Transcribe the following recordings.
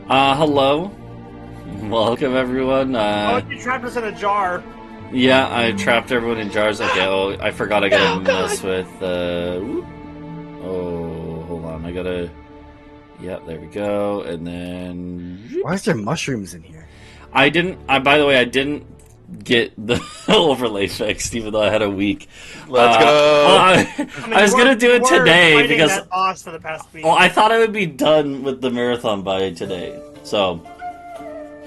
Hello. Welcome, everyone. You trapped us in a jar. Yeah, I trapped everyone in jars. Okay, oh, I forgot I gotta mess with, oh, hold on, I gotta... Yep, there we go, and then... Why is there mushrooms in here? by the way, I didn't get the overlay fixed, even though I had a week. Let's go! I was gonna do it today, because... that boss for the past week. Oh, I thought I would be done with the marathon by today, so...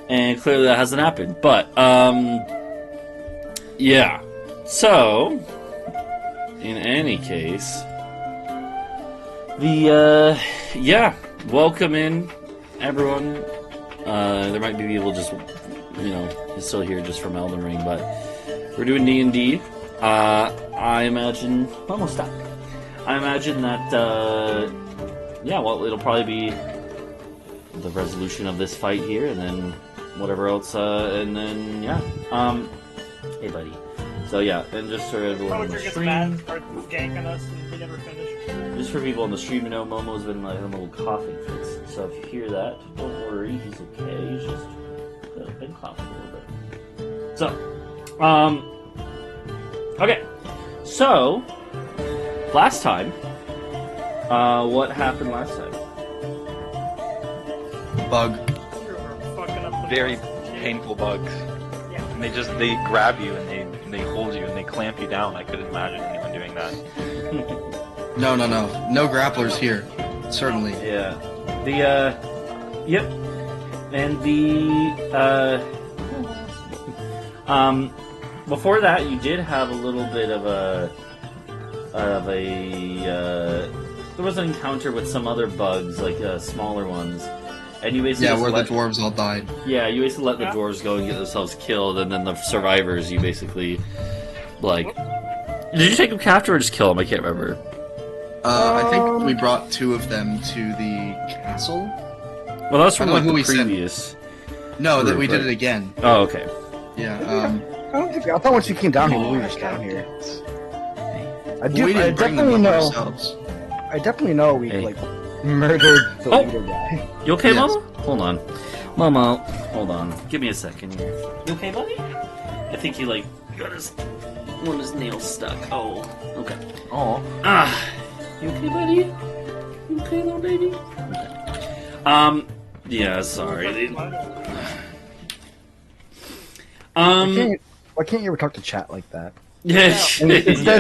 And clearly that hasn't happened, but, yeah. So, in any case, yeah, welcome in, everyone. There might be people just, still here just from Elden Ring, but we're doing D&D. I imagine, almost stop. I imagine that, it'll probably be the resolution of this fight here, and then whatever else, and then, yeah. Hey, buddy. So, yeah, and just for everyone on the stream... Start ganking us and we never finish. Just for people on the stream, Momo's been like a little coughing fits. So if you hear that, don't worry, he's okay. He's just been coughing a little bit. So, okay. So, last time, what happened last time? Bug. Very painful bugs. Yeah. And they grab you and they hold you and they clamp you down. I couldn't imagine anyone doing that. No grapplers here. Certainly. Yeah. Yep. And before that, you did have a little bit of there was an encounter with some other bugs, like smaller ones. And you basically where the dwarves all died. Yeah, you basically let the dwarves go and get themselves killed, and then the survivors, you basically, like... Did you take them captive or just kill them? I can't remember. I think we brought 2 of them to the castle. Well, that's from, like, the previous... No, that we did it again. Oh, okay. Yeah, I thought once you came down here, we were just down here. I definitely know we, murdered the leader guy. You okay, Yes. Momo? Hold on. Momo, hold on. Give me a second here. You okay, buddy? I think he, got one of his nails stuck. Oh, okay. Oh. You okay, buddy? You okay, little baby? Okay. Yeah, sorry. Why can't you ever talk to chat like that? Yeah. Instead,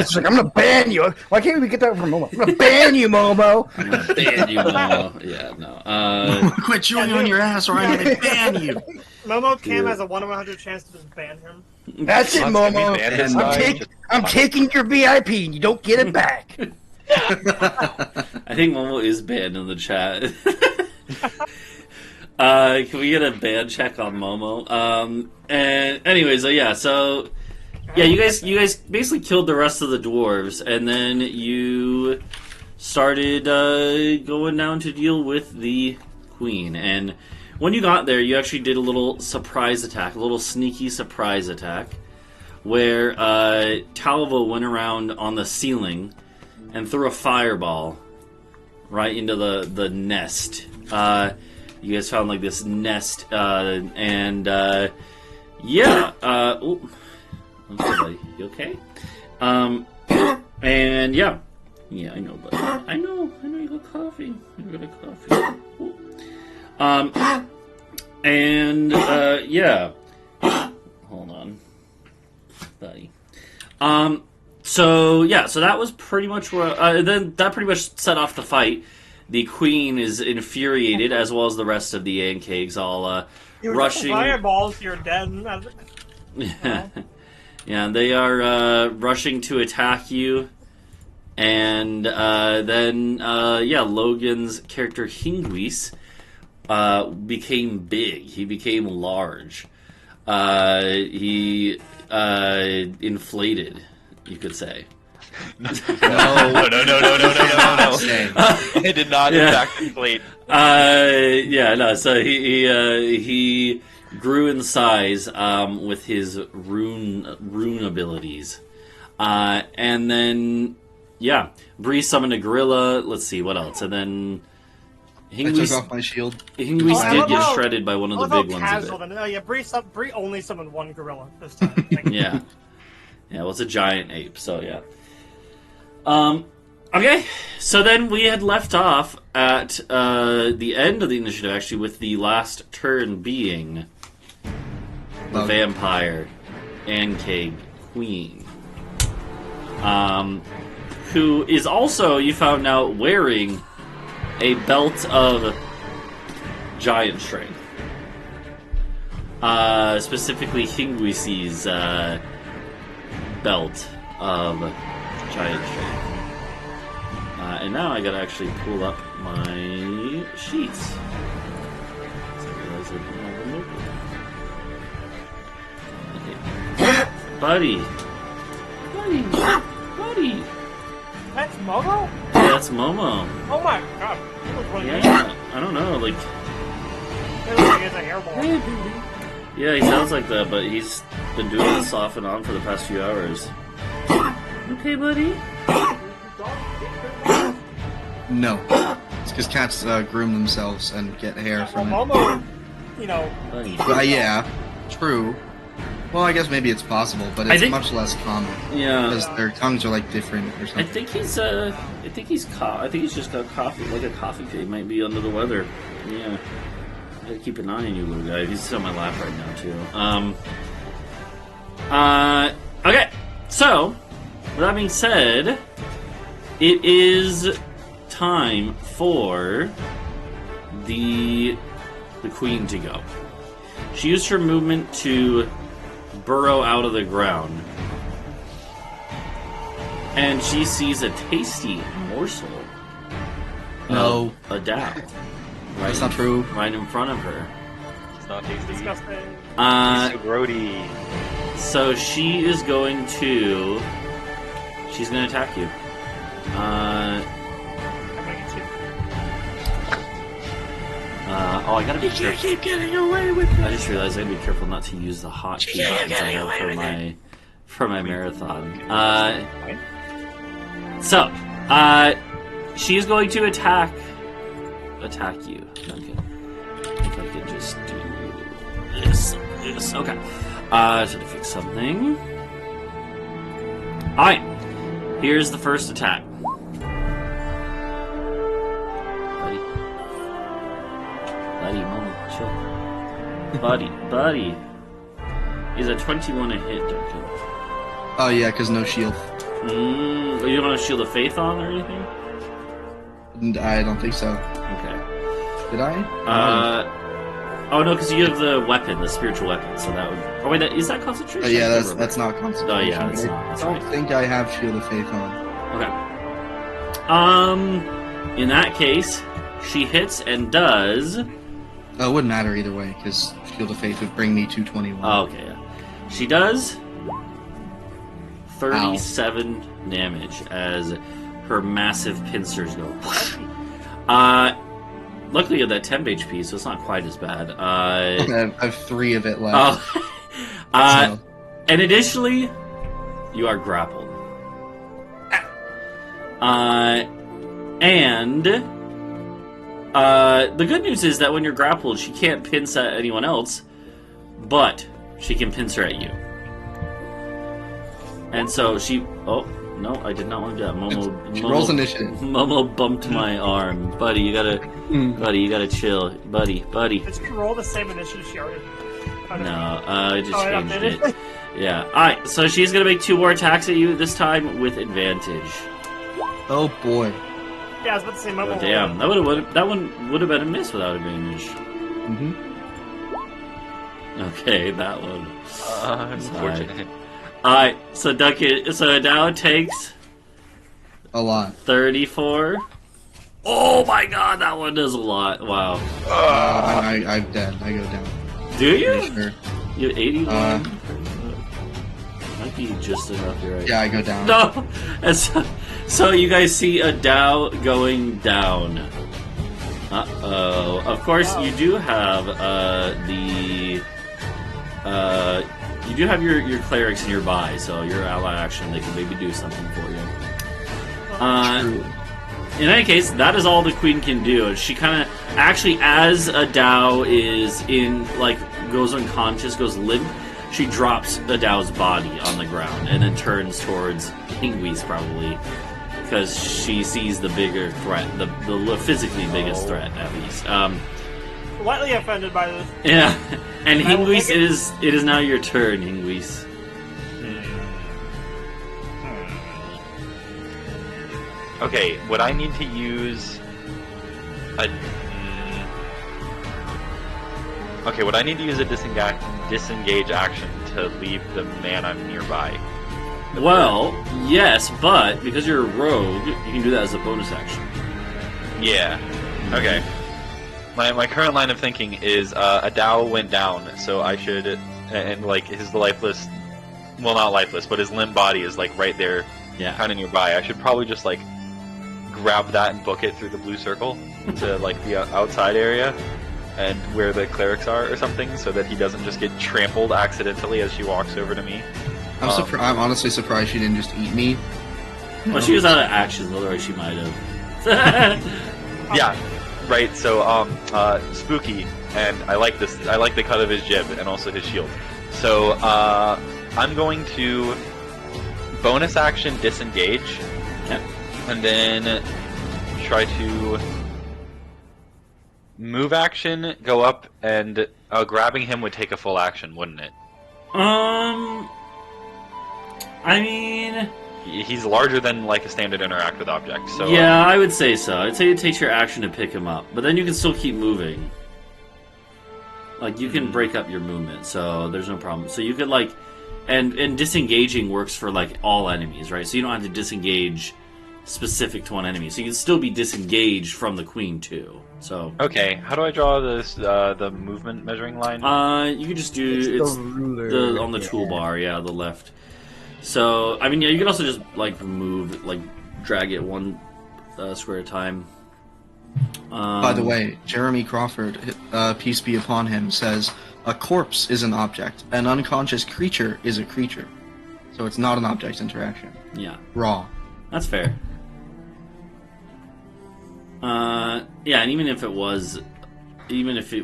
it's like, I'm gonna ban you. Why can't we get that from Momo? I'm gonna ban you, Momo. I'm gonna ban you, Momo. Yeah, no. Quit chewing on your ass, or I'm gonna ban you. Momo Cam has a 1 in 100 chance to just ban him. That's it, Momo. I'm taking your VIP, and you don't get it back. I think Momo is banned in the chat. Can we get a ban check on Momo? And anyways, you guys basically killed the rest of the dwarves, and then you started going down to deal with the queen. And when you got there, you actually did a little surprise attack, a little sneaky surprise attack, where Talvo went around on the ceiling and threw a fireball right into the nest. You guys found this nest, and yeah. Okay, buddy. You okay? And yeah, I know, buddy. I know you got coffee. You got coffee. And yeah. Hold on, buddy. So that was pretty much where. Then that pretty much set off the fight. The queen is infuriated, as well as the rest of the Ankegs, all rushing. Fireballs, you're dead. Yeah. Yeah, they are rushing to attack you, and then Logan's character Hingwis became big. He became large. He inflated, you could say. No. It did not impact inflate. So he grew in size with his rune abilities. And then, Bree summoned a gorilla. Let's see, what else? And then I took Hingwis, off my shield. Hingwis Oh, I did love get how- shredded by one of the I love how big ones a casual bit. then. Oh yeah, Bree only summoned one gorilla this time. Like, Yeah. Yeah, well, it's a giant ape, so yeah. Okay, so then we had left off at the end of the initiative, actually, with the last turn being the Logan. vampire Ankeg Queen. Who is also, you found out, wearing a belt of giant strength. Specifically Hingwis's belt of giant strength. And now I gotta actually pull up my sheets. So I realize I don't have them open. Okay. Buddy! Buddy! that's Momo? Yeah, that's Momo. Oh my god. He looks really good. Yeah, I don't know, like... He looks like he has a hairball. Yeah, he sounds like that, but he's been doing this off and on for the past few hours. Okay, buddy? No. It's because cats groom themselves and get hair Well, from it. Momo, you know, Buddy. Yeah, true. Well, I guess maybe it's possible, but I it's think- much less common. Yeah. Because their tongues are like different or I something. think he's just got coffee, like a coffee fit. He might be under the weather. Yeah. I gotta keep an eye on you, little guy. He's on my lap right now, too. Okay. So, with that being said, it is time for the queen to go. She used her movement to burrow out of the ground. And she sees a tasty morsel No. of Adau. That's not true. Right in front of her. It's not tasty. disgusting. He's so grody. So she is going to... She's going to attack you. I'm gonna get you. I gotta be careful. Keep getting away with it. I just realized I gotta be careful not to use the hotkey buttons I have for my marathon. So, she is going to attack you, Duncan. If I could just do this. Okay. So to fix something. Alright. Here's the first attack. Buddy, Mama, chill. Buddy. Is a 21 a hit, Duncan? Oh yeah, because no shield. You don't want a Shield of Faith on or anything? I don't think so. Okay. Did I? Oh no, because you have the weapon, the spiritual weapon, so that would... Oh wait, is that concentration? Yeah, I can't remember. that's not concentration. Oh yeah, that's not. I That's don't right. think I have Shield of Faith on. Okay. In that case, she hits and does... Oh, it wouldn't matter either way, because Shield of Faith would bring me to 21. Oh, okay, yeah. She does 37 damage as her massive pincers go. Luckily you have that temp HP, so it's not quite as bad. I have 3 of it left. Oh. So, And additionally, you are grappled. And the good news is that when you're grappled, she can't pincer at anyone else, but she can pincer at you. And so she... Oh, no, I did not want to do that. she rolls Momo, initiative. Momo bumped my arm. Buddy, you gotta chill. Buddy. Did she roll the same initiative she already did? Oh, No, I just I changed updated it. Yeah. Alright, so she's gonna make 2 more attacks at you, this time with advantage. Oh boy. Yeah, I was about to say Momo. Oh, damn. That one would have been a miss without advantage. Mm-hmm. Okay, that one. Unfortunate. Alright, so Duncan, so Adau takes A lot. 34. Oh my god, that one does a lot. Wow. I'm dead. I go down. Do Pretty you? sure. You have 81? Might be just enough, you're right. Yeah, I go down. No! And so you guys see Adau going down. Uh-oh. Of course, you do have you do have your clerics nearby, so your ally action, they can maybe do something for you. True. in any case, that is all the queen can do. She kind of actually, as Adau is goes unconscious, goes limp, she drops Adau's body on the ground and then turns towards Hingwis probably because she sees the bigger threat, the physically biggest threat at least. Slightly offended by this. Yeah, and Hingwis, it is now your turn, Hingwis. Okay, would I need to use a... Okay, would I need to use a disengage action to leave the man I'm nearby? Well, yes, but because you're a rogue, you can do that as a bonus action. Yeah. Okay. My current line of thinking is Adau went down, so I should... And, like, his lifeless... Well, not lifeless, but his limp body is, like, right there, kind of nearby. I should probably just, like, grab that and book it through the blue circle to, like, the outside area and where the clerics are or something, so that he doesn't just get trampled accidentally as she walks over to me. I'm honestly surprised she didn't just eat me. Well, she was out of action, otherwise she might have. Yeah, right. So, spooky, and I like this. I like the cut of his jib and also his shield. So, I'm going to bonus action disengage, and then try to move action, go up, and grabbing him would take a full action, wouldn't it? I mean... He's larger than, like, a standard interact with object, so... Yeah, I would say so. I'd say it takes your action to pick him up, but then you can still keep moving. Like, you can break up your movement, so there's no problem. So you could, like... And disengaging works for, like, all enemies, right? So you don't have to disengage specific to one enemy. So you can still be disengaged from the queen, too. So... Okay, how do I draw this, the movement measuring line? You can just do... It's the ruler. on the toolbar, yeah, the left. So, I mean, yeah, you can also just, like, move, like, drag it one square at a time. By the way, Jeremy Crawford, peace be upon him, says, a corpse is an object. An unconscious creature is a creature. So it's not an object interaction. Yeah. Raw. That's fair. Yeah, and even if it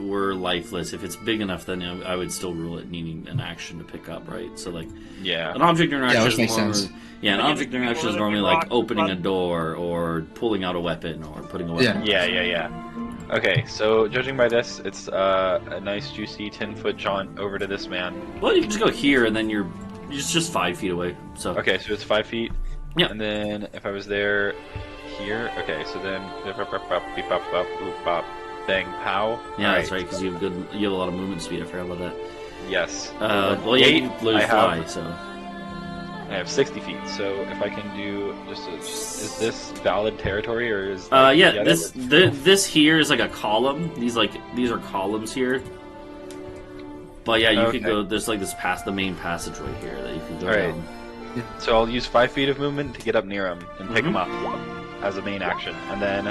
were lifeless, if it's big enough, then I would still rule it needing an action to pick up, right? So, like, yeah, an object interaction which makes sense. Yeah, an object interaction is normally like opening a door or pulling out a weapon or putting a weapon. Yeah. Okay, so judging by this, it's a nice juicy 10-foot jaunt over to this man. Well, you can just go here, and then you're just 5 feet away. So okay, so it's 5 feet. Yeah. And then if I was there, here. Okay, so then bang, pow. Yeah, that's right, because you have a lot of movement speed. I forgot about that. Yes. Well, yeah, you can literally fly, so... I have 60 feet, so if I can do just is this valid territory, or is... yeah, this here is like a column. These are columns here. But yeah, you could go, there's like the main passageway here that you can go down. So I'll use 5 feet of movement to get up near him and pick him up as a main action, and then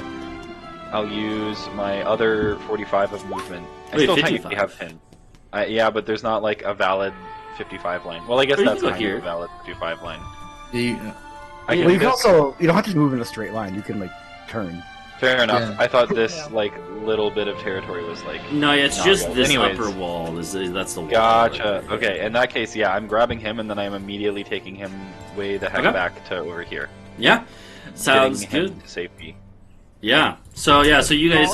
I'll use my other 45 of movement. I still 55. technically have him. Yeah, but there's not like a valid 55 line. Well, I guess that's kind of a valid 55 line. You can also, you don't have to move in a straight line. You can, like, turn. Fair enough. Yeah. I thought this like little bit of territory was like... No, yeah, it's just this Anyways. upper wall. That's the wall. Gotcha. Okay, in that case, yeah, I'm grabbing him, and then I'm immediately taking him way the heck back to over here. Yeah, sounds Getting him good. to safety. Yeah. So you guys,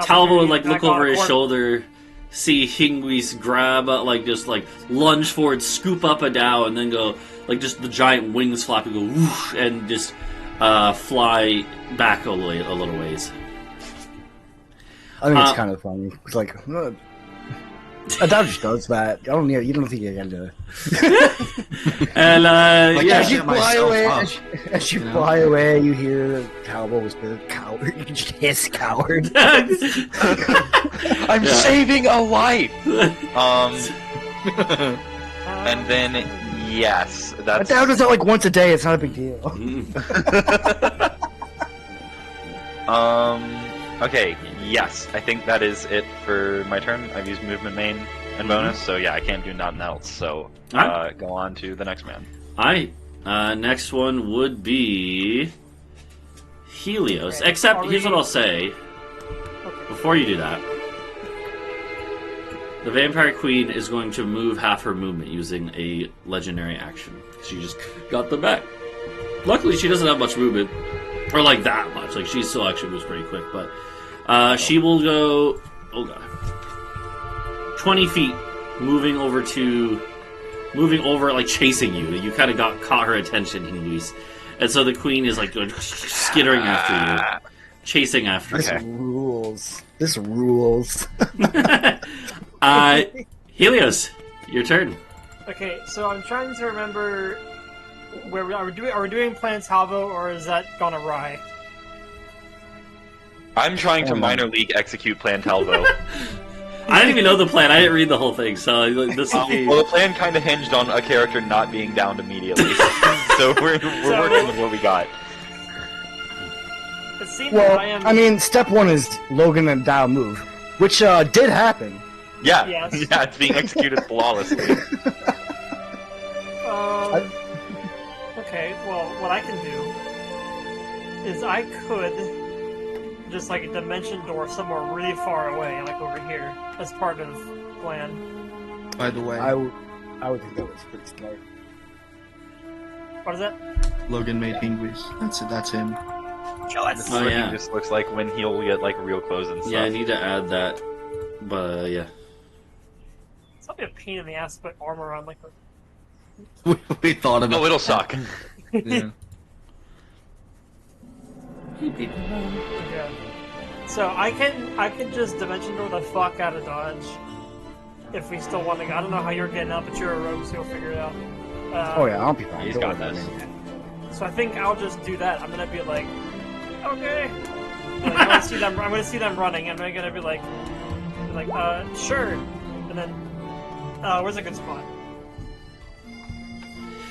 Talvo would like look over his shoulder, see Hingwis grab, just lunge forward, scoop up Adau, and then go like just the giant wings flap and go whoosh, and just fly back a little ways. I think it's kind of funny. It's like, Adau just does that. You don't think you're gonna. And As you fly away, you hear Talvo whisper, "Coward!" You just hiss, "Coward!" I'm saving a life. And then yes, that's... Adau does that like once a day. It's not a big deal. Okay, yes, I think that is it for my turn. I've used movement main and bonus, so yeah, I can't do nothing else. So go on to the next man. Alright, next one would be Helios. Okay. Except, Are here's we- what I'll say. Okay. Before you do that, the Vampire Queen is going to move half her movement using a legendary action. She just got them back. Luckily, she doesn't have much movement. Or like that much. Like, she still actually moves pretty quick, but she will go... Oh, God. 20 feet, moving over, like, chasing you. You kind of caught her attention, Hingwis. And so the queen is, like, going skittering after you. Chasing after This you. rules. This rules. Helios, your turn. Okay, so I'm trying to remember where are we doing Plan Talvo, or is that gone awry? I'm trying to minor league execute Plan Talvo. I didn't even know the plan. I didn't read the whole thing, so this will be... Well, the plan kind of hinged on a character not being downed immediately. So we're working with what we got. It seems that I mean, step one is Logan and Adau move, which did happen. Yeah, Yes. yeah, it's being executed flawlessly. Okay, well, what I can do is I could just like a dimension door somewhere really far away, like over here, as part of plan. By the way, I would think that was pretty smart. What is that? Logan made Hingwis. That's it. That's him. This is Oh, what yeah. he just looks like when he'll get like real clothes and stuff. Yeah, I need to add that. But, yeah. It's probably a pain in the ass to put armor on, like. We thought about. No, it'll suck. Yeah. Yeah. So I can just dimension door the fuck out of dodge. If we still want to go. I don't know how you're getting out, but you're a rogue, so you'll figure it out. Oh yeah, I'll be fine. He's Don't got worry this. about me. So I think I'll just do that. I'm gonna be like, okay. Like, I'm gonna see them running. And I'm gonna be like, sure. And then, where's a good spot?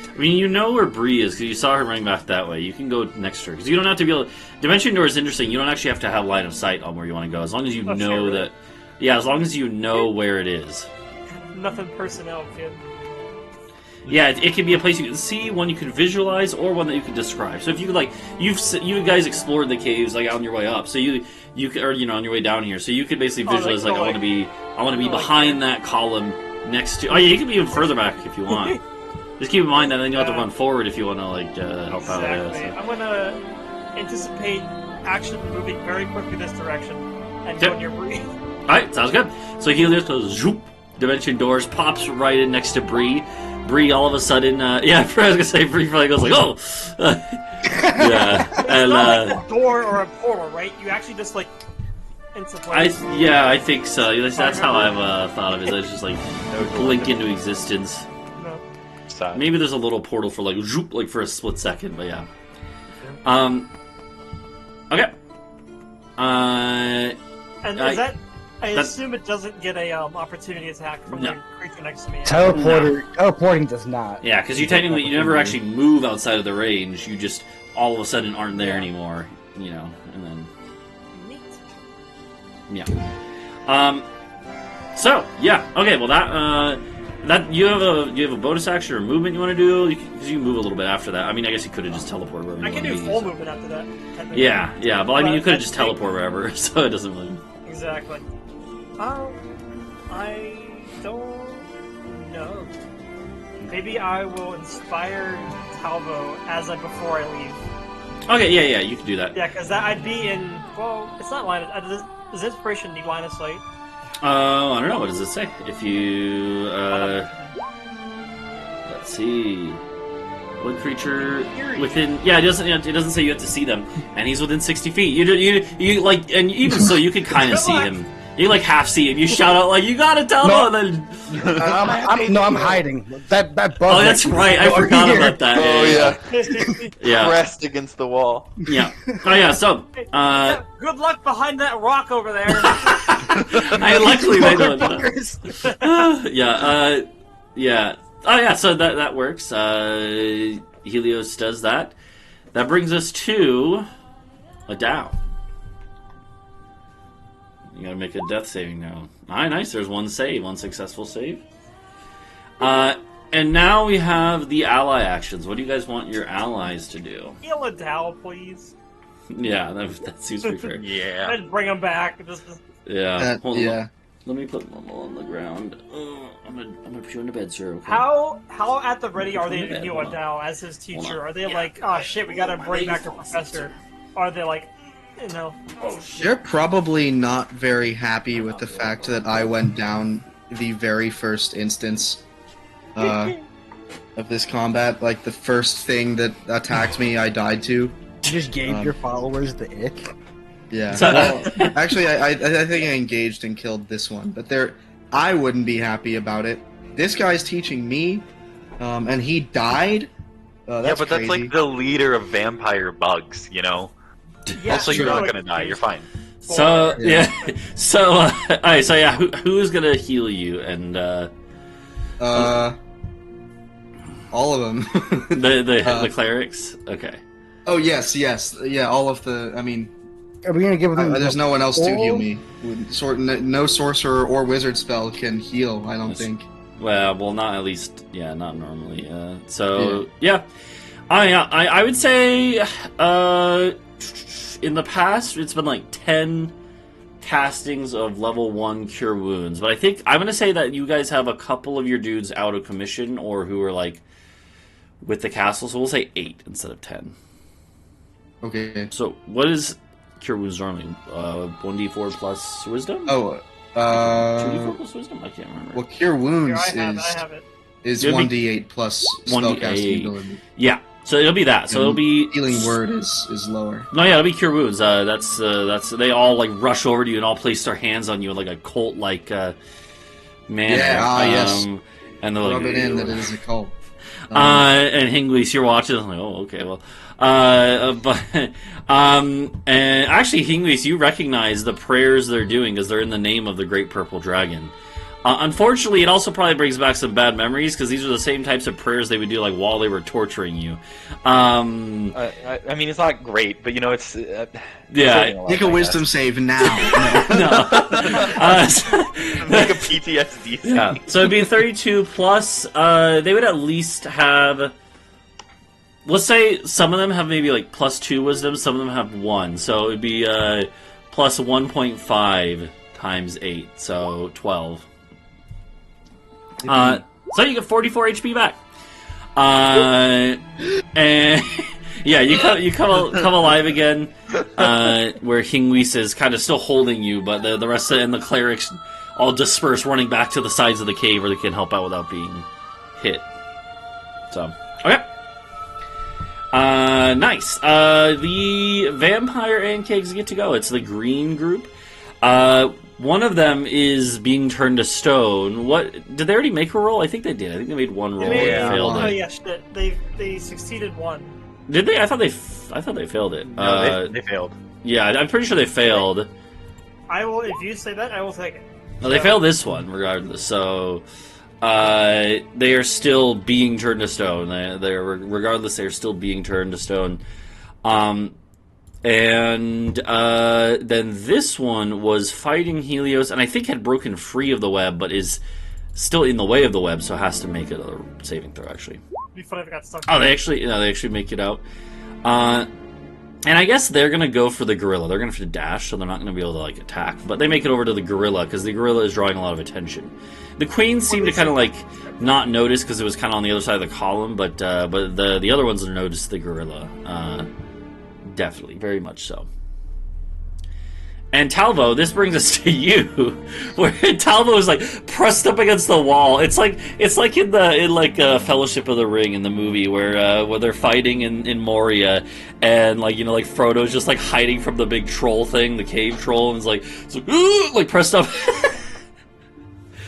I mean, you know where Bree is, because you saw her running back that way. You can go next to her. Because you don't have to be able... Dimension Door is interesting. You don't actually have to have line of sight on where you want to go. As long as you know sure, that... Yeah, as long as you know where it is. Nothing personnel, kid. Yeah, it can be a place you can see, one you can visualize, or one that you can describe. So if you like, you guys explored the caves like on your way up, so you or on your way down here, so you could basically visualize I want to be behind that column next to. Oh yeah, you can be even further back if you want. Just keep in mind that then you have to run forward if you want to help out. Exactly. Yeah, so. I'm gonna anticipate action moving very quickly this direction and go near Bree. All right, sounds good. So Helios goes zoop, Dimension Doors pops right in next to Bree. Bree all of a sudden, I was gonna say Bree probably goes like, oh, yeah, and Not like a door or a portal, right? You actually just like into place. I think so. That's how I've thought of it. It's just like blink into existence. No. Maybe there's a little portal for like zoop, like for a split second, but yeah. Okay. And is that? I assume it doesn't get a opportunity attack from the creature next to me. Teleporting does not. Yeah, because you never actually move outside of the range. You just all of a sudden aren't there anymore, and then Neat. yeah. So yeah, okay. Well, that you have a bonus action or movement you want to do because you can move a little bit after that. I mean, I guess you could have just teleported wherever. I can do full movement after that. Yeah, but I mean, you could have just teleport wherever, so it doesn't really. Exactly. I don't know. Maybe I will inspire Talvo before I leave. Okay, yeah, you can do that. Yeah, because I'd be in. Well, it's not line of. Does inspiration need line of sight? I don't know. What does it say? If you let's see, one creature within. Yeah, it doesn't say you have to see them, and he's within 60 feet. You like, and even so, you can kind of see him. You like half see him. You shout out like, "You gotta tell him!" And then I'm hiding. That bug. Oh, that's right. I forgot about that. Oh yeah. Yeah. Pressed against the wall. Yeah. Oh yeah. So, good luck behind that rock over there. luckily they don't. Yeah. Oh yeah. So that works. Helios does that. That brings us to Adau. You gotta make a death saving now. Alright, nice. There's one successful save. And now we have the ally actions. What do you guys want your allies to do? Heal Adau, please. Yeah, that seems pretty fair. Yeah. I'd bring him back. Yeah. Hold on. Yeah. Let me put Momo on the ground. I'm gonna put you in the bed, sir. Okay? How at the ready are they Hold to on. heal Adau as his Hold teacher? on. Are they Yeah. like, oh shit, we gotta bring back the professor? Are they like, you know? Oh shit. They're probably not very happy with the fact that I went down the very first instance of this combat. Like, the first thing that attacked me, I died to. You just gave your followers the ick. Yeah. So- Well, actually, I think I engaged and killed this one, but I wouldn't be happy about it. This guy's teaching me, and he died. That's Yeah, but that's crazy. like the leader of vampire bugs, you know? Yeah, Also, you're sure, not like, gonna die, you're fine. So Yeah. so alright, so yeah, who's gonna heal you? And all of them. the clerics. Okay. Oh yes, yeah. All of the. I mean, Are we gonna give them? there's no one else to heal me. No sorcerer or wizard spell can heal. I don't think. Well, not at least. Yeah, not normally. So yeah, I would say in the past it's been like 10 castings of level 1 cure wounds, but I think I'm gonna say that you guys have a couple of your dudes out of commission or who are like with the castle, so we'll say 8 instead of 10. Okay. So what is cure wounds normally? 1d4 plus wisdom? Oh. 2d4 plus wisdom? I can't remember. Well, cure Here, wounds I have it. is It'll be 1d8 plus 1d8. spellcasting ability. Yeah, so it'll be that. So it'll be Healing word is lower. No, yeah, it'll be cure wounds. That's they all like rush over to you and all place their hands on you in like a cult like manner. Yeah, yes. And they're like, Rub it in that it is a cult. and Hingwis, you're watching. I'm like, oh, okay, well, but and actually, Hingwis, you recognize the prayers they're doing because they're in the name of the Great Purple Dragon. Unfortunately, it also probably brings back some bad memories because these are the same types of prayers they would do like while they were torturing you. I mean, it's not great, but you know, it's Yeah, Make a wisdom save now. no. Make a PTSD. Yeah, so it'd be 32 plus. They would at least have. Let's say some of them have maybe like plus 2 wisdom, some of them have 1. So it'd be plus 1.5 times 8, so 12. So you get 44 HP back. And yeah, you come alive again. Where Hingwis is kind of still holding you, but the rest of and the clerics all disperse, running back to the sides of the cave where they can help out without being hit. So okay. Nice. The vampire and kegs get to go. It's the green group. One of them is being turned to stone. What did they already make a roll? I think they did. I think they made one roll and failed Oh it. yeah, shit. They succeeded one. Did they? I thought they failed it. No, they failed. Yeah, I'm pretty sure they failed. I will. If you say that, I will take it. No, they failed this one regardless. So they are still being turned to stone. They're regardless. They're still being turned to stone. And then this one was fighting Helios, and I think had broken free of the web, but is still in the way of the web, so has to make another saving throw. Actually, It'd be funny if I got stuck. they actually make it out. And I guess they're gonna go for the gorilla. They're gonna have to dash, so they're not gonna be able to like attack. But they make it over to the gorilla because the gorilla is drawing a lot of attention. The queen seemed to kind of like not notice because it was kind of on the other side of the column, but the other ones noticed the gorilla. Definitely, very much so. And Talvo, this brings us to you, where Talvo is like pressed up against the wall. It's like in Fellowship of the Ring in the movie where they're fighting in Moria, and like Frodo's just like hiding from the big troll thing, the cave troll, and it's like pressed up.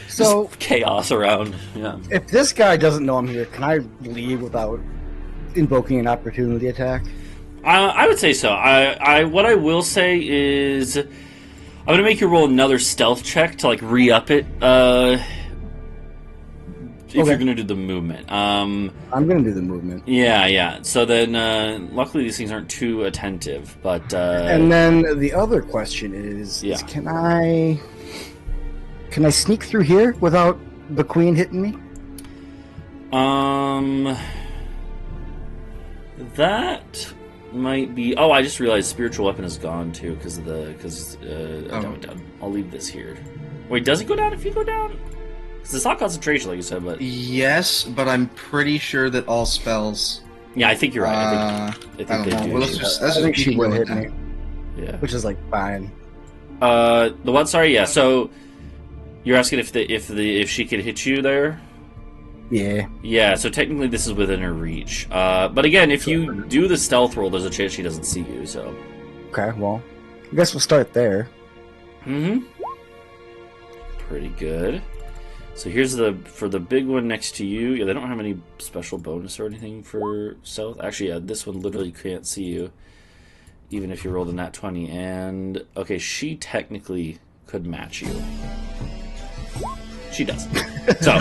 So just chaos around. Yeah. if this guy doesn't know I'm here, can I leave without invoking an opportunity attack? I would say so. What I will say is, I'm gonna make you roll another stealth check to like re-up it. If you're gonna do the movement. I'm gonna do the movement. Yeah. So then, luckily these things aren't too attentive. But And then the other question is can I sneak through here without the queen hitting me? that might be. Oh, I just realized spiritual weapon is gone too because Adau went down. I'll leave this here. Wait, does it go down if you go down? Because it's not concentration, like you said, but Yes, but I'm pretty sure that all spells. yeah, I think you're right. I think I they don't know. do. Well, let's I think just she keep will going hit down. me, Yeah. which is like fine. The what? Sorry. Yeah. So you're asking if she could hit you there? Yeah. Yeah. So technically, this is within her reach. But again, if you do the stealth roll, there's a chance she doesn't see you. So. Okay, well, I guess we'll start there. Mm-hmm. Pretty good. So here's for the big one next to you. Yeah, they don't have any special bonus or anything for stealth. Actually, yeah, this one literally can't see you, even if you rolled a nat 20. And okay, she technically could match you. She does. So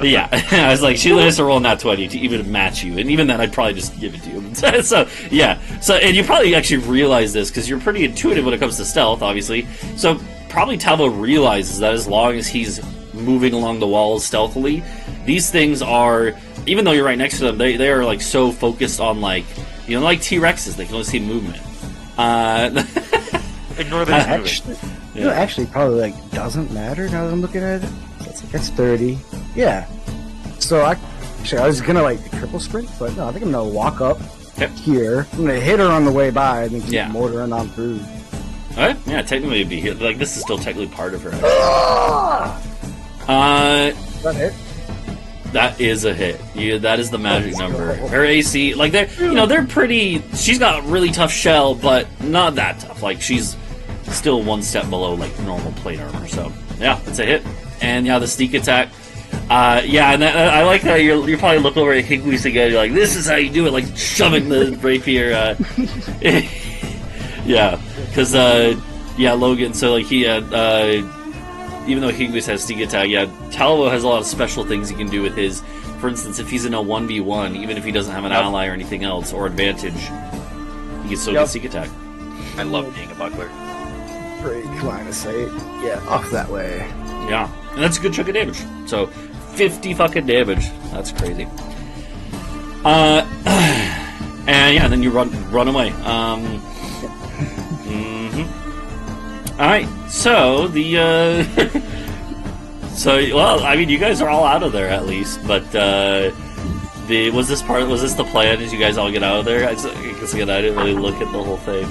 yeah, I was like, she has to roll a nat 20 to even match you, and even then, I'd probably just give it to you. So yeah, and you probably actually realize this because you're pretty intuitive when it comes to stealth, obviously. So probably Talvo realizes that as long as he's moving along the walls stealthily, these things are, even though you're right next to them, they are like so focused on like like T-Rexes, they can only see movement. Ignore the Actually, actually, probably like doesn't matter now that I'm looking at it. That's 30. Yeah. So I was gonna like triple sprint, but no, I think I'm gonna walk up here. I'm gonna hit her on the way by, and then keep motoring on through. Alright, yeah, technically it'd be here. Like this is still technically part of her. Is that hit? That is a hit. That is the magic number. Her AC, like they're pretty. She's got a really tough shell, but not that tough. Like she's still one step below like normal plate armor. So yeah, it's a hit. And yeah, the sneak attack. Yeah, and I like that you're probably looking over at Hingwis again. You're like, this is how you do it, like shoving the rapier. Yeah, because Logan. So like he had. Even though Hingwis has sneak attack, Talvo has a lot of special things he can do with his. For instance, if he's in a 1v1, even if he doesn't have an ally or anything else, or advantage, he can still get sneak attack. I love being a buckler. Break line of sight. Yeah, off that way. Yeah, and that's a good chunk of damage. So, 50 fucking damage. That's crazy. And yeah, then you run away. Alright, so well, I mean, you guys are all out of there at least, but was this the plan? Did you guys all get out of there? I guess again, I didn't really look at the whole thing.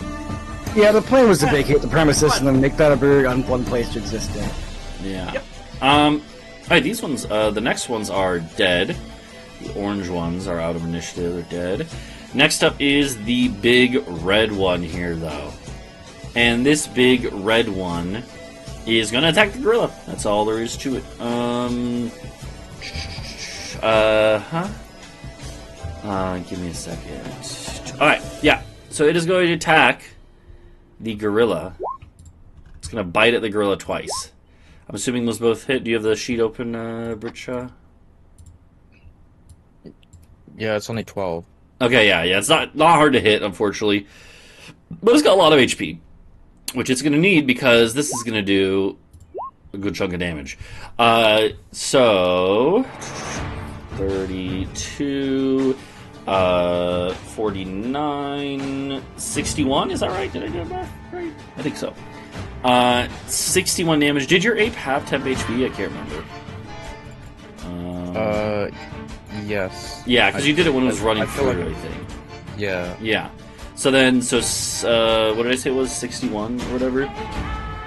Yeah, the plan was to vacate the premises and then make that a very unplaced existing. Yeah. Yep. Alright, these ones, the next ones are dead. The orange ones are out of initiative, they're dead. Next up is the big red one here, though. And this big red one is going to attack the gorilla. That's all there is to it. Give me a second. Alright, yeah. So it is going to attack the gorilla. It's going to bite at the gorilla twice. I'm assuming those both hit. Do you have the sheet open, Britsha? Yeah, it's only 12. Okay, yeah. It's not hard to hit, unfortunately. But it's got a lot of HP. Which it's going to need because this is going to do a good chunk of damage. So 32, 49, 61. Is that right? Did I do that right? I think so. 61 damage. Did your ape have temp HP? I can't remember. Yes. Yeah, because you did it when it was running through, like, I think. Yeah. Yeah. So then, what did I say it was? 61 or whatever?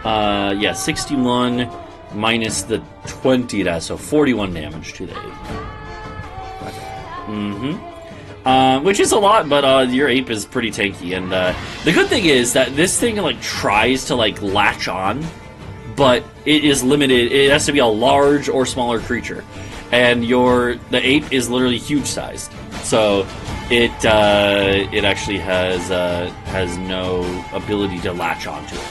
Yeah, 61 minus the 20 that, so 41 damage to the ape. Which is a lot, but your ape is pretty tanky. And the good thing is that this thing like tries to like latch on, but it is limited. It has to be a large or smaller creature, and the ape is literally huge sized. So it actually has no ability to latch onto it.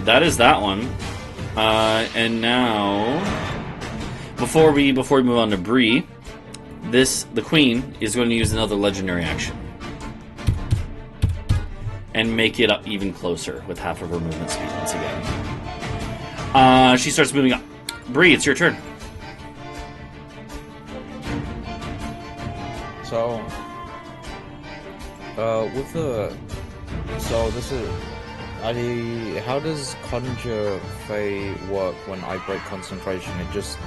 That is that one. And now, before we move on to Bree, the queen is going to use another legendary action and make it up even closer with half of her movement speed once again. She starts moving up. Bree, it's your turn. So, With the... So, this is... How does Conjure Fey work when I break concentration? It just...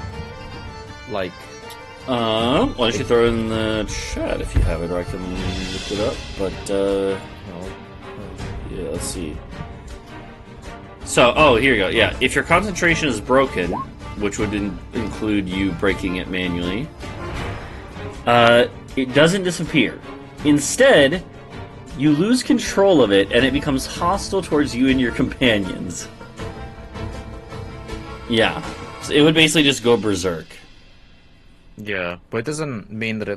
Like... Why don't you throw it in the chat if you have it, or I can look it up, but, yeah, let's see. So, oh, here you go, yeah. If your concentration is broken, which would include you breaking it manually, it doesn't disappear. Instead, you lose control of it, and it becomes hostile towards you and your companions. Yeah. So it would basically just go berserk. Yeah, but it doesn't mean that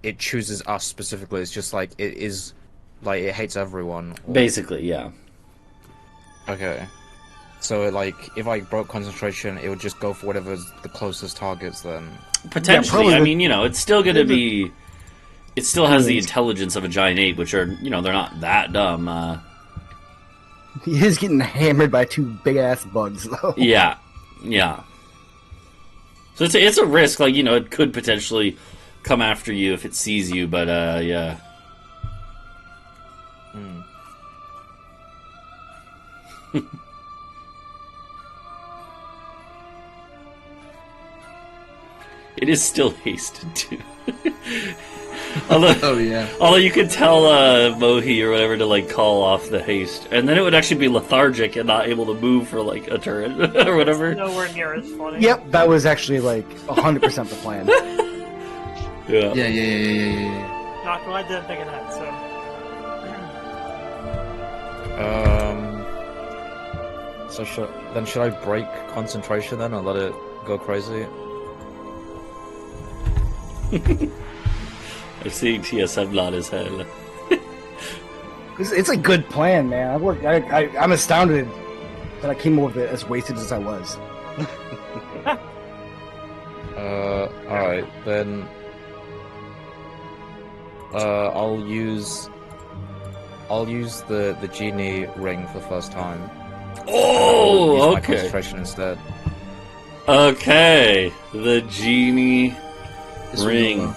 it chooses us specifically. It's just like it is, like it hates everyone. Basically, yeah. Okay. So if I broke concentration, it would just go for whatever's the closest targets then. Potentially, I mean, it's still gonna be. It still has the intelligence of a giant ape, which are, they're not that dumb. He is getting hammered by 2 big ass bugs though. Yeah. So it's a risk, it could potentially come after you if it sees you, but, yeah. It is still hasted, too. Oh, yeah. Although you could tell, Mohi or whatever to, call off the haste. And then it would actually be lethargic and not able to move for, a turn or whatever. Nowhere near as funny. Yep, that was actually 100% the plan. Yeah. Yeah. Not glad I didn't think of that, so... So should I break concentration then and let it go crazy? I'm seeing TSM nod his head. It's a good plan, man. I'm astounded that I came up with it as wasted as I was. Alright, then... I'll use the genie ring for the first time. Oh, use my okay. concentration instead. Okay, the genie ring,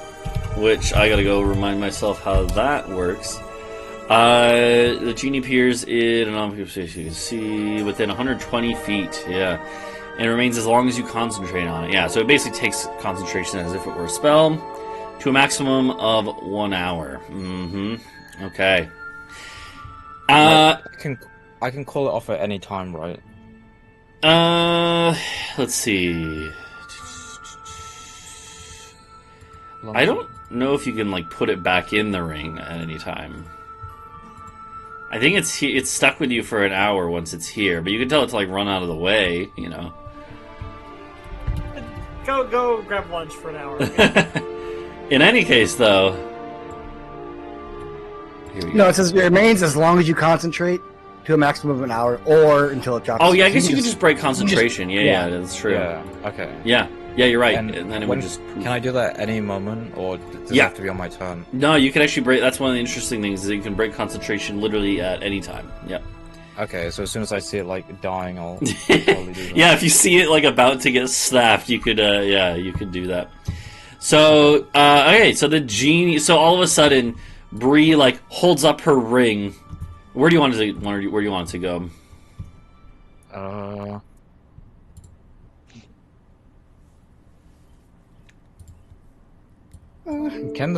which I gotta go remind myself how that works. The genie appears in an object you can see within 120 feet. Yeah, and it remains as long as you concentrate on it. Yeah, so it basically takes concentration as if it were a spell to a maximum of 1 hour. Okay. I can call it off at any time, right? Let's see. I don't know if you can put it back in the ring at any time. I think it's stuck with you for an hour once it's here, but you can tell it to run out of the way, Go grab lunch for an hour. In any case, though. Here we go. No, it says it remains as long as you concentrate to a maximum of an hour, or until it drops. Oh yeah, I guess you can just break concentration. Yeah, that's true. Yeah. Okay. Yeah, you're right. And then it would just. Can I do that at any moment, or does it have to be on my turn? No, you can actually break. That's one of the interesting things is that you can break concentration literally at any time. Yep. Okay, so as soon as I see it dying, I'll probably do that. Yeah, if you see it about to get snapped, you could you could do that. So okay, so the genie. So all of a sudden, Bree holds up her ring. Where do you want it to? Where do you want it to go? Can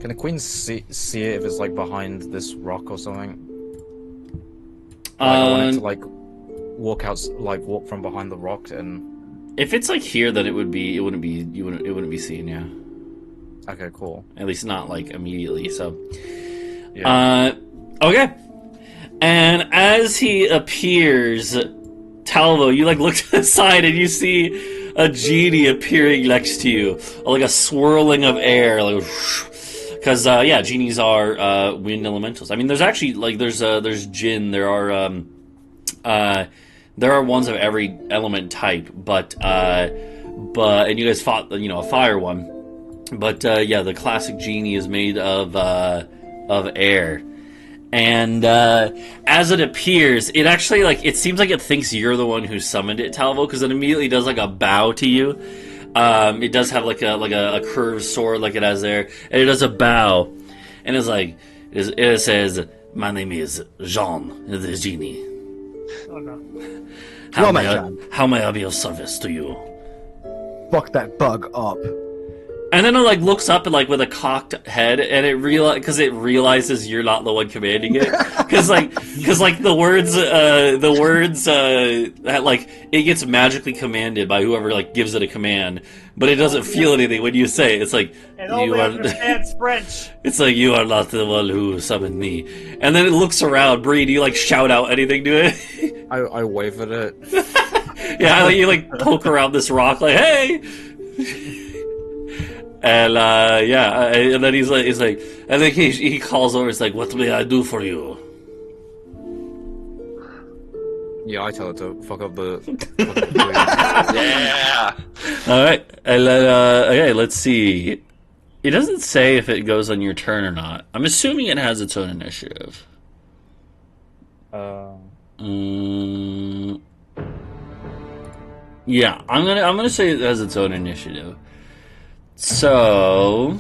the queen see it if it's behind this rock or something? I want it to walk walk from behind the rock, and if it's here, then it wouldn't be seen. Yeah. Okay, cool. At least not immediately. So. Yeah. Okay. And as he appears, Talvo, you look to the side and you see a genie appearing next to you, a swirling of air, because genies are wind elementals. I mean, there's actually there's Jinn. There are ones of every element type, but and you guys fought a fire one, but the classic genie is made of air. And as it appears, it actually it seems like it thinks you're the one who summoned it, Talvo, because it immediately does a bow to you. It does have like a curved sword like it has there, and it does a bow, and it's like it says, "My name is Jean, the genie. Oh no. How my may Jean. how may I be of service to you?" Fuck that bug up. And then it like looks up and like with a cocked head, and it realizes you're not the one commanding it, because the words like it gets magically commanded by whoever like gives it a command, but it doesn't feel anything when you say it. It's like It only understands French. it's like you are not the one who summoned me. And then it looks around. Bree, do you like shout out anything to it? I wave at it. Yeah, you like poke around this rock like, hey. And and then he's like, and then he calls over. It's like, what may I do for you? Yeah, I tell it to fuck up the. Yeah. All right, and then okay, let's see. It doesn't say if it goes on your turn or not. I'm assuming it has its own initiative. Yeah, I'm gonna say it has its own initiative. So,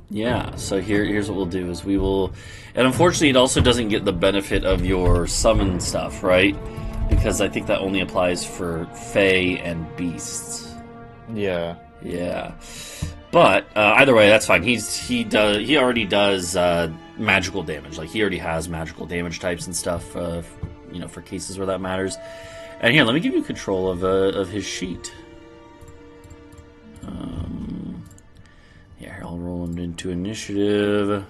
yeah. So here's what we'll do: is we will, and unfortunately, it also doesn't get the benefit of your summon stuff, right? Because I think that only applies for Fae and beasts. Yeah. Yeah. But either way, that's fine. He already does magical damage. Like he already has magical damage types and stuff. For cases where that matters. And here, let me give you control of his sheet. Here, I'll roll him into initiative.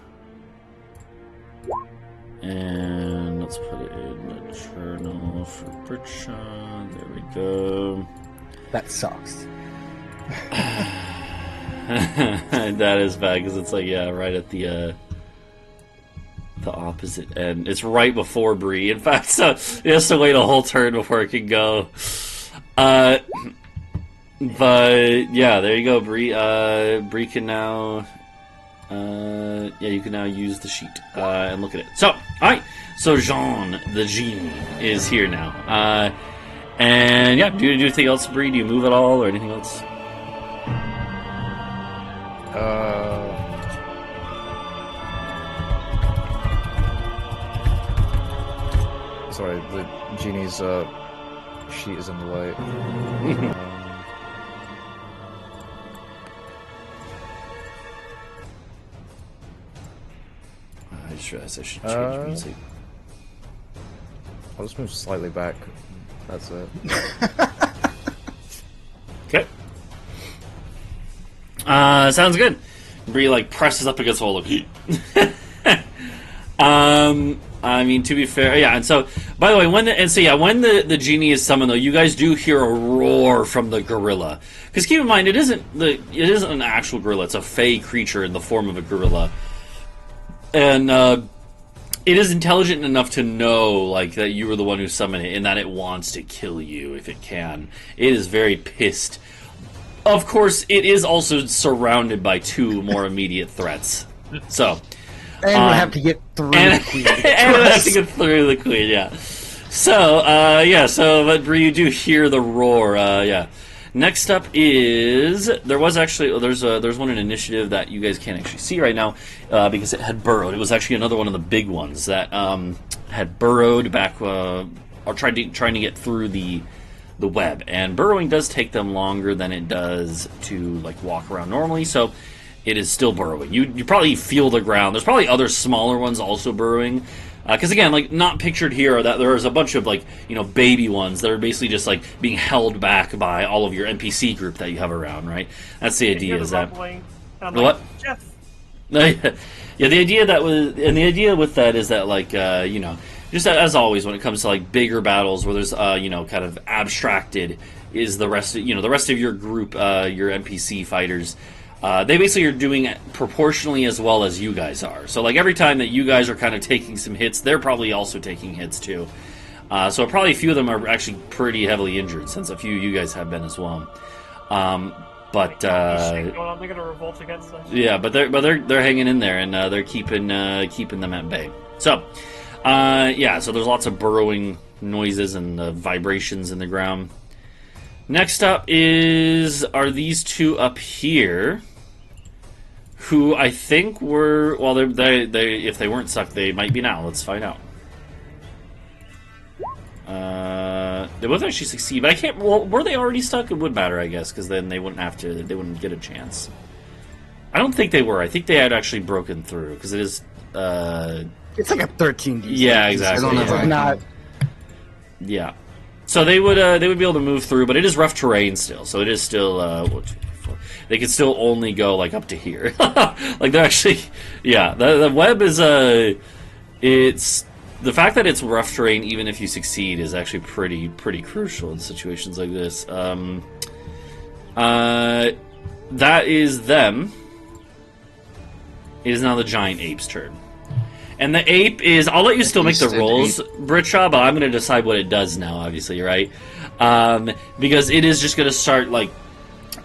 And let's put it in the journal for Britsha. There we go. That sucks. That is bad, because it's like, yeah, right at the opposite end. It's right before Bree. In fact, so it has to wait a whole turn before it can go. But yeah, there you go, Bree. Bree can now, you can now use the sheet and look at it. So, all right. So Jean, the genie, is here now. And yeah, do you do anything else, Bree? Do you move at all or anything else? Sorry, the genie's sheet is in the way. I just realized I should change music. I'll just move slightly back. That's it. Okay. Sounds good. Bree like presses up against the wall. I mean, to be fair, yeah. And so, by the way, when the genie is summoned, though, you guys do hear a roar from the gorilla. Because keep in mind, it isn't an actual gorilla; it's a fey creature in the form of a gorilla, and it is intelligent enough to know like that you were the one who summoned it, and that it wants to kill you if it can. It is very pissed. Of course, it is also surrounded by two more immediate threats. So. And we have to get through the queen. And we have to get through the queen, yeah. So, but Bree, you do hear the roar, yeah. Next up is there's one in initiative that you guys can't actually see right now because it had burrowed. It was actually another one of the big ones that had burrowed back or trying to get through the web. And burrowing does take them longer than it does to like walk around normally. So. It is still burrowing. You probably feel the ground. There's probably other smaller ones also burrowing. Because again, like not pictured here are that there's a bunch of like baby ones that are basically just like being held back by all of your NPC group that you have around, right? That's the idea. Is that what? Like, Jeff. yeah, the idea with that is that like just as always when it comes to like bigger battles where there's kind of abstracted is the rest of your group, your NPC fighters. They basically are doing it proportionally as well as you guys are. So, like, every time that you guys are kind of taking some hits, they're probably also taking hits, too. So probably a few of them are actually pretty heavily injured, since a few of you guys have been as well. But they're gonna revolt against us. Yeah, but they're hanging in there, and they're keeping them at bay. So, so there's lots of burrowing noises and the vibrations in the ground. Next up are these two up here, who I think were, well, they if they weren't stuck, they might be now. Let's find out. They both actually succeed, but I can't. Well, were they already stuck? It would matter, I guess, because then they wouldn't have to. They wouldn't get a chance. I don't think they were. I think they had actually broken through because it is. It's like a 13 DC. Yeah, exactly. I don't know It's not. Yeah. So they would be able to move through, but it is rough terrain still. So it is still 1, 2, 3, 4. They could still only go like up to here. Like they're actually, yeah. The web is it's the fact that it's rough terrain. Even if you succeed, is actually pretty crucial in situations like this. That is them. It is now the giant ape's turn. And the ape is... I'll let you still make the rolls, Britsha, but I'm going to decide what it does now, obviously, right? Because it is just going to start, like...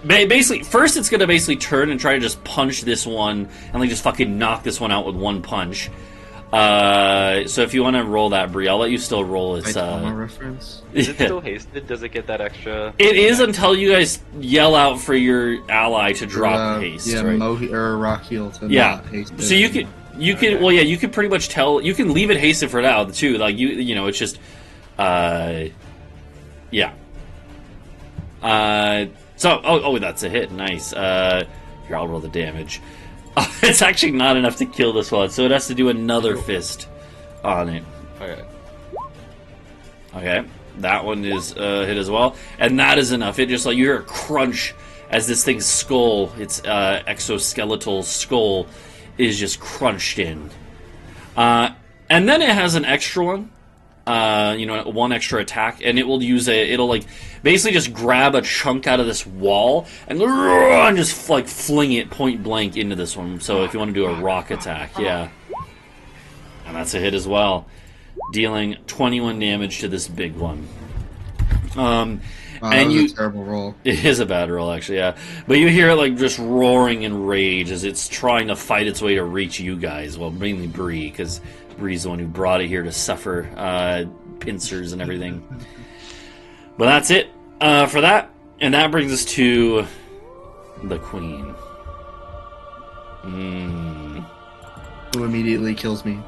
Basically, first it's going to basically turn and try to just punch this one, and like just fucking knock this one out with one punch. So if you want to roll that, Bree, I'll let you still roll its... reference? Is it still hasted? Does it get that extra? It is until you guys yell out for your ally to drop haste, yeah, right? or rock heal to Yeah. not haste. So you could... You can, well, yeah, you can pretty much tell. You can leave it hasted for now too. Like you know, it's just, yeah. So, that's a hit. Nice. Here, I'll roll the damage. It's actually not enough to kill this one, so it has to do another fist on it. Okay. Okay, that one is hit as well, and that is enough. It just like you hear a crunch as this thing's skull, its exoskeletal skull, is just crunched in. And then it has an extra one. One extra attack, and it will use it'll like basically just grab a chunk out of this wall and just like fling it point blank into this one. So if you want to do a rock attack, yeah. And that's a hit as well. Dealing 21 damage to this big one. That was a terrible roll. It is a bad roll, actually, yeah. But you hear it like just roaring in rage as it's trying to fight its way to reach you guys. Well, mainly Bree, because Bree's the one who brought it here to suffer pincers and everything. But that's it for that. And that brings us to the Queen. Who immediately kills me.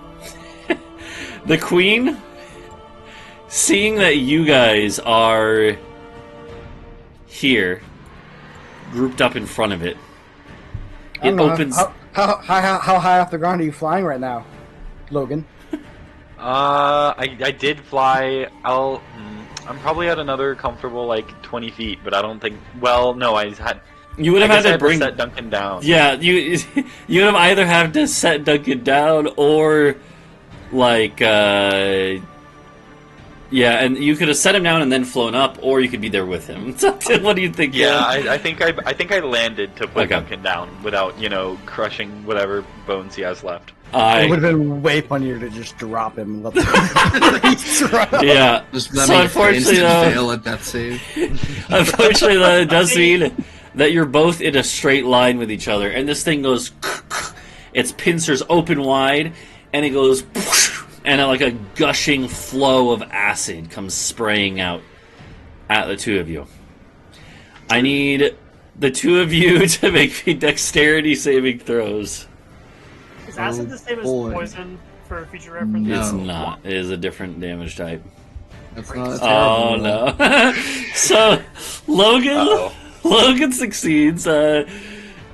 The Queen, seeing that you guys are here, grouped up in front of it, it opens... How high off the ground are you flying right now, Logan? I did fly. I'm probably at another comfortable like 20 feet, but I don't think. Well, no, I had. You would have had to bring set Duncan down. Yeah, you would have either have to set Duncan down or like yeah, and you could have set him down and then flown up, or you could be there with him. What do you think? Yeah, I think I landed to put Okay. Duncan down without crushing whatever bones he has left. It would have been way funnier to just drop him and let the beast run. Yeah. Just let So me unfortunately, though, fail at death save. unfortunately, though, it does mean that you're both in a straight line with each other, and this thing goes. Its pincers open wide, and it goes. And like a gushing flow of acid comes spraying out at the two of you. I need the two of you to make me dexterity saving throws. Is acid the same as boy. poison for future reference? No. It's not. It is a different damage type. That's not a Oh terrible roll. no! So Logan, Uh-oh. Logan succeeds.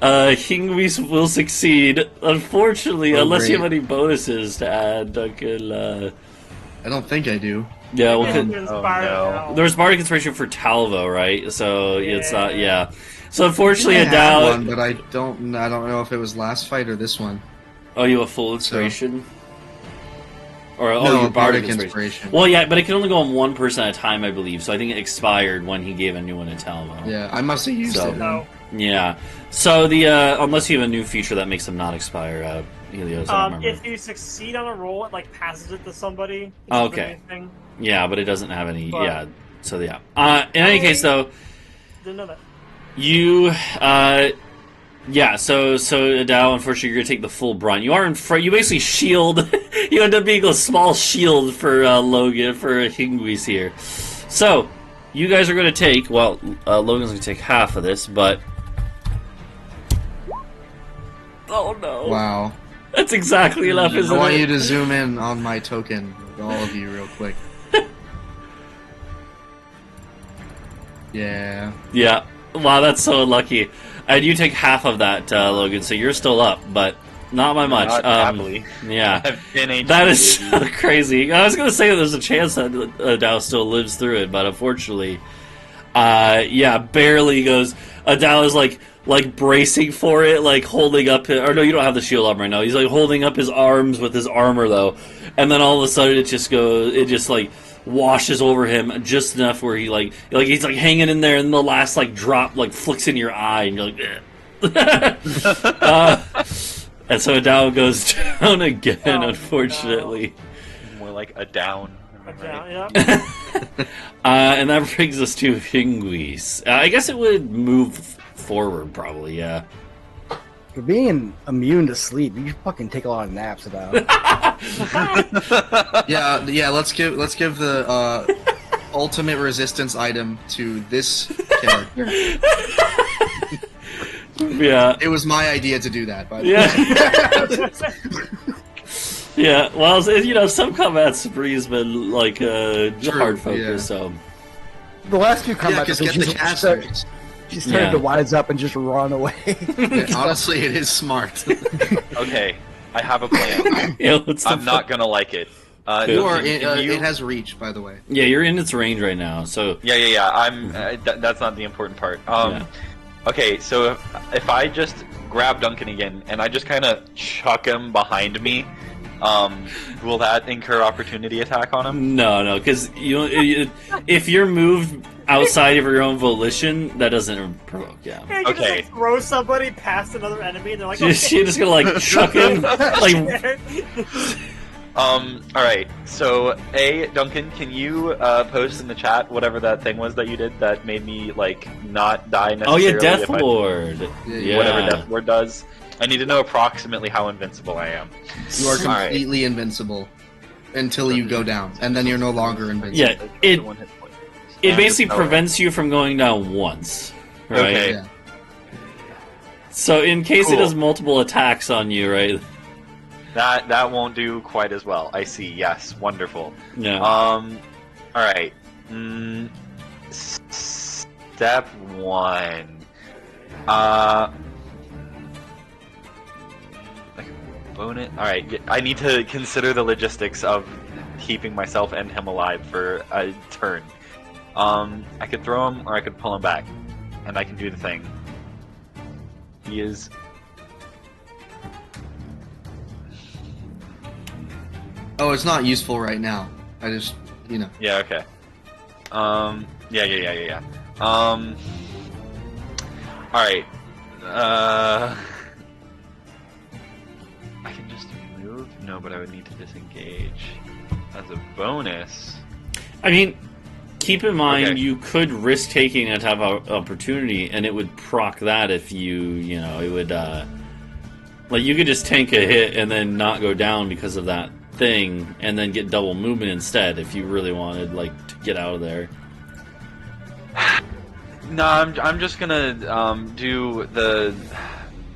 Hingwis will succeed. Unfortunately, Oh, unless you have great. any bonuses to add, Duncan. I don't think I do. Yeah, well, You're inspired no. now. there's bardic inspiration for Talvo, right? So it's not. Yeah. So unfortunately, I had Adau. one, but I don't know if it was last fight or this one. Oh, you have full inspiration. Or No, your bardic bardic inspiration. Well, yeah, but it can only go on one person at a time, I believe. So I think it expired when he gave a new one to Talvo. Yeah, I must have used So- it. No. Yeah. So the unless you have a new feature that makes them not expire, Helios, I don't remember. If you succeed on a roll, it like passes it to somebody. It's Okay. the main thing. Yeah, but it doesn't have any. But- Yeah. So yeah. In any case, though, Didn't know that. you. Yeah. So Adau, unfortunately, you're gonna take the full brunt. You are in front. You basically shield. You end up being a small shield for Logan, for Hingwis here. So, you guys are going to take, well, Logan's going to take half of this, but... Oh no. Wow. That's exactly enough, isn't I want it? you to zoom in on my token, all of you, real quick. Yeah. Yeah. Wow, that's so unlucky. And you take half of that, Logan, so you're still up, but not by much. Not happily. Yeah. I have 10 HP, That is baby. so crazy. I was going to say there's a chance that Adau still lives through it, but unfortunately, yeah, barely goes. Adau is like bracing for it, like holding up his, or no, you don't have the shield on right now. He's like holding up his arms with his armor though, and then all of a sudden it just like washes over him just enough where he like he's like hanging in there, and the last like drop like flicks in your eye, and you're like, and so Adau goes down again, unfortunately. More like a down. Yeah. And that brings us to Hingwis. I guess it would move forward, probably. Yeah. For being immune to sleep, you fucking take a lot of naps about. Yeah. Let's give the ultimate resistance item to this character. Yeah. It was my idea to do that, by the way. Yeah. Yeah. Well, you know, some combats Bree's been like hard focus, yeah. so. The last few Yeah, combats, because get the casters. she started to wise up and just run away. Yeah, honestly, it is smart. Okay, I have a plan. Yeah, what's the I'm not gonna like it. You are can you- it has reach, by the way. Yeah, you're in its range right now, so. Yeah. I'm. That's not the important part. Yeah. Okay, so if I just grab Duncan again and I just kind of chuck him behind me, will that incur opportunity attack on him? No, because if you're moved outside of your own volition, that doesn't provoke. Yeah. You Okay. just like, throw somebody past another enemy, and they're like, She's just gonna like chuck him, like Alright, so, Duncan, can you post in the chat whatever that thing was that you did that made me, like, not die oh necessarily? yeah, Death if I- Lord. Yeah. Whatever Death Lord does. I need to know approximately how invincible I am. You are Alright. completely invincible until you go down, and then you're no longer invincible. Yeah, it And basically just- prevents you from going down once, right? Okay. Yeah. So in case it Cool. does multiple attacks on you, right? That won't do quite as well. I see. Yes, wonderful. Yeah. All right. Step one. Like a bonus. All right. I need to consider the logistics of keeping myself and him alive for a turn. I could throw him, or I could pull him back, and I can do the thing. He is. Oh, it's not useful right now. I just, you know. Yeah, okay. Yeah. Alright. I can just move? No, but I would need to disengage. As a bonus. I mean, keep in mind Okay. you could risk taking a type of opportunity, and it would proc that if you know, it would like you could just tank a hit and then not go down because of that thing, and then get double movement instead if you really wanted like to get out of there. No, I'm just gonna do the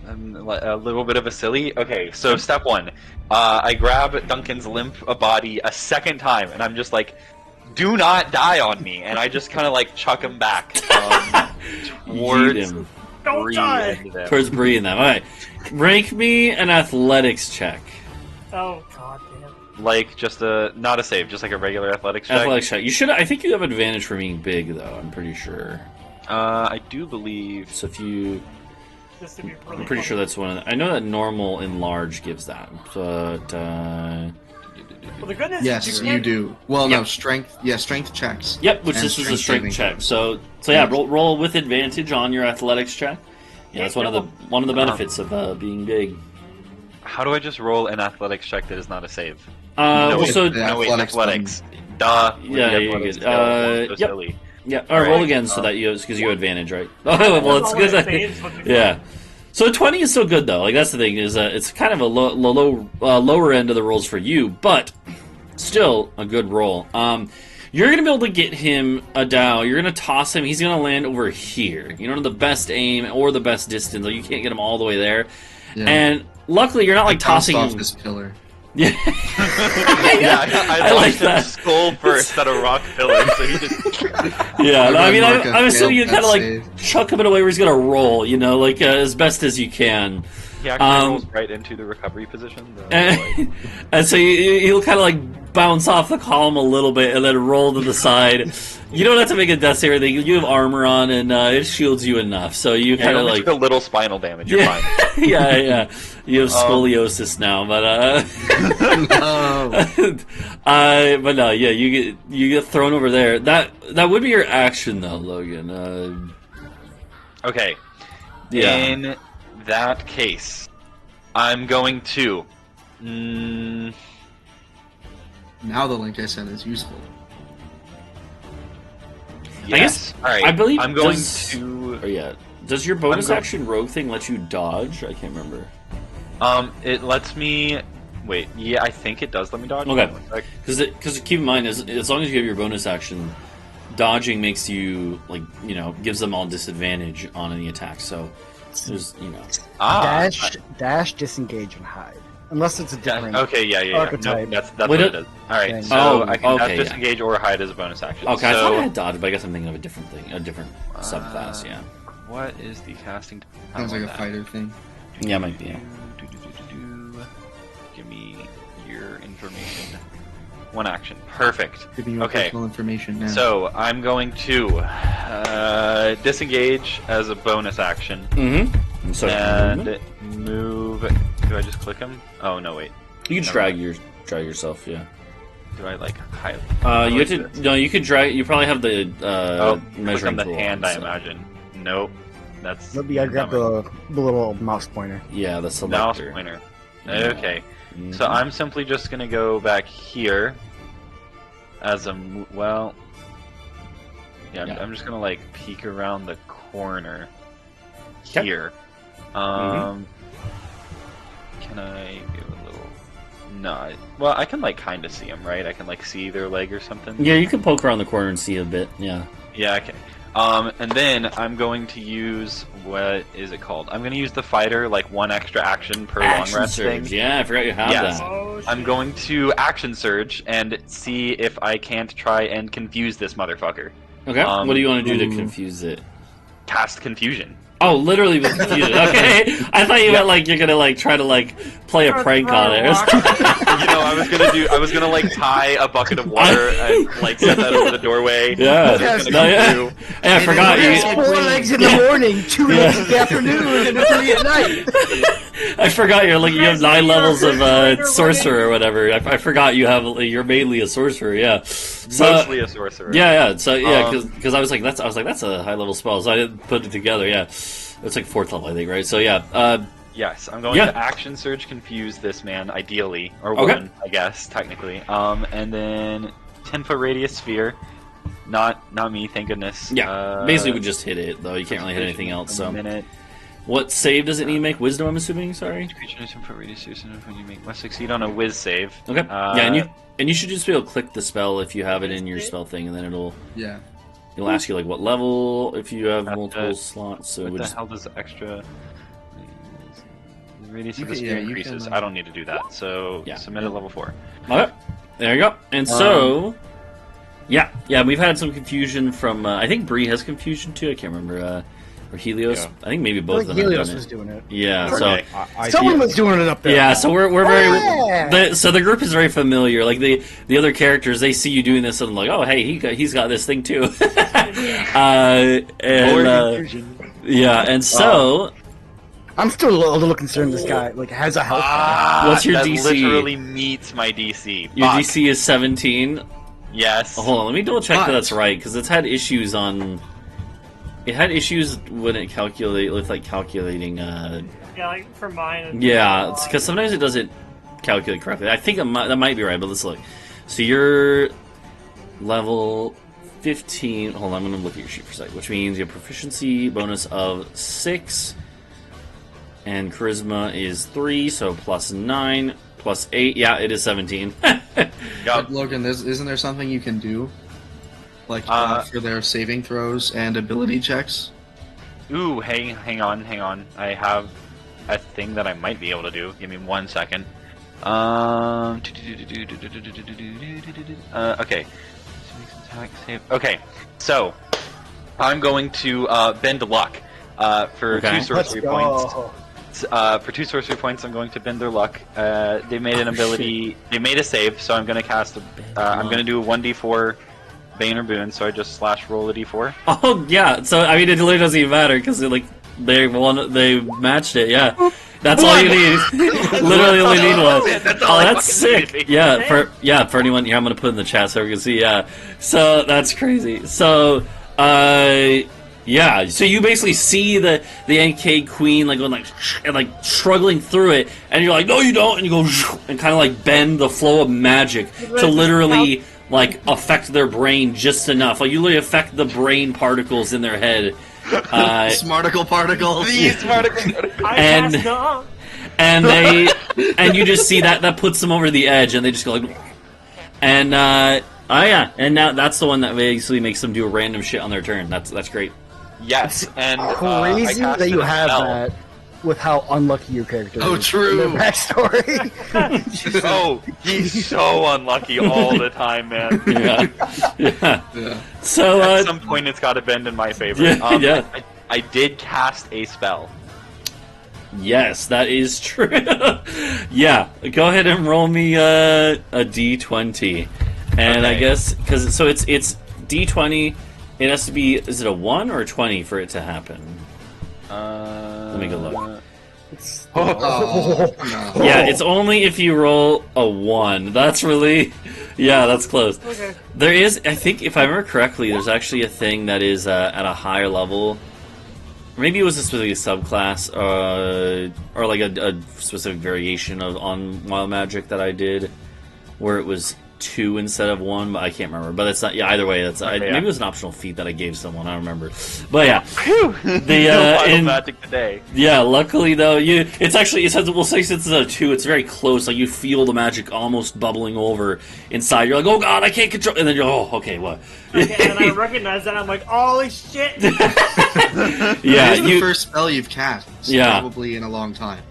a little bit of a silly. Okay, so step one, I grab Duncan's limp body a second time, and I'm just like, "Do not die on me!" And I just kind of like chuck him back towards Yeet him Don't Bree die! and them. towards Bree and them. All right, rank me an athletics check. Oh, god damn. Like just not a save, just like a regular athletics check. Athletics check. You should. I think you have advantage for being big, though. I'm pretty sure. I do believe. So if you, This would be really I'm pretty sure that's one of the, I know that normal and large gives that, but Well, the good news Yes, is you can't- do. Well, no, Yep. strength. Yeah, strength checks. yep. Which And this is a strength saving check. throws. So yeah, roll with advantage on your athletics check. Yeah, that's one of the benefits of being big. How do I just roll an athletics check that is not a save? Well, wait, so yeah. No, wait, Athletics athletics. Duh. with Yeah, the you're athletics good. skill, so Yep. silly. yeah, or roll Alright. again so that you because you have advantage, right? Oh, well, it's That's good. all it saves, but- Yeah. So 20 is still good though. Like that's the thing is it's kind of a lower end of the rolls for you, but still a good roll. You're gonna be able to get him Adau. You're gonna toss him. He's gonna land over here. You don't have the best aim or the best distance. Like you can't get him all the way there. Yeah. And luckily, you're not like tossing off this pillar. Yeah, I like that. Skull first instead of rock pillar. So he just. Yeah, I mean, I'm assuming you kind of like chuck him in a way where he's gonna roll. You know, like as best as you can. He actually rolls right into the recovery position. And so he'll kind of like bounce off the column a little bit and then roll to the side. You don't have to make a death save or anything. You have armor on and it shields you enough. So you kind of like a little spinal damage. You're fine. Yeah. You have scoliosis now, but but no, yeah, you get thrown over there. That would be your action though, Logan. Okay. Yeah. In that case, I'm going to. Now the link I sent is useful. Yes. I guess. All right. I believe. I'm going to. Oh yeah. Does your bonus action rogue thing let you dodge? I can't remember. It lets me. Wait. Yeah, I think it does let me dodge. Okay. Because keep in mind, as long as you have your bonus action, dodging makes you gives them all disadvantage on any attack. So there's dash, disengage, and hide. Unless it's a different archetype. No, that's what it is. Alright, so I can dash, disengage, or hide as a bonus action. Okay, I thought I had dodge, but I guess I'm thinking of a different thing, a different subclass, yeah. What is the casting? Sounds like a fighter thing. Yeah, it might be. Give me your information. One action. Perfect. Giving you personal information now. So I'm going to disengage as a bonus action. Mm-hmm. So and move. Do I just click him? Oh no, wait. You can drag yourself. Yeah. Do I like hide? You have to. No, you could drag. You probably have the measuring click on the tool hand. I imagine. Nope. That's. Maybe I grab the little mouse pointer. Yeah, the selector. Mouse pointer. Okay. Mm-hmm. So I'm simply just gonna go back here. As a well. Yeah, I'm just gonna like peek around the corner here. Can I do a little? No. Well, I can like kind of see them, right? I can like see their leg or something. Yeah, you can poke around the corner and see a bit. Yeah. Yeah. Okay. And then I'm going to use what is it called? I'm going to use the fighter like one extra action per long rest thing. Yeah, I forgot you have that. Oh, I'm going to action surge and see if I can't try and confuse this motherfucker. Okay. What do you want to do to confuse it? Cast confusion. Oh, literally with confusion. Okay, I thought you meant like you're gonna like try to like play a prank on it. I was gonna like tie a bucket of water and like set that over the doorway. Yeah, I forgot you. 4 legs in the morning, 2 legs in the afternoon, and 3 at night. I forgot you have 9 levels of sorcerer or whatever. I forgot you're mainly a sorcerer. Yeah, mostly a sorcerer. Yeah. So yeah, because I was like that's a high level spell, so I didn't put it together. Yeah. It's like 4th level, I think, right? So yeah. Yes, I'm going to action surge confuse this man, ideally, or woman, I guess, technically. And then 10-foot radius sphere. Not me, thank goodness. Yeah, basically we just hit it though. You can't really hit anything else. So. Minute. What save does it need to make? Wisdom, I'm assuming. Sorry. Creature 10-foot radius when you make must succeed on a whiz save. Okay. And you should just be able to click the spell if you have it in your spell thing, and then it'll. Yeah. It'll ask you like what level if you have multiple slots. So what the hell does extra? The radius of the sphere increases. I don't need to do that. So submit at level 4. Okay, there you go. And so, yeah, we've had some confusion from. I think Bree has confusion too. I can't remember. Or Helios. Yeah. I think maybe both of them. Helios was doing it. Yeah. Okay. So someone was doing it up there. Yeah. So we're very. So the group is very familiar. Like the other characters, they see you doing this and like, oh hey, he's got this thing too. And so. I'm still a little concerned. This guy has a health. What's your that DC? Literally meets my DC. Your DC is 17. Yes. Hold on, let me double check that that's right because it's had issues on. It had issues when it calculating. Yeah, like for mine. Yeah, because sometimes it doesn't calculate correctly. I think that might be right, but let's look. So you're level 15. Hold on, I'm going to look at your sheet for a sec. Which means you have proficiency bonus of 6. And Charisma is 3, so plus 9, plus 8. Yeah, it is 17. Yup. Logan, isn't there something you can do? Like for their saving throws and ability checks? Ooh, hang on. I have a thing that I might be able to do. Give me 1 second. Okay. Okay, so I'm going to bend luck for Okay. 2 sorcery points. For 2 sorcery points, I'm going to bend their luck. They made an ability. They made a save, so I'm going to cast. I'm going to do a 1d4 Bane or Boon. So I just roll a d4. Oh yeah, so I mean it literally doesn't even matter because they matched it. Yeah, that's all you need. Literally only need one. That's all Oh, I that's fucking sick. need. Yeah, for anyone here, I'm gonna put in the chat so we can see. Yeah, so that's crazy. So yeah, so you basically see the NK Queen like going like struggling through it, and you're like, no, you don't, and you go and kind of like bend the flow of magic to literally like affect their brain just enough. Like you literally affect the brain particles in their head. Smarticle particles. These particles. And- I cast no. and they and you just see that puts them over the edge, and they just go like, and oh yeah, and now that's the one that basically makes them do random shit on their turn. That's great. Yes, and I Crazy casted that you a have spell. that with how unlucky your character Oh, is. true. Their backstory. Oh, he's so unlucky all the time, man. Yeah, yeah. Yeah. So At some point, it's got to bend in my favor. Yeah, yeah. I did cast a spell. yes, that is true. Yeah, go ahead and roll me a d20, and I Okay. guess because it's d20. It has to be. Is it a 1 or a 20 for it to happen? Let me go look. Oh, no. Yeah, it's only if you roll a 1. That's really... Yeah, that's close. Okay. There is, I think, if I remember correctly, there's actually a thing that is at a higher level. Maybe it was a specific subclass, or like a specific variation on Wild Magic that I did, where it was 2 instead of 1, but I can't remember. But it's not. Yeah, either way, that's Okay, maybe yeah. it was an optional feat that I gave someone. I don't remember. But yeah, Phew! The, No Wild in- magic today. yeah. Luckily though, it says we'll say since it's a 2, it's very close. Like you feel the magic almost bubbling over inside. You're like, oh god, I can't control. And then you're, oh, okay, what? Okay, and I recognize that. I'm like, holy shit! Yeah, It's the you. first spell you've cast. Yeah. Probably in a long time.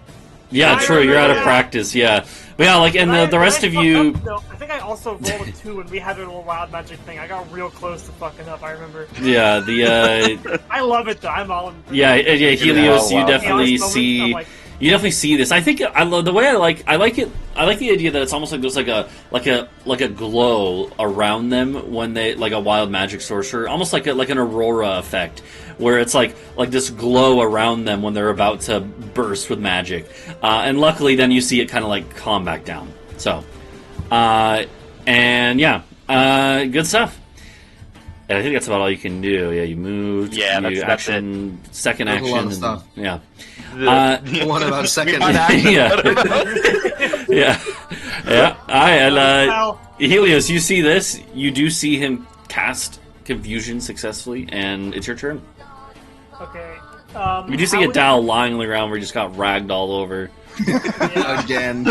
Yeah, I true. You're out of remember that. practice. Yeah, but yeah, like, and the rest of you. I think I also rolled a 2 when we had a little wild magic thing. I got real close to fucking up. I remember. Yeah, the I love it though. I'm all in. yeah, Helios. wow. You definitely Chaos moments, see. I'm like, You definitely see this. I think I love the way I like it. I like the idea that it's almost like there's like a glow around them when they like a wild magic sorcerer, almost like an aurora effect, where it's like this glow around them when they're about to burst with magic. And luckily, then you see it kind of like calm back down. So, and yeah, good stuff. And I think that's about all you can do. Yeah, you moved. Yeah, you that's action, second There's a action. lot of and- stuff. Yeah. What about second? Yeah. Yeah. Yeah. Alright, and Well, Helios, you see this. You do see him cast Confusion successfully, and it's your turn. okay. You do see how Adau lying on the ground where he just got ragged all over. Again.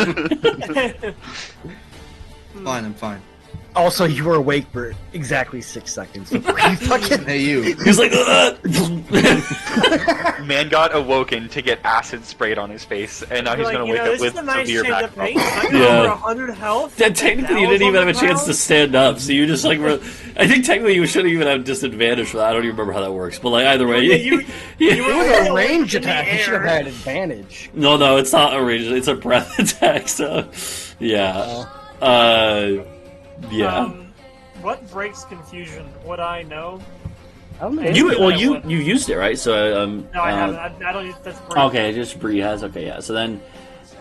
Fine, I'm fine. Also, you were awake for exactly 6 seconds before you fucking. Hey, you. He's like, Man got awoken to get acid sprayed on his face, and now he's like, gonna you wake know, up this with is a nice severe change back of pace. problems. I got Yeah. over 100 health. Then technically, you Adau's didn't even on have a the chance to ground. stand up, so you just like. I think technically you shouldn't even have disadvantage for that. I don't even remember how that works, but like either way, Yeah, you It were was really a range in the attack. You should have air. had advantage. No, it's not a range. It's a breath attack. So, yeah, yeah. What breaks confusion? Would I know? I don't know. You used it, right? So No, I haven't. I don't use that's break. Okay, just Bree has. Okay, yeah. So then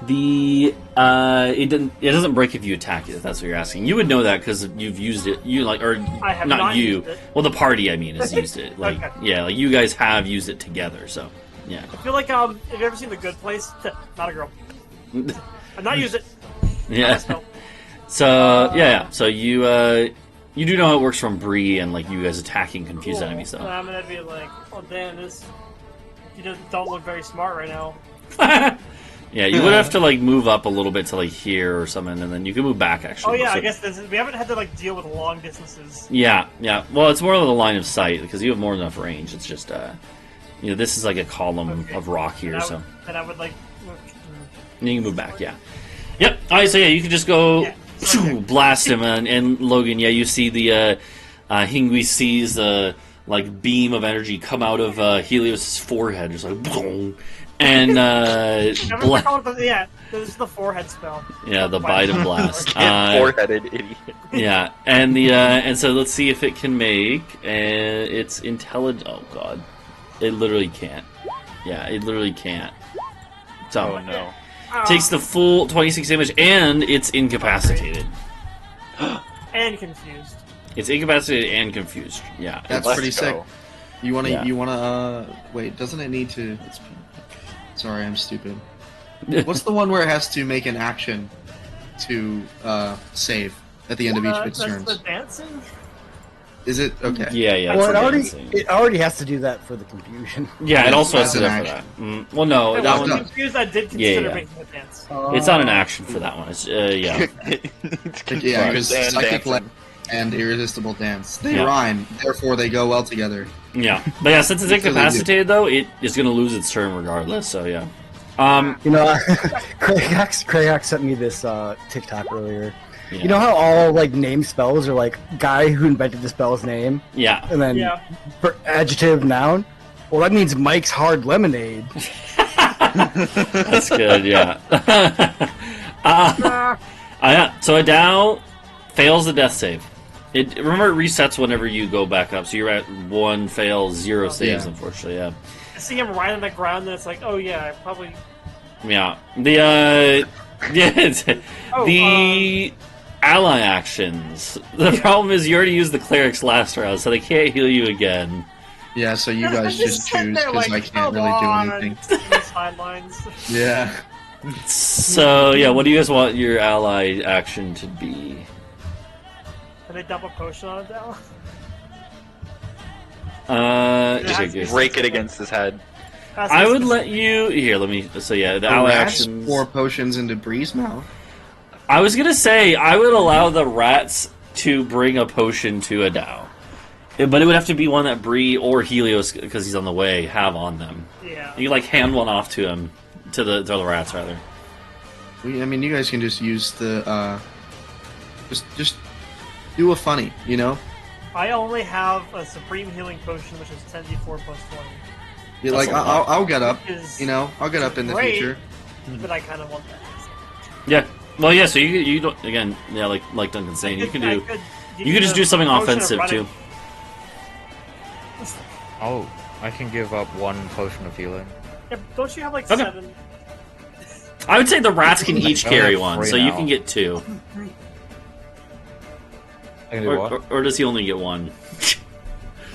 the it doesn't break if you attack it. If that's what you're asking, you would know that because you've used it. You like or I have not not you. used it. Well, the party I mean has used it. Like Okay. yeah, like you guys have used it together. So yeah. I feel like have you ever seen The Good Place? Not a girl. I've not used it. Yeah. So yeah. So you do know how it works from Bree and like you guys attacking confused enemies And though. I'm gonna be like, oh damn, this. You just don't look very smart right now. Yeah, you would have to like move up a little bit to like here or something, and then you can move back actually. Oh yeah, So- I guess we haven't had to like deal with long distances. Yeah, yeah. Well, it's more of the line of sight because you have more than enough range. It's just, this is like a column Okay. of rock here, so Then I would like. and you can move back. Yeah. Yep. All right. So yeah, you can just go Yeah. shoo, blast him, and Logan. Yeah, you see the Hingwis sees the like beam of energy come out of Helios' forehead, just like boom, and Yeah, this is the forehead spell. yeah, the bite and blast. Four-headed idiot. Yeah, and and so let's see if it can make its intelligent. Oh god, it literally can't. Yeah, it literally can't. So Oh no. takes the full 26 damage, and it's incapacitated. And confused. It's incapacitated and confused. Yeah, That's Let's pretty sick. go. You wanna, Yeah. wait, doesn't it need to... Sorry, I'm stupid. What's the one where it has to make an action to, save at the end of each of its That's turns? the dancing. Is it? Okay. yeah. Well, that's it already has to do that for the confusion. Yeah, it also has to do That's that an for that. Well, no, I that was one. confused. I did Yeah, consider yeah. making a dance. It's not an action for that one. It's yeah. Yeah, because And Psychic dancing. Land and Irresistible Dance. They Yeah. rhyme, therefore they go well together. Yeah, but yeah, since it's Because they do. incapacitated though, it is going to lose its turn regardless. So yeah. You know, Krayak sent me this TikTok earlier. Yeah. You know how all like name spells are like guy who invented the spell's name, Yeah. and then Yeah. adjective, noun. Well, that means Mike's Hard Lemonade. That's good. Yeah. So Adau fails the death save. Remember, it resets whenever you go back up. So you're at 1 fail, 0 saves. Yeah. Unfortunately, yeah. I see him right on the ground, and it's like, oh yeah, I probably. Yeah. The Oh, the ally actions. The problem is you already used the cleric's last round, so they can't heal you again. Yeah, so you I'm guys just sitting choose, there because like, I can't come really do on, anything. sitting on the sidelines. Yeah. So yeah, what do you guys want your ally action to be? Can they dump a potion on it now? Break it against his head. I would let you here. Let me. So yeah, the ally Rats actions. 4 potions into Bree's mouth. I was gonna say I would allow the rats to bring a potion to Adau, but it would have to be one that Bree or Helios, because he's on the way, have on them. Yeah. You like hand one off to him, to the rats rather. I mean, you guys can just use the, just do a funny, you know? I only have a supreme healing potion, which is 10d4 plus 20. Yeah, like, a lot. I'll get up, Is you know? I'll get up in the great, future. but I kind of want that. Yeah. Well, yeah. So you don't again. Yeah, like Duncan's saying, you can do. You could just do something offensive too. Oh, I can give up 1 potion of healing. Yeah, don't you have like Okay. 7? I would say the rats can each I carry have one, 3 so you now. can get 2. I can do what? Or does he only get 1?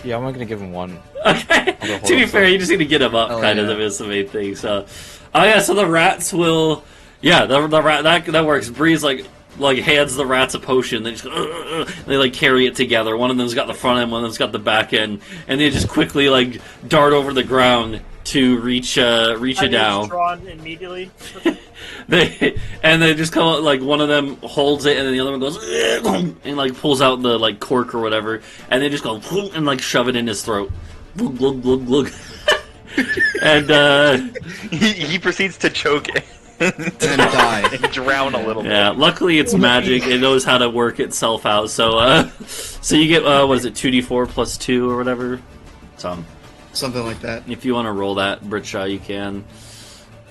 Yeah, I'm gonna give him 1. Okay. I'll go To be hold fair, on. you just need to get him up, Oh, kind yeah. of. Is the main thing. So, oh yeah. So the rats will. Yeah, the rat that works. Bree's like hands the rats a potion. They just they like carry it together. One of them's got the front end, one of them's got the back end, and they just quickly like dart over the ground to reach it down. Drawn immediately. They just come out, like one of them holds it and then the other one goes and like pulls out the like cork or whatever, and they just go and like shove it in his throat. Glug, glug, glug, glug. And He proceeds to choke it. And die. And drown a little yeah, bit. luckily it's magic. It knows how to work itself out. So so you get what is it, 2d4 plus 2 or whatever. So Something like that. if you want to roll that, Britsha, you can.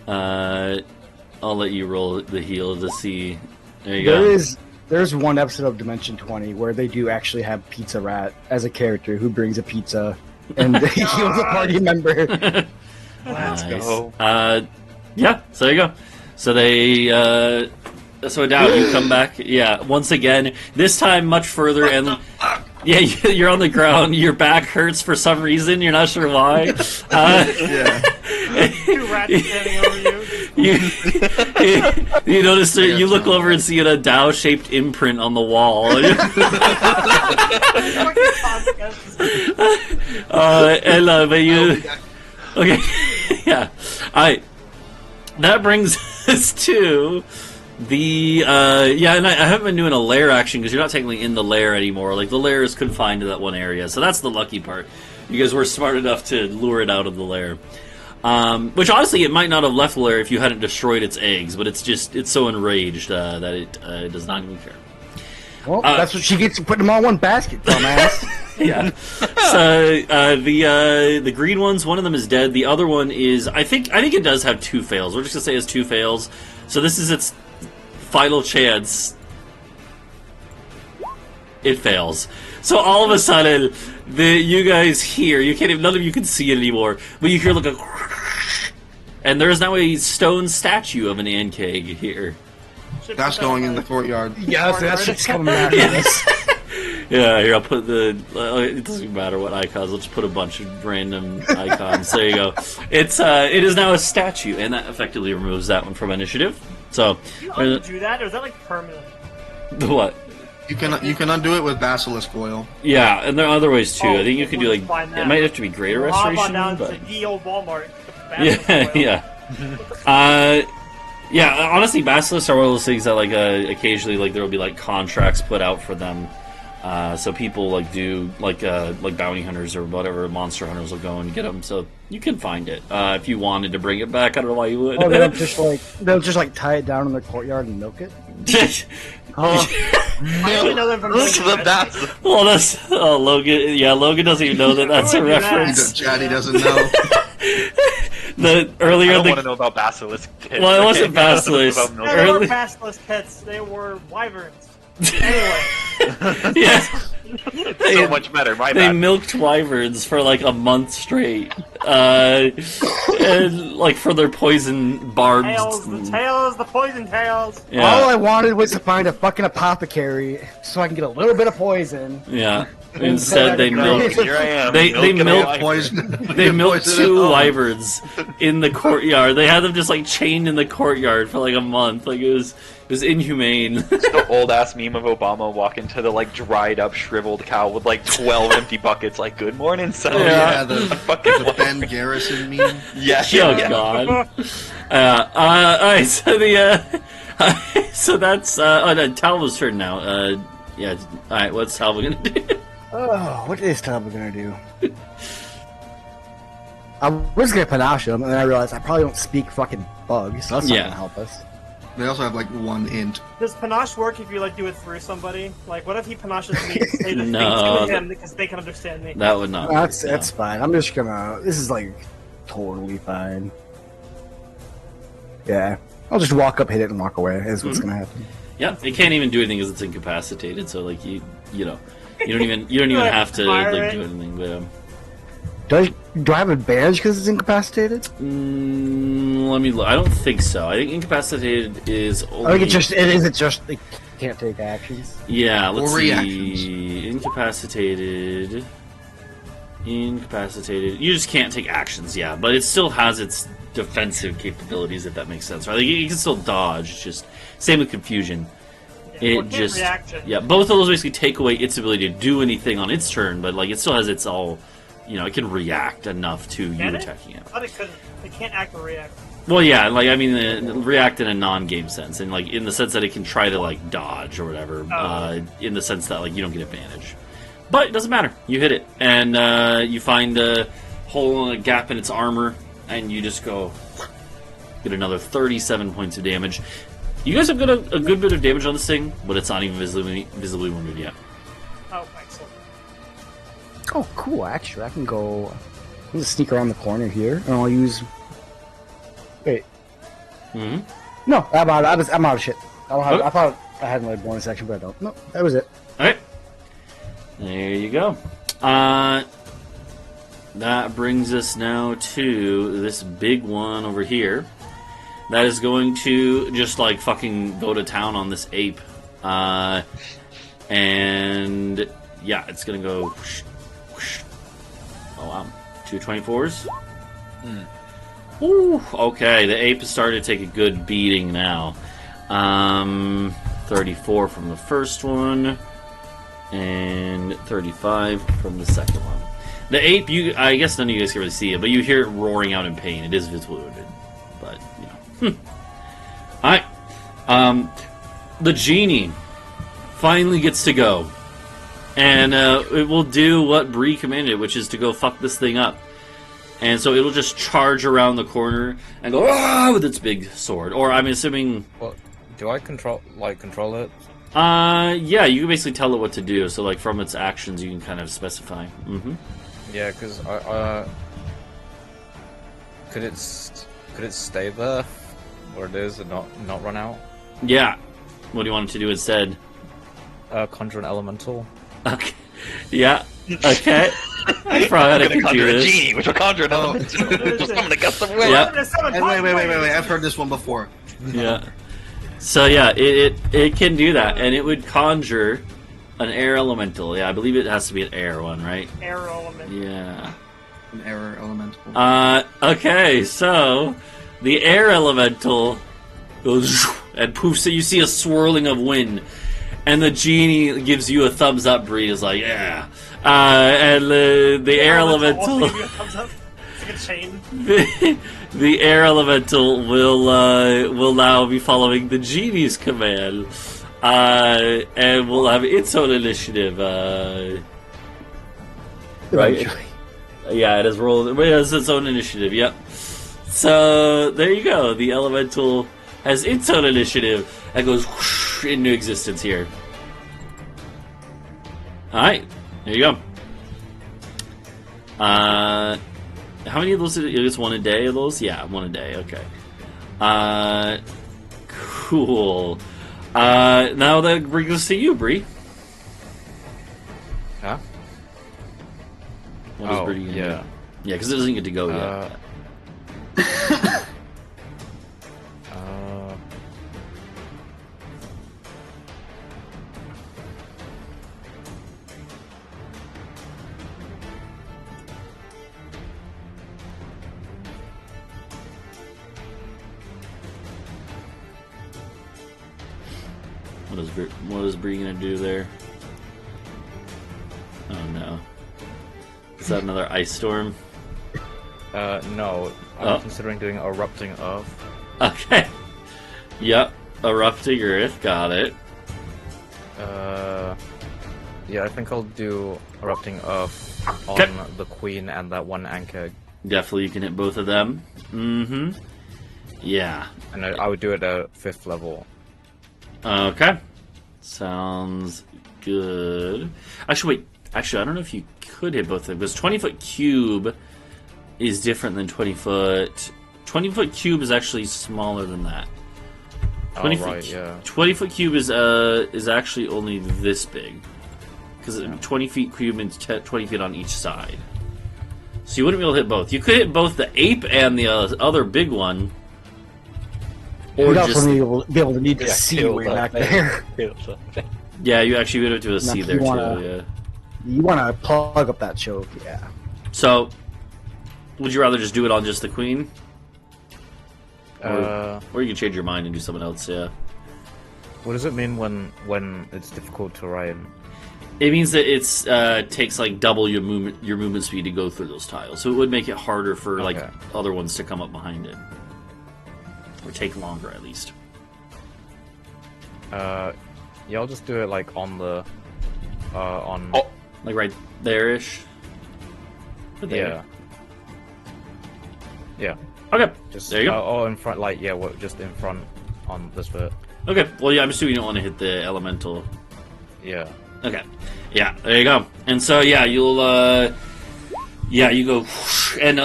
I'll let you roll the heal to see. There you go. There's one episode of Dimension 20 where they do actually have Pizza Rat as a character who brings a pizza and he was a party member. Nice. go. Yeah, so there you go. So they, so Adau, you come back, yeah, once again, this time much further, and yeah, you're on the ground, your back hurts for some reason, you're not sure why. Yeah. 2 rats standing over you. You notice that you look over and see a Adau-shaped imprint on the wall. But you, okay, yeah, that brings us to the and I haven't been doing a lair action because you're not technically in the lair anymore. Like the lair is confined to that one area, so that's the lucky part. You guys were smart enough to lure it out of the lair. Which honestly, it might not have left the lair if you hadn't destroyed its eggs, but it's so enraged that it does not even care. Well, that's what she gets for putting them all in one basket, dumbass. Yeah. So the green ones, one of them is dead. The other one is I think it does have 2 fails. We're just gonna say it has 2 fails. So this is its final chance. It fails. So all of a sudden, you guys hear, none of you can see it anymore, but you hear like a, and there's now a stone statue of an Ankeg here. That's going in the courtyard. Yeah, that's just coming out of this. Yeah, here, I'll put it doesn't matter what icons, I'll just put a bunch of random icons. There you go. It is now a statue, and that effectively removes that one from initiative. So, you undo that, or is that like permanent? What? You can undo it with basilisk oil. Yeah, and there are other ways too. I think you could do we'll like find that. it might have to be greater restoration, down but to the old Walmart. yeah. Yeah, honestly, basilisks are one of those things that like occasionally like there will be like contracts put out for them. So people like do like bounty hunters or whatever monster hunters will go and get them. So you can find it if you wanted to bring it back. I don't know why you would. Oh, they'll just tie it down in the courtyard and milk it. I only know them from Well, that's Logan. Yeah, Logan doesn't even know that that's a reference. Chatty doesn't know. I don't want to know about basilisk pits. Well, it wasn't basilisk. No, they weren't basilisk pits. They were wyverns. Anyway. Yeah. So much better. My They bad. milked wyverns for like a month straight, and like for their poison barbs. The poison tails. Yeah. All I wanted was to find a fucking apothecary so I can get a little bit of poison. Yeah. Instead, they milked. Here I am. They milked Poison. They milked Poison 2 at home. wyverns in the courtyard. They had them just like chained in the courtyard for like a month. Like it was inhumane. It's the old ass meme of Obama walking to the like dried up, shriveled cow with like 12 empty buckets. Like, good morning, son. Oh, yeah, the fucking Ben Garrison meme. yeah. Oh God. Alright, so so that's Talvo's turn now. Yeah. Alright, what's Talvo gonna do? Oh, what is Talvo gonna do? I was gonna panache him, and then I realized I probably don't speak fucking bugs, so that's not Yeah. gonna help us. They also have like 1 int. Does panache work if you like do it through somebody? Like, what if he panaches me and say the No. things to him because they can understand me? That would not. work, no. That's fine. I'm just gonna. This is like totally fine. Yeah, I'll just walk up, hit it, and walk away. Is what's gonna happen. Yeah, it can't even do anything because it's incapacitated. So like you don't even have to like do anything. But Do I have advantage because it's incapacitated? let me look. I don't think so. I think incapacitated is only. I think it just it can't take actions. Yeah, let's Or see. reactions. Incapacitated. You just can't take actions. Yeah, but it still has its defensive capabilities, if that makes sense. Right? Like, you can still dodge. It's just same with confusion. Yeah, It just reaction. yeah. Both of those basically take away its ability to do anything on its turn, but like it still has its all. It can react enough to Can you it? attacking it. I thought it couldn't. It can't act or react. Well, yeah, like I mean, react in a non-game sense, and like in the sense that it can try to like dodge or whatever. In the sense that like you don't get advantage, but it doesn't matter. You hit it, and you find a hole and a gap in its armor, and you just go get another 37 points of damage. You guys have got a good bit of damage on this thing, but it's not even visibly wounded yet. Oh, excellent. Oh, cool. Actually, I can go. I'm gonna sneak around the corner here, and I'll use. Wait. Mm-hmm. No, I'm out of shit. Okay. I thought I had my bonus action, but I don't. No, that was it. All right, there you go. That brings us now to this big one over here. That is going to just like fucking go to town on this ape, and yeah, it's gonna go. Whoosh, whoosh. Oh wow, 224s. Ooh, okay, the ape has started to take a good beating now. 34 from the first one, and 35 from the second one. The ape, I guess none of you guys can really see it, but you hear it roaring out in pain. It is visibly wounded, but Alright. The genie finally gets to go. And it will do what Bree commanded, which is to go fuck this thing up. And so it'll just charge around the corner and go with its big sword. Or I'm assuming... Well, do I control it? Yeah, you can basically tell it what to do. So like from its actions, you can kind of specify. Mm-hmm. Yeah, because could it stay there where it is and not run out? Yeah. What do you want it to do instead? Conjure an elemental. Okay. Yeah. Okay. I probably could do this. Genie, which will conjure an elemental. Just coming to get some way. Yeah. Wait. I've heard this one before. Yeah. So yeah, it can do that, and it would conjure an air elemental. Yeah, I believe it has to be an air one, right? Air element. Yeah. An error elemental. Okay, so the air elemental goes and poofs. So you see a swirling of wind, and the genie gives you a thumbs up. Bree is like, yeah. And the air elemental. It's like a chain. The air elemental will now be following the genie's command, and will have its own initiative. Right? Yeah, it has rolled. It has its own initiative. Yep. So there you go. The elemental has its own initiative and goes whoosh into existence here. All right, there you go. How many of those? Just one a day of those? Yeah, one a day. Okay. Cool. Now that brings us to you, Bree. Huh? What is Bree gonna do? Yeah, because it doesn't get to go yet. What is Bree gonna do there? Oh no. Is that another ice storm? No. I'm considering doing Erupting Earth. Okay. Yep. Erupting Earth. Got it. Yeah, I think I'll do Erupting Earth on the Queen and that one anchor. Definitely you can hit both of them. Mm-hmm. Yeah. And I would do it at 5th level. Okay. Sounds good. Actually, wait. Actually, I don't know if you could hit both of them. Because 20-foot cube is different than 20-foot... 20-foot cube is actually smaller than that. 20-foot cube is actually only this big. Because 20 feet cube means 20 feet on each side. So you wouldn't be able to hit both. You could hit both the ape and the other big one. Or just be able to need to see way back there. Yeah, you actually would have to see there too. Yeah. You want to plug up that choke, yeah. So, would you rather just do it on just the queen? Or you can change your mind and do something else. Yeah. What does it mean when it's difficult terrain? It means that it's takes like double your movement speed to go through those tiles. So it would make it harder for like other ones to come up behind it. Or take longer, at least. Yeah, I'll just do it like on the, like right there-ish. Yeah. Yeah. Okay. Just there you go. Oh, in front, like just in front on this bit. Okay. Well, yeah, I'm assuming you don't want to hit the elemental. Yeah. Okay. Yeah. There you go. And so yeah, you'll yeah, you go, whoosh, and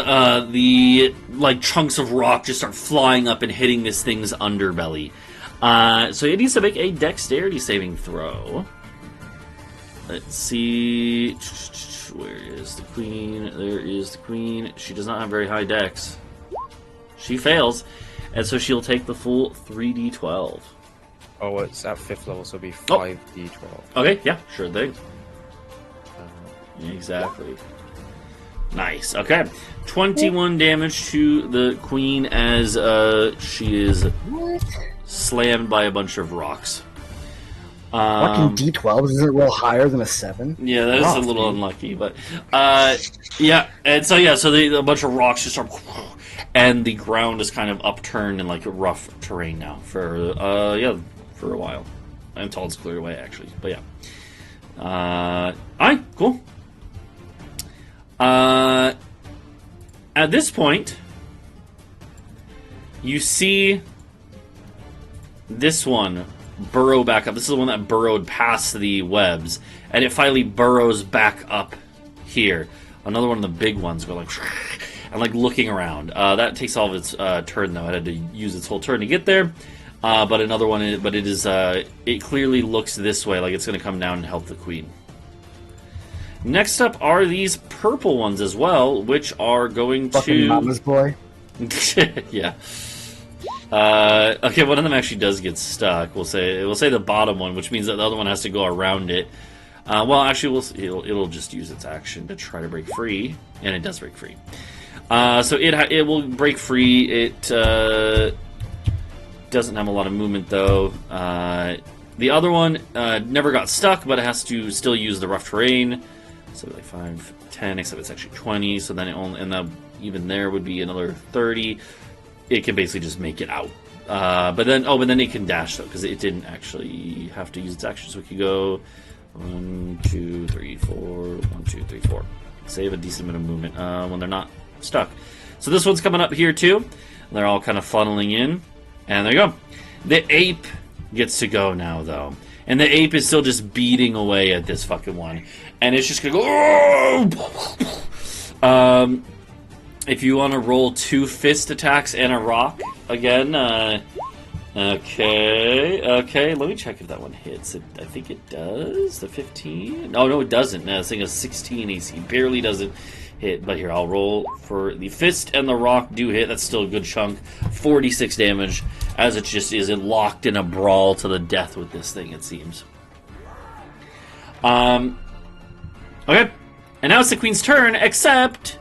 the like chunks of rock just start flying up and hitting this thing's underbelly. So it needs to make a dexterity saving throw. Let's see, where is the queen? There is the queen. She does not have very high dex. She fails, and so she'll take the full 3d12. Oh, it's at 5th level, so it'll be 5d12. Okay, yeah, sure thing. Exactly. Nice. Okay. 21 damage to the queen as she is slammed by a bunch of rocks. Fucking D12 isn't roll higher than a 7. Yeah, that is a little unlucky, but yeah, and so a bunch of rocks just start, and the ground is kind of upturned in like a rough terrain now for for a while until it's cleared away actually. But yeah, alright, cool. At this point, you see this one burrow back up. This is the one that burrowed past the webs, and it finally burrows back up here. Another one of the big ones go like, and like looking around. That takes all of its turn though. It had to use its whole turn to get there. But another one, it clearly looks this way, like it's going to come down and help the queen. Next up are these purple ones as well, which are going Fucking mama's boy. yeah. Okay, one of them actually does get stuck. We'll say the bottom one, which means that the other one has to go around it. Well, actually, it'll just use its action to try to break free, and it does break free. So it will break free. It doesn't have a lot of movement though. The other one never got stuck, but it has to still use the rough terrain. So like 5, 10, except it's actually 20. So then even there would be another 30. It can basically just make it out. But then it can dash though, because it didn't actually have to use its action. So it could go 1, 2, 3, 4, 1, 2, 3, 4. Save a decent amount of movement when they're not stuck. So this one's coming up here too. They're all kind of funneling in, and there you go. The ape gets to go now though, and the ape is still just beating away at this fucking one, and it's just gonna go. Oh! If you want to roll 2 fist attacks and a rock again, okay. Let me check if that one hits. I think it does. The 15. Oh no, it doesn't. No, this thing is 16 AC. Barely doesn't hit. But here, I'll roll for the fist and the rock do hit. That's still a good chunk. 46 damage, as it just is locked in a brawl to the death with this thing. It seems. Okay, and now it's the queen's turn, except.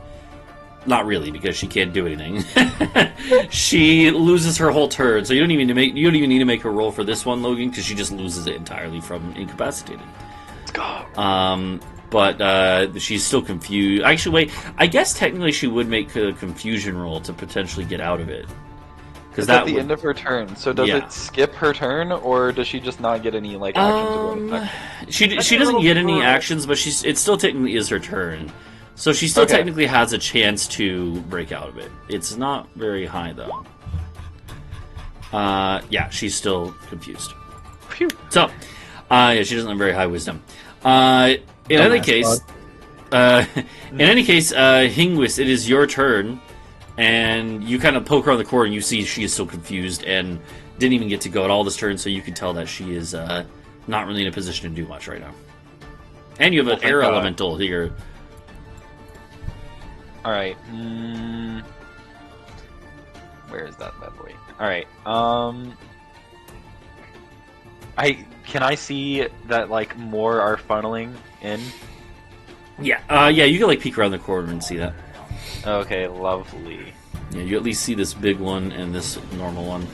Not really, because she can't do anything. She loses her whole turn, so you don't even need to make her roll for this one, Logan, because she just loses it entirely from incapacitated. Let's go. But she's still confused. Actually, wait. I guess technically she would make a confusion roll to potentially get out of it. Because at the end of her turn. So does it skip her turn, or does she just not get any actions? She doesn't get any actions, but it still technically is her turn. So she still technically has a chance to break out of it. It's not very high, though. Yeah, she's still confused. Phew. So, yeah, she doesn't have very high wisdom. In any case, Hingwis, it is your turn, and you kind of poke around the corner, and you see she is still confused and didn't even get to go at all this turn, so you can tell that she is not really in a position to do much right now. And you have an air elemental here. Alright. Where is that bad boy? Alright. Can I see that like more are funneling in? Yeah, you can like peek around the corner and see that. Okay, lovely. Yeah, you at least see this big one and this normal one.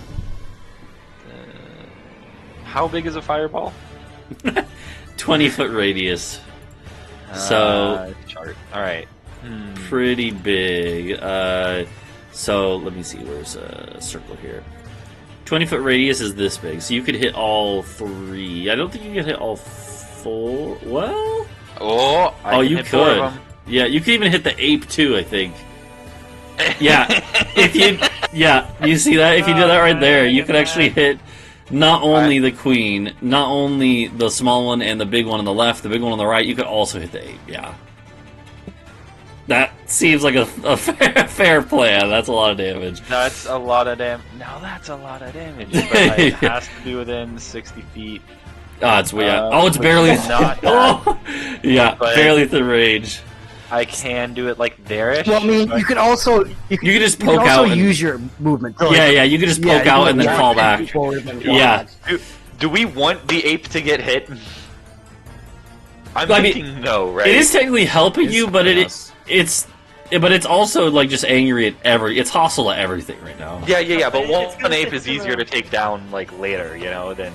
How big is a fireball? 20-foot radius. So chart. Alright. Pretty big. So let me see. Where's a circle here? 20-foot radius is this big, so you could hit all 3. I don't think you can hit all 4. Well, you could. Yeah, you could even hit the ape too. I think. Yeah, you see that? If you do that right there, you could actually hit not only the queen, not only the small one and the big one on the left, the big one on the right. You could also hit the ape. Yeah. That seems like a fair plan. That's a lot of damage. That's a lot of damage. No, that's a lot of damage. But it has to be within 60 feet. It's it's barely not. Yeah, barely within range. I can do it like there-ish. Well, I mean, you can also you can just poke out and use your movement. Yeah, you can just poke out and then fall back. Yeah. Do we want the ape to get hit? I'm thinking no, right? It is technically helping you, but it's also like just angry at it's hostile at everything right now. Yeah. But one ape is easier to take down like later, than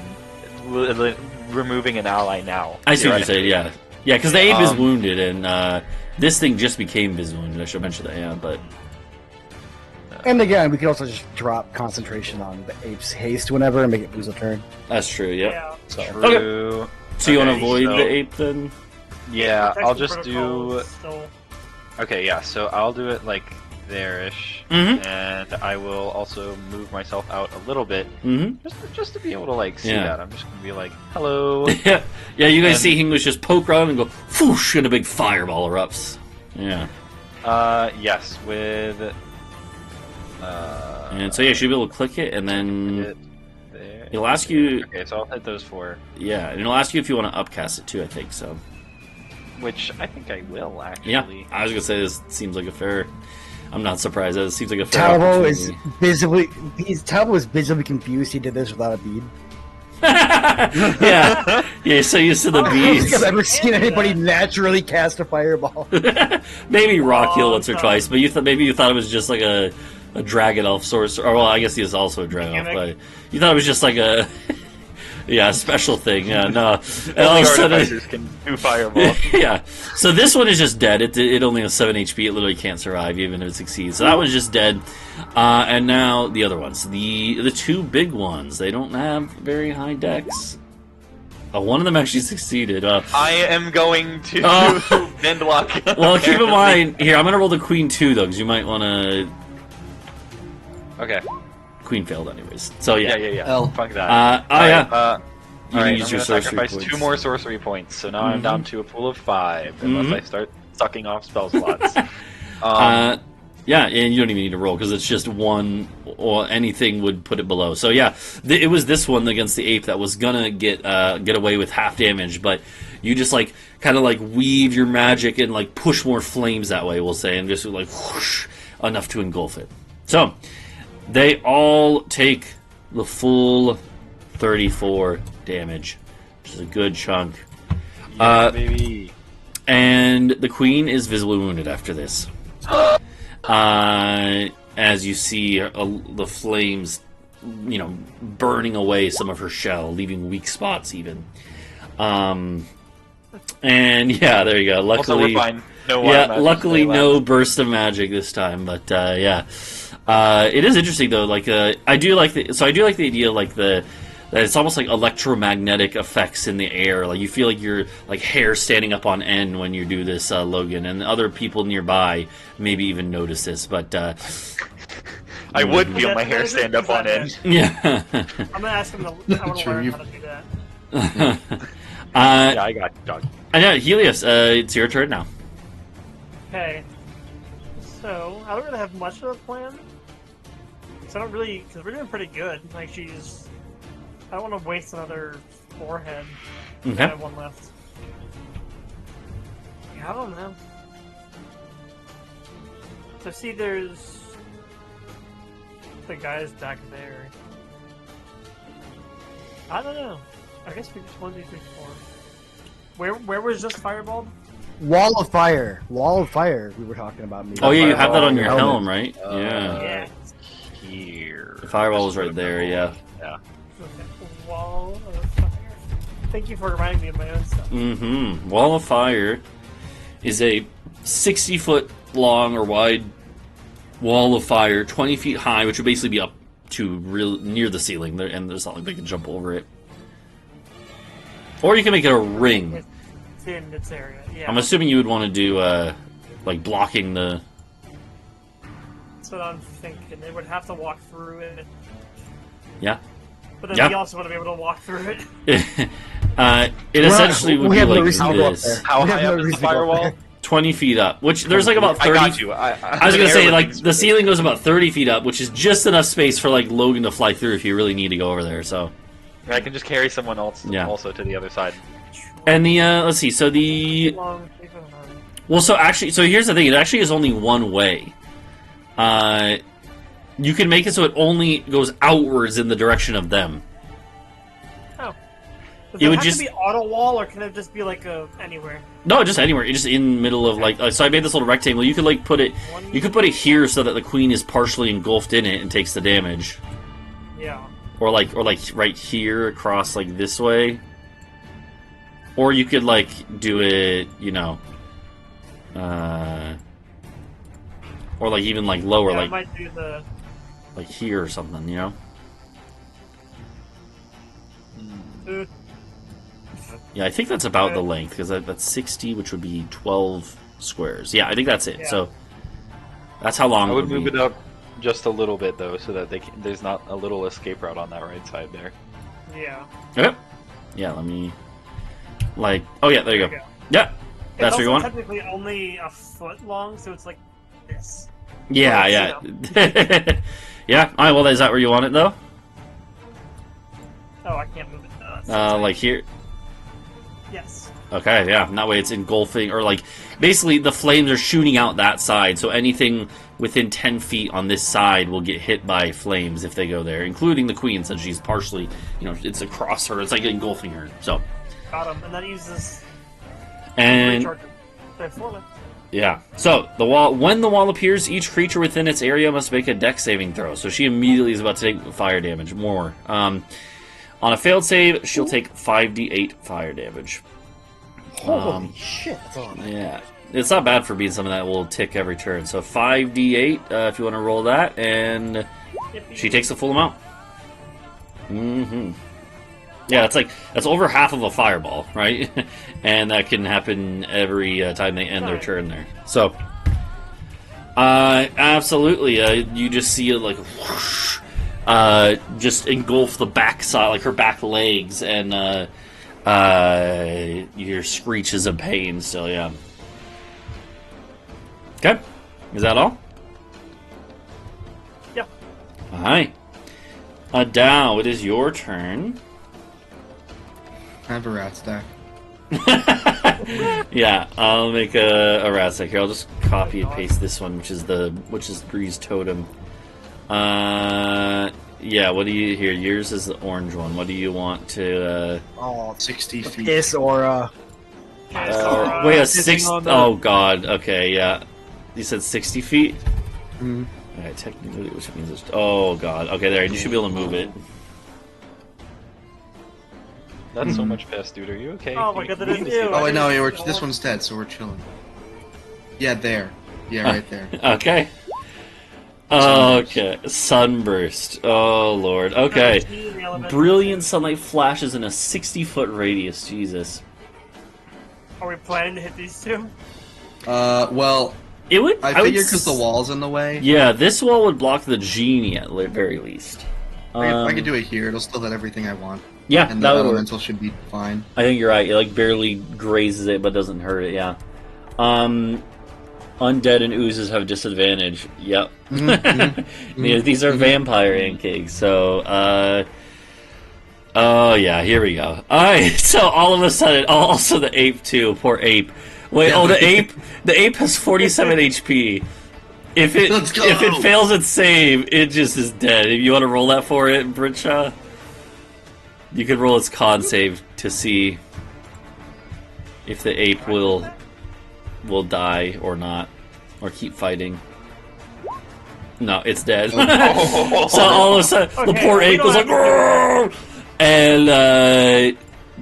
removing an ally now. I see what you're saying. Yeah, yeah, because the ape is Um, wounded, and this thing just became vis wounded. I should mention that. Yeah, but And again, we could also just drop concentration on the ape's haste whenever and make it lose a turn. that's true. Yep. Yeah. So True. So you want to Okay, avoid so- the ape then? Yeah, Protection I'll just protocol do. is still- Okay, yeah. So I'll do it like there-ish, Mhm. and I will also move myself out a little bit, Mm-hmm. just to be able to like see Yeah. that. I'm just gonna be like, hello. Yeah, yeah. You guys And- see Hingwis just poke around and go whoosh, and a big fireball erupts. Yeah. Yes, with. And so yeah, you should be able to click it, and then Hit there. it'll ask you. Okay, so I'll hit those 4, Yeah, and it'll ask you if you want to upcast it too. I think so. which I think I will actually. Yeah, I was gonna say this seems like a fair. I'm not surprised. It seems like a fair. Talvo is opportunity. Talvo is visibly confused. He did this without a bead. Yeah, yeah. So used to the I don't think beads. I've ever seen anybody naturally cast a fireball. Maybe rock heal Long once or time. twice, but maybe you thought it was just like a dragon elf sorcerer. Or well, I guess he is also a dragon elf, but Gimmick. you thought it was just like a a special thing. Yeah, no. And all Only of a sudden, artificers can do fireball. yeah. So this one is just dead. It only has 7 HP. It literally can't survive even if it succeeds. So that one's just dead. And now the other ones, the 2 big ones. They don't have very high dex. One of them actually succeeded. I am going to Oh. bend lock. Well, keep in mind here. I'm gonna roll the queen 2 though, because you might want to. Okay. Queen failed anyways. So yeah. Yeah. L. Fuck that. Oh Alright, yeah. You You can Alright, use I'm your gonna sorcery sacrifice points. 2 more sorcery points, so now I'm down to a pool of 5, unless Mhm. I start sucking off spell slots. Yeah, and you don't even need to roll because it's just one, or anything would put it below. So yeah, it was this one against the ape that was gonna get away with half damage, but you just like kind of like weave your magic and like push more flames that way, we'll say, and just like whoosh, enough to engulf it. So they all take the full 34 damage, which is a good chunk. baby. And the queen is visibly wounded after this. As you see the flames, burning away some of her shell, leaving weak spots even. And yeah, there you go. Also, Luckily, we're fine. No yeah, water luckily magic no burst of magic this time. But yeah, it is interesting though. Like I do like the idea like that it's almost like electromagnetic effects in the air. Like you feel like your like hair standing up on end when you do this, Logan, and other people nearby maybe even notice this. But I would feel my hair stand up on end. yeah, I'm gonna ask him to. I want to True, learn you- how to do that. Yeah, I got you, dog. I know, Helios. It's your turn now. Okay. So I don't really have much of a plan. Because we're doing pretty good. Like I don't want to waste another forehead. I Okay. have one left. Yeah, I don't know. So see, there's the guys back there. I don't know. I guess we just 1, 2, 3, 4. Where was just fireball? Wall of fire. Wall of fire. We were talking about. Oh yeah, you have that on your Helmet. helm, right? Yeah. Yeah. Here. The firewall was right there. Yeah. Yeah. Okay. Wall of fire. Thank you for reminding me of my own stuff. Mm-hmm. Wall of Fire is a 60-foot long or wide wall of fire, 20 feet high, which would basically be up to near the ceiling, and there's not like they can jump over it. Or you can make it a ring. It's in its area. Yeah. I'm assuming you would want to do like blocking the. That's what I'm thinking. They would have to walk through it, Yeah. but then Yeah. we also want to be able to walk through it. It essentially would we be have no like reason to go up this. there. How We have high no up is the reason to go up firewall? there. 20 feet up, which there's like about 30. I got you. I was gonna say like the ceiling goes about 30 feet up, which is just enough space for like Logan to fly through if you really need to go over there. So, I can just carry someone else Yeah. also to the other side. and the let's see, so the Long, so here's the thing, it actually is only one way. You can make it so it only goes outwards in the direction of them. Does It it would have just- to be auto wall, or can it just be like anywhere? No, just anywhere, just in the middle of like. So I made this little rectangle. You could like put it. You could put it here so that the queen is partially engulfed in it and takes the damage. Yeah. or like right here across like this way, or you could like do it, you know, or like even like lower, Yeah, I like might do the. like here or something, you know. Yeah, I think that's about the length because that's 60, which would be 12 squares. Yeah, I think that's it. Yeah. So that's how long I it would would move be. it up just a little bit though, so that there's not a little escape route on that right side there. Yeah. Okay. Yeah, let me. Like, oh yeah, there you go. Yeah, that's It's where you also want. technically only a foot long, so it's like this. Yeah, yeah, yeah. All right. Well, is that where you want it though? Oh, I can't move it. Like here. Yes. Okay, yeah. And that way it's engulfing, or like basically the flames are shooting out that side, so anything within 10 feet on this side will get hit by flames if they go there, including the queen, since she's partially, you know, it's across her. It's like engulfing her. So. Got him, and that uses. And. Recharge. They have 4 left. Yeah. So the wall, when the wall appears, each creature within its area must make a dex saving throw. So she immediately is about to take fire damage. More. On a failed save, she'll take 5d8 fire damage. Holy shit! That's all. Yeah. It's not bad for being something that will tick every turn. So 5d8, if you want to roll that, and she takes the full amount. Mm-hmm. Yeah, that's over half of a fireball, right? And that can happen every time they end their turn there. So, absolutely, you just see it like whoosh, just engulf the back side, like her back legs, and you hear screeches of pain. So yeah. Okay, is that all? Yep. All right, Adau, it is your turn. I have a rat stack. Yeah, I'll make a rat stack here. I'll just copy and paste this one, which is Bree's totem. Yeah. What do you here? Yours is the orange one. What do you want to? 60 feet. Piss aura. Wait, a six? Oh God. Okay, yeah. You said 60 feet. Mhm. Alright, technically, which means it's. Oh God. Okay, there. You should be able to move it. That's so much past, dude. Are you okay? Oh my God, that is Can you- you. Oh wait, no, this one's dead, so we're chilling. Yeah, there. Yeah, right there. Okay. Okay. Sunburst. Oh Lord. Okay. Brilliant sunlight flashes in a 60-foot radius. Jesus. Are we planning to hit these two? Well, It would. I would figured because the wall's in the way. Yeah, this wall would block the genie at the very least. I could do it here. It'll still hit everything I want. Yeah, And that the would work. elemental should be fine. I think you're right. It like barely grazes it, but doesn't hurt it. Yeah. Undead and oozes have disadvantage. Yep. Yeah, these are vampire ant cakes. So, oh yeah, here we go. All right. So all of a sudden, also the ape too. Poor ape. Wait. Yeah. Oh, the ape has 47 HP. If Let's go! it fails its save, it just is dead. If you want to roll that for it, Britsha, you could roll its con save to see if the ape will die or not, or keep fighting. No, it's dead. So all of a sudden, the poor ape was like, "Roar!" And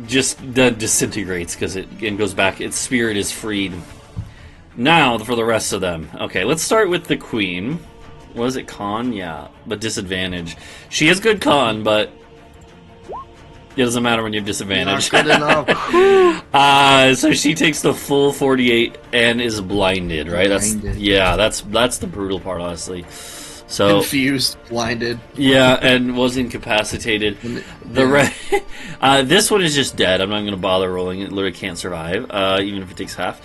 just disintegrates because it goes back. Its spirit is freed. Now for the rest of them. Okay, let's start with the queen. Was it con? Yeah, but disadvantage. She has good con, but it doesn't matter when you have disadvantage. Not good enough. So she takes the full 48 and is blinded, right? That's the brutal part, honestly. So Confused, blinded. yeah, and was incapacitated. This one is just dead. I'm not going to bother rolling it. Literally can't survive, even if it takes half.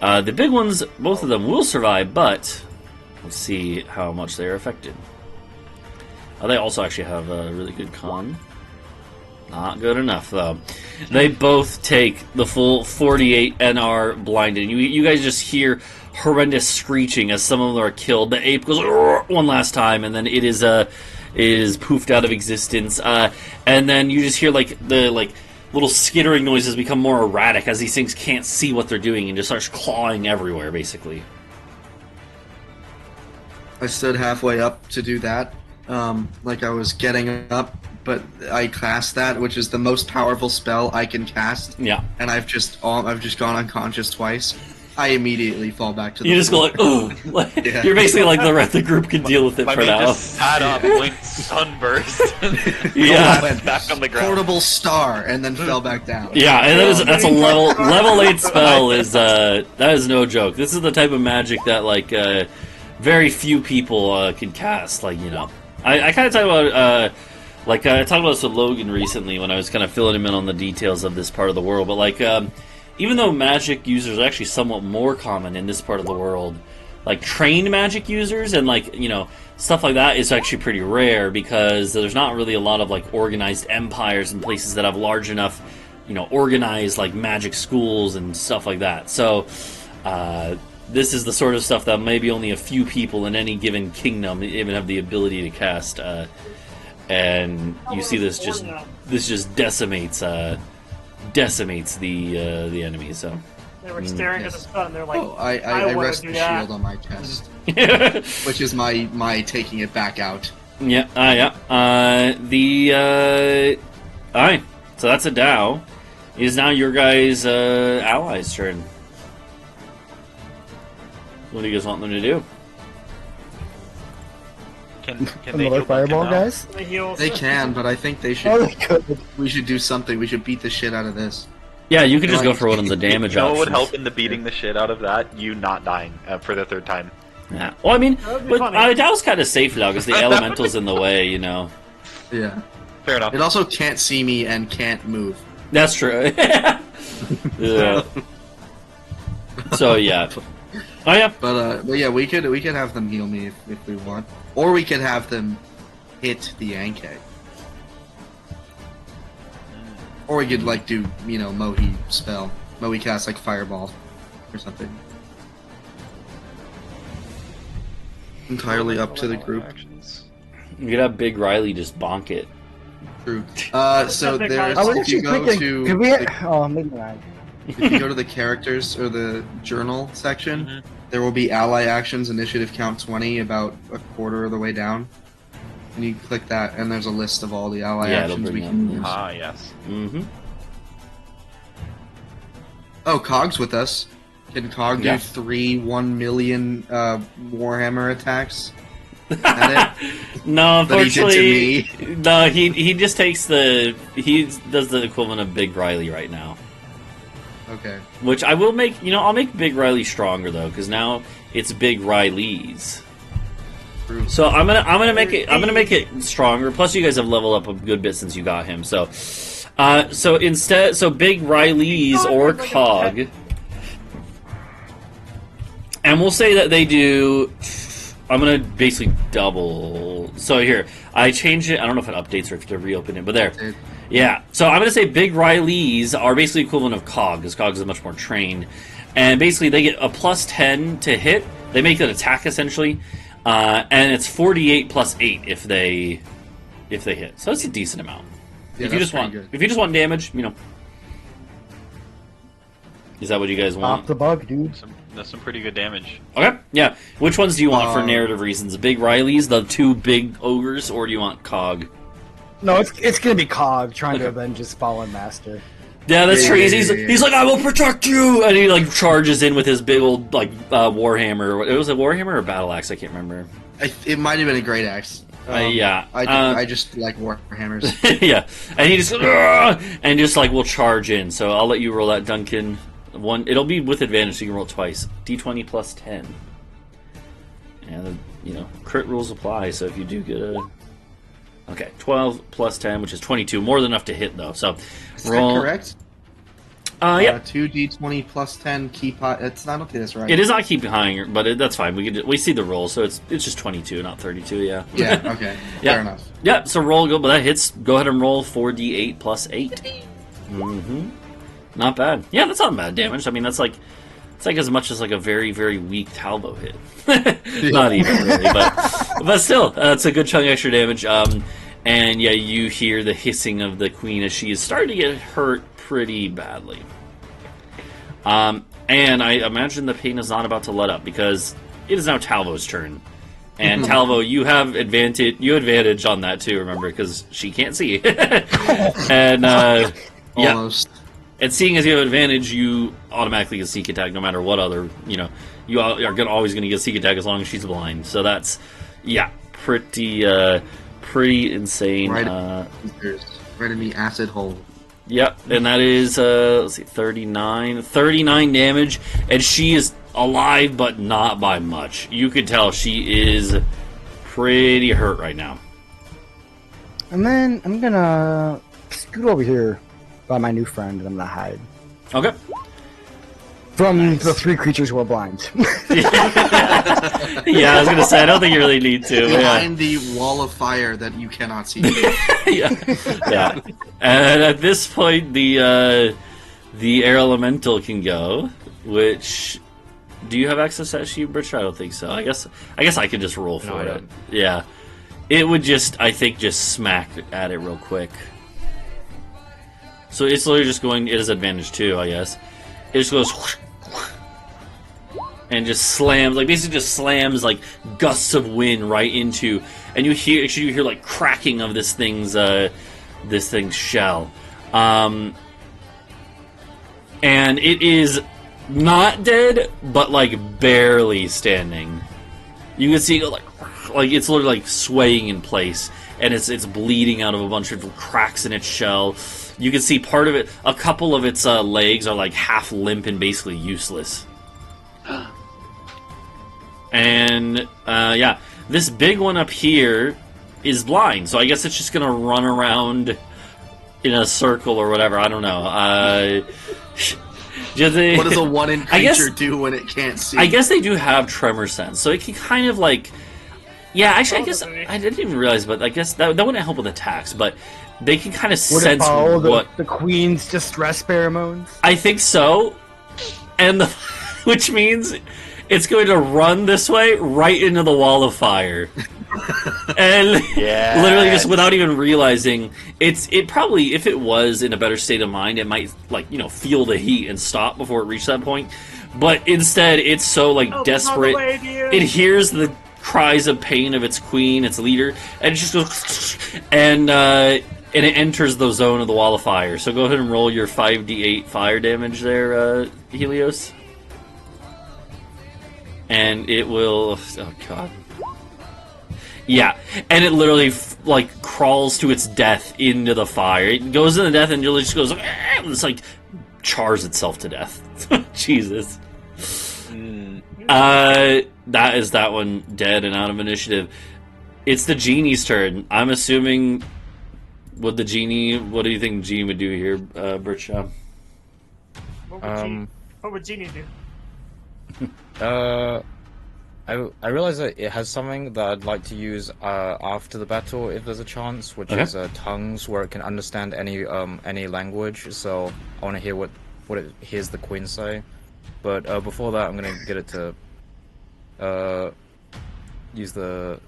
The big ones, both of them will survive, but let's see how much they are affected. They also actually have a really good con. Not good enough, though. They both take the full 48 and are blinded. You guys just hear horrendous screeching as some of them are killed. The ape goes one last time, and then it is poofed out of existence. And then you just hear the little skittering noises become more erratic as these things can't see what they're doing and just starts clawing everywhere, basically. I stood halfway up to do that. Like I was getting up, but I cast that, which is the most powerful spell I can cast. Yeah. And I've just gone unconscious twice. I immediately fall back to the You just go floor. like, oh, Yeah. you're basically like the rest of the group can deal with it My for man now. just sat up, went sunburst. Yeah. Went Back on the ground. portable star, and then fell back down. Yeah, and that's a level 8 spell that is no joke. This is the type of magic that like very few people can cast. Like I kind of talk about I talked about this with Logan recently when I was kind of filling him in on the details of this part of the world. But like even though magic users are actually somewhat more common in this part of the world, like trained magic users and like stuff like that is actually pretty rare because there's not really a lot of like organized empires and places that have large enough organized like magic schools and stuff like that. So this is the sort of stuff that maybe only a few people in any given kingdom even have the ability to cast, and you see this just decimates the enemy. So They were staring at the sun. They're like, I wanna rest do the that. shield on my chest, which is my taking it back out. yeah. All right. So that's Adau. It is now your guys' allies' turn. What do you guys want them to do? Can they Another heal Duncan fireball, now? guys? The heals. They can, but I think they should. Oh, they could. We should do something. We should beat the shit out of this. Yeah, you could just go for one of the damage You know what would options. help in the beating the shit out of that? You not dying for the third time. Yeah. Well, I mean, That would be but funny. Adau's kind of safe now because the elemental's in the way. Yeah. Fair enough. It also can't see me and can't move. That's true. Yeah. So yeah. Oh yeah. But yeah, we could have them heal me if we want, or we could have them hit the Anke, or we could like do Mohi spell, Mohi cast like fireball or something. Entirely up to the group. Actions. You could have Big Riley just bonk it. True. So Big there's Riley. I was if you actually go thinking, to could we? Maybe not. if you go to the characters or the journal section, Mhm. there will be ally actions, initiative count 20, about a quarter of the way down. And you click that, and there's a list of all the ally Yeah, it'll actions we bring can up, use. Ah, yes. Mm-hmm. Oh, Cog's with us. Can Cog Yeah. do 3 1 million Warhammer attacks? At it? No, That he did to unfortunately, no. He just takes he does the equivalent of Big Riley right now. Okay. Which I will make. I'll make Big Riley stronger though, because now it's Big Riley's. True. So I'm gonna make it stronger. Plus, you guys have leveled up a good bit since you got him. So, so Big Riley's or Cog, and we'll say that they do. I'm gonna basically double. So here, I changed it. I don't know if it updates or if to reopen it, but there. It- Yeah, so I'm going to say Big Riley's are basically equivalent of Cog, because Cog is much more trained. And basically, they get a plus 10 to hit. They make an attack, essentially. And it's 48 plus 8 if they hit. So that's a decent amount. Yeah, if you that's just pretty if you just want damage, Is that what you guys want? Off the bug, dude. That's some pretty good damage. Okay, yeah. Which ones do you want for Um, narrative reasons? The Big Riley's, the 2 big ogres, or do you want Cog? No, it's gonna be Cog trying to avenge his fallen master. Yeah, that's Yeah, true. yeah, He's yeah. like, I will protect you, and he like charges in with his big old like warhammer. It was a warhammer or battle axe. I can't remember. It might have been a great axe. Yeah, I just like Warhammers. yeah, and he just "Argh!" and just like will charge in. So I'll let you roll that, Duncan. It'll be with advantage, so you can roll twice. D20 plus 10, and crit rules apply. So if you do get a 12 plus 10, which is 22, more than enough to hit though. So Is roll. that correct? Yeah. 2d20 plus 10 keep high. It's not okay. That's right. It is not keep higher, but that's fine. We see the roll, so it's just 22, not 32. Yeah. Yeah. Okay. Yeah. Fair enough. Yeah. So roll but that hits. Go ahead and roll 4d8 plus 8. Mm-hmm. Not bad. Yeah, that's not bad damage. I mean, it's like as much as like a very very weak Talvo hit. Not even really, but still, it's a good chunk of extra damage. And yeah, you hear the hissing of the queen as she is starting to get hurt pretty badly. And I imagine the pain is not about to let up because it is now Talvo's turn. And Talvo, you have advantage. You advantage on that too. Remember, because she can't see. And yeah, Almost. and seeing as you have advantage, you automatically get sneak attack no matter what other. You are always going to get sneak attack as long as she's blind. So that's pretty insane. Right in the acid hole. Yep, and that is, let's see, 39 damage, and she is alive, but not by much. You could tell she is pretty hurt right now. And then I'm gonna scoot over here by my new friend, and I'm gonna hide Okay. from the 3 creatures who are blind. Yeah, I was gonna say, I don't think you really need to. Behind the wall of fire that you cannot see. Yeah. And at this point, the air elemental can go. Which, do you have access to that sheet, Britsha? I don't think so. I guess I could just roll for No, I it. don't. Yeah, it would just smack at it real quick. So it's literally just going. It has advantage too, I guess. It just goes. And just slams, basically just slams, gusts of wind right into, and you hear like cracking of this thing's shell, and it is not dead, but barely standing. You can see it like it's literally swaying in place, and it's bleeding out of a bunch of cracks in its shell. You can see part of it, a couple of its legs are half limp and basically useless. And, this big one up here is blind, so I guess it's just gonna run around in a circle or whatever, I don't know. What does a 1-in creature do when it can't see? I guess they do have tremor sense, so it can kind of yeah, actually, I guess, I didn't even realize, but I guess that wouldn't help with attacks, but they can kind of Would it sense follow what... the queen's distress pheromones? I think so, and which means... It's going to run this way right into the wall of fire. And literally just without even realizing, it probably, if it was in a better state of mind, it might feel the heat and stop before it reached that point. But instead, it's so desperate. It hears the cries of pain of its queen, its leader, and it just goes and it enters the zone of the wall of fire. So go ahead and roll your 5d8 fire damage there, Helios. And it will... Oh, God. Yeah. And it literally, crawls to its death into the fire. It goes into death and it just goes... It's chars itself to death. Jesus. That is that one dead and out of initiative. It's the genie's turn. I'm assuming... What do you think the genie would do here, Britsha? What would Genie do? I realize that it has something that I'd like to use after the battle if there's a chance, which is tongues, where it can understand any language. So I want to hear what it hears the queen say. But before that, I'm gonna get it to use the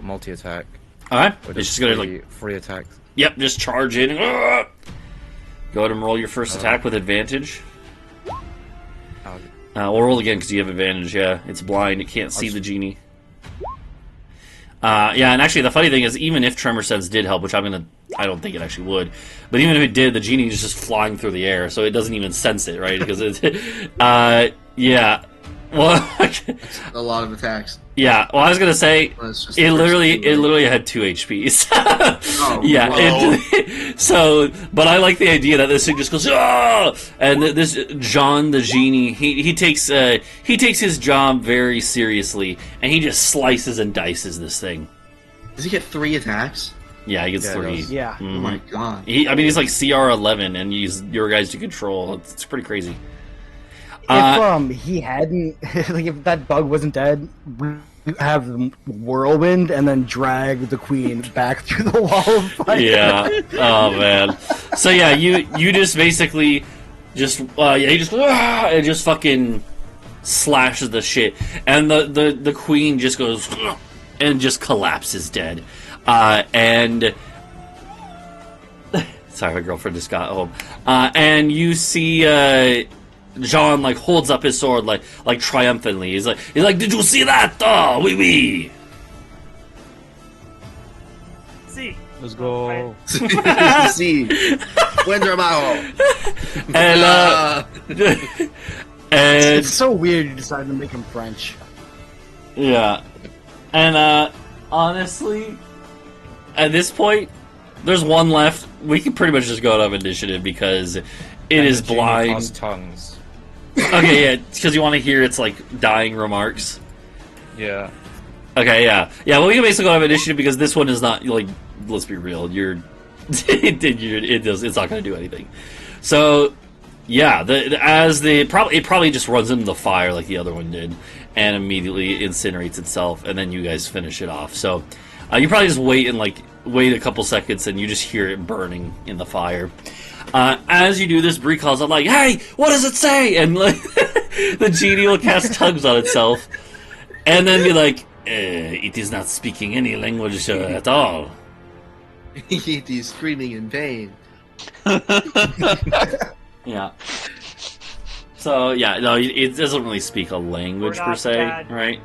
multi attack. Alright, it's just gonna free attack. Yep, just charge in. Go ahead and roll your first attack with advantage. We'll roll again because you have advantage, yeah. It's blind, it can't see the genie. And actually the funny thing is, even if Tremor Sense did help, which I don't think it actually would, but even if it did, the genie is just flying through the air, so it doesn't even sense it, right? Because it's... yeah. Well... a lot of attacks. Yeah, well, I was gonna say, it literally had 2 HPs. So, but I like the idea that this thing just goes, oh! And this John the genie, he takes his job very seriously, and he just slices and dices this thing. Does he get 3 attacks? Yeah, he gets 3. Yeah. Oh my god. He's like CR 11, and he's your guys to control. It's pretty crazy. If he hadn't, if that bug wasn't dead, we have whirlwind and then drag the queen back through the wall of fire. Yeah. Oh man. So yeah, you just basically he just goes and just fucking slashes the shit, and the queen just goes and just collapses dead, and. Sorry, my girlfriend just got home. And you see, John holds up his sword like triumphantly. He's like, did you see that? Oh, oui, oui. Let's go. See, buen trabajo. And and It's so weird you decided to make him French. yeah, and honestly, at this point, there's one left. We can pretty much just go out of initiative because it is The genie blind. casts tongues. Okay, yeah, because you want to hear its like dying remarks. Yeah. Okay, yeah, yeah. Well, we can basically go out of initiative because this one is not like. Let's be real. It's not going to do anything. So, yeah, it probably just runs into the fire like the other one did, and immediately incinerates itself, and then you guys finish it off. So, you probably just wait a couple seconds, and you just hear it burning in the fire. As you do this, Bree calls out like, "Hey, what does it say?" And like, the genie will cast tongues on itself, and then be like, "It is not speaking any language at all." It is screaming in vain. Yeah. So yeah, no, it doesn't really speak a language We're per not se, bad. right?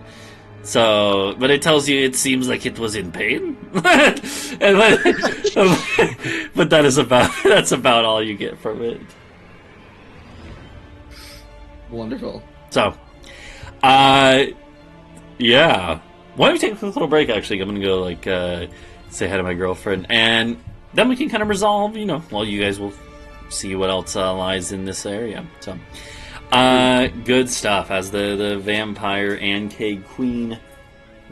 So, but it tells you it seems like it was in pain, but that's about all you get from it. Wonderful. So, yeah. Why don't we take a quick little break? Actually, I'm gonna go say hi to my girlfriend, and then we can kind of resolve. Well, you guys will see what else lies in this area. So, good stuff. As the vampire Ancade Queen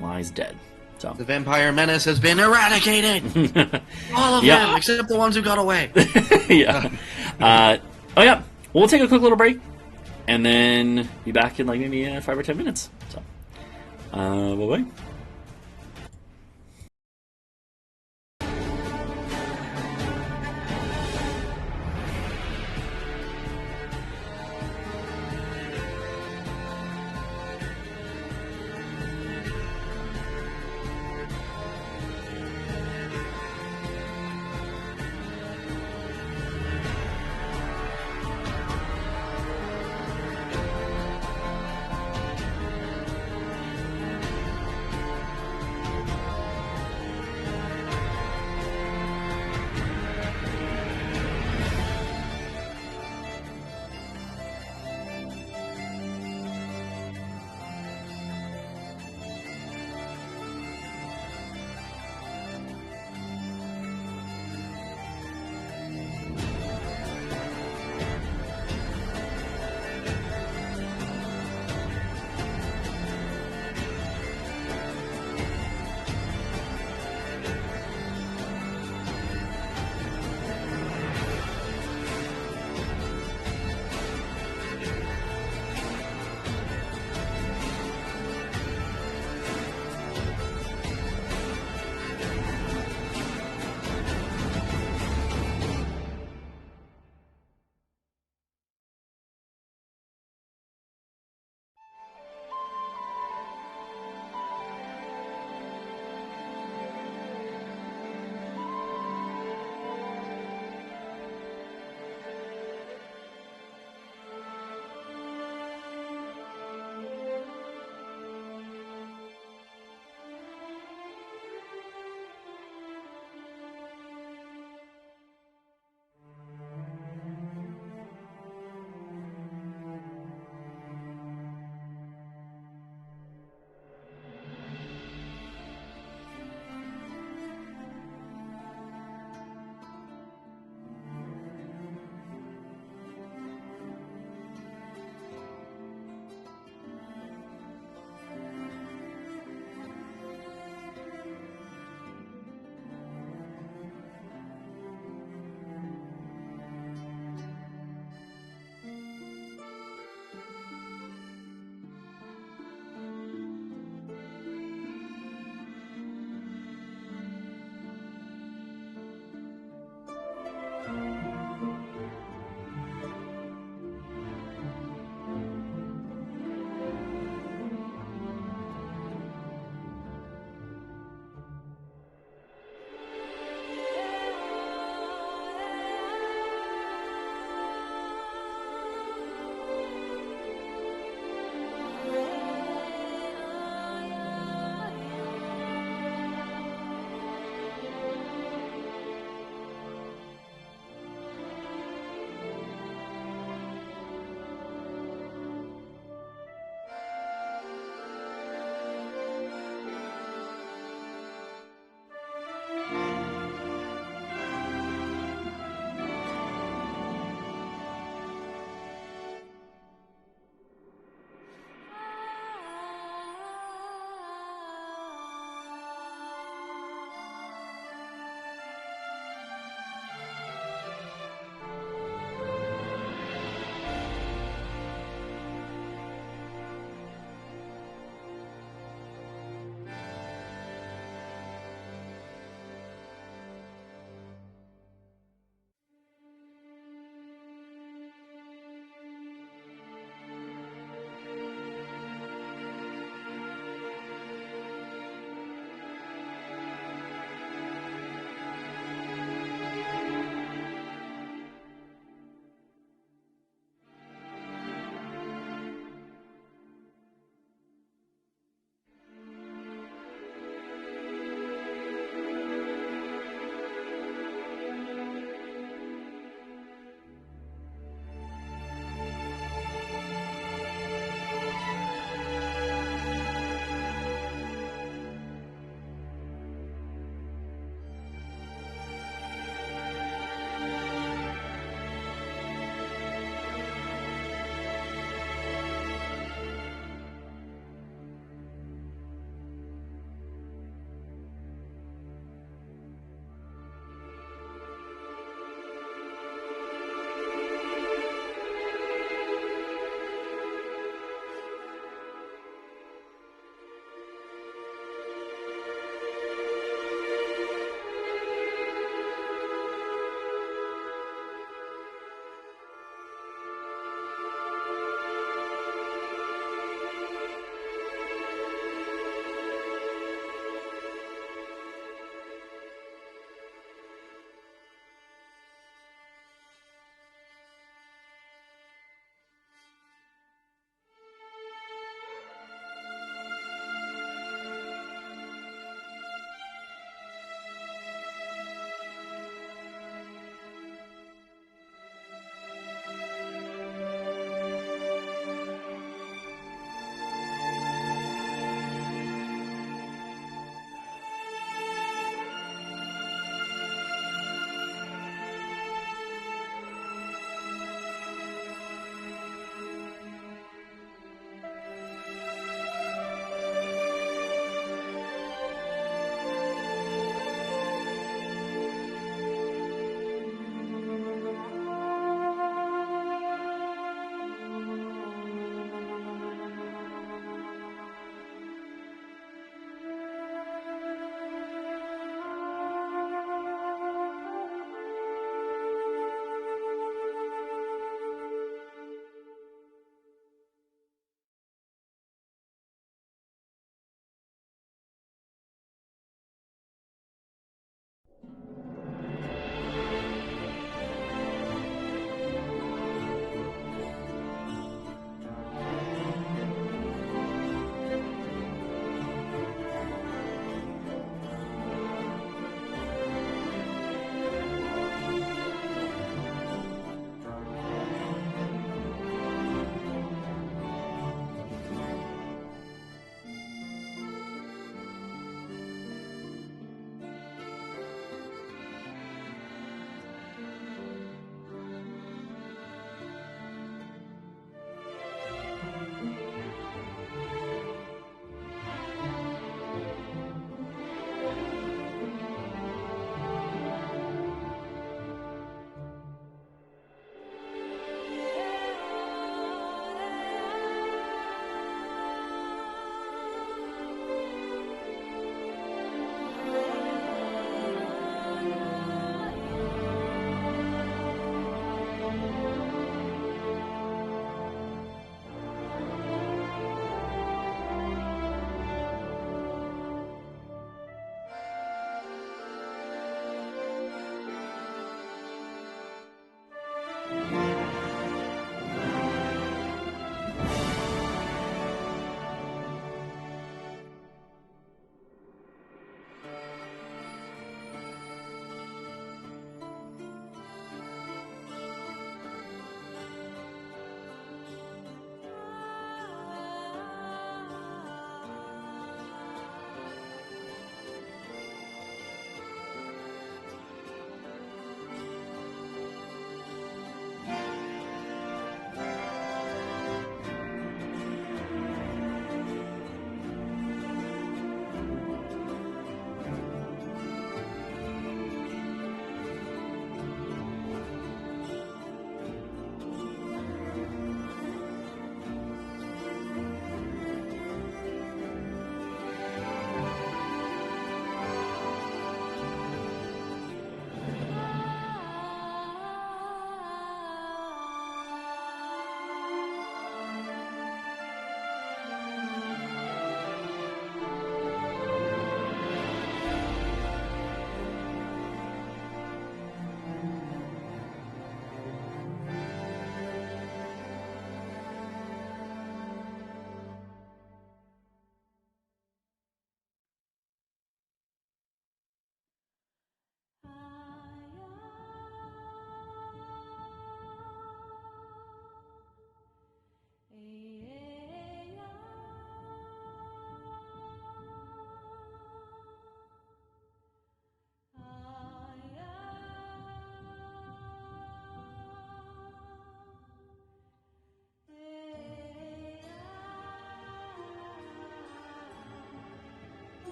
lies dead. So The vampire menace has been eradicated. All of Yeah. them, except the ones who got away. yeah. Oh yeah. We'll take a quick little break, and then be back in like maybe 5 or 10 minutes. So, bye bye.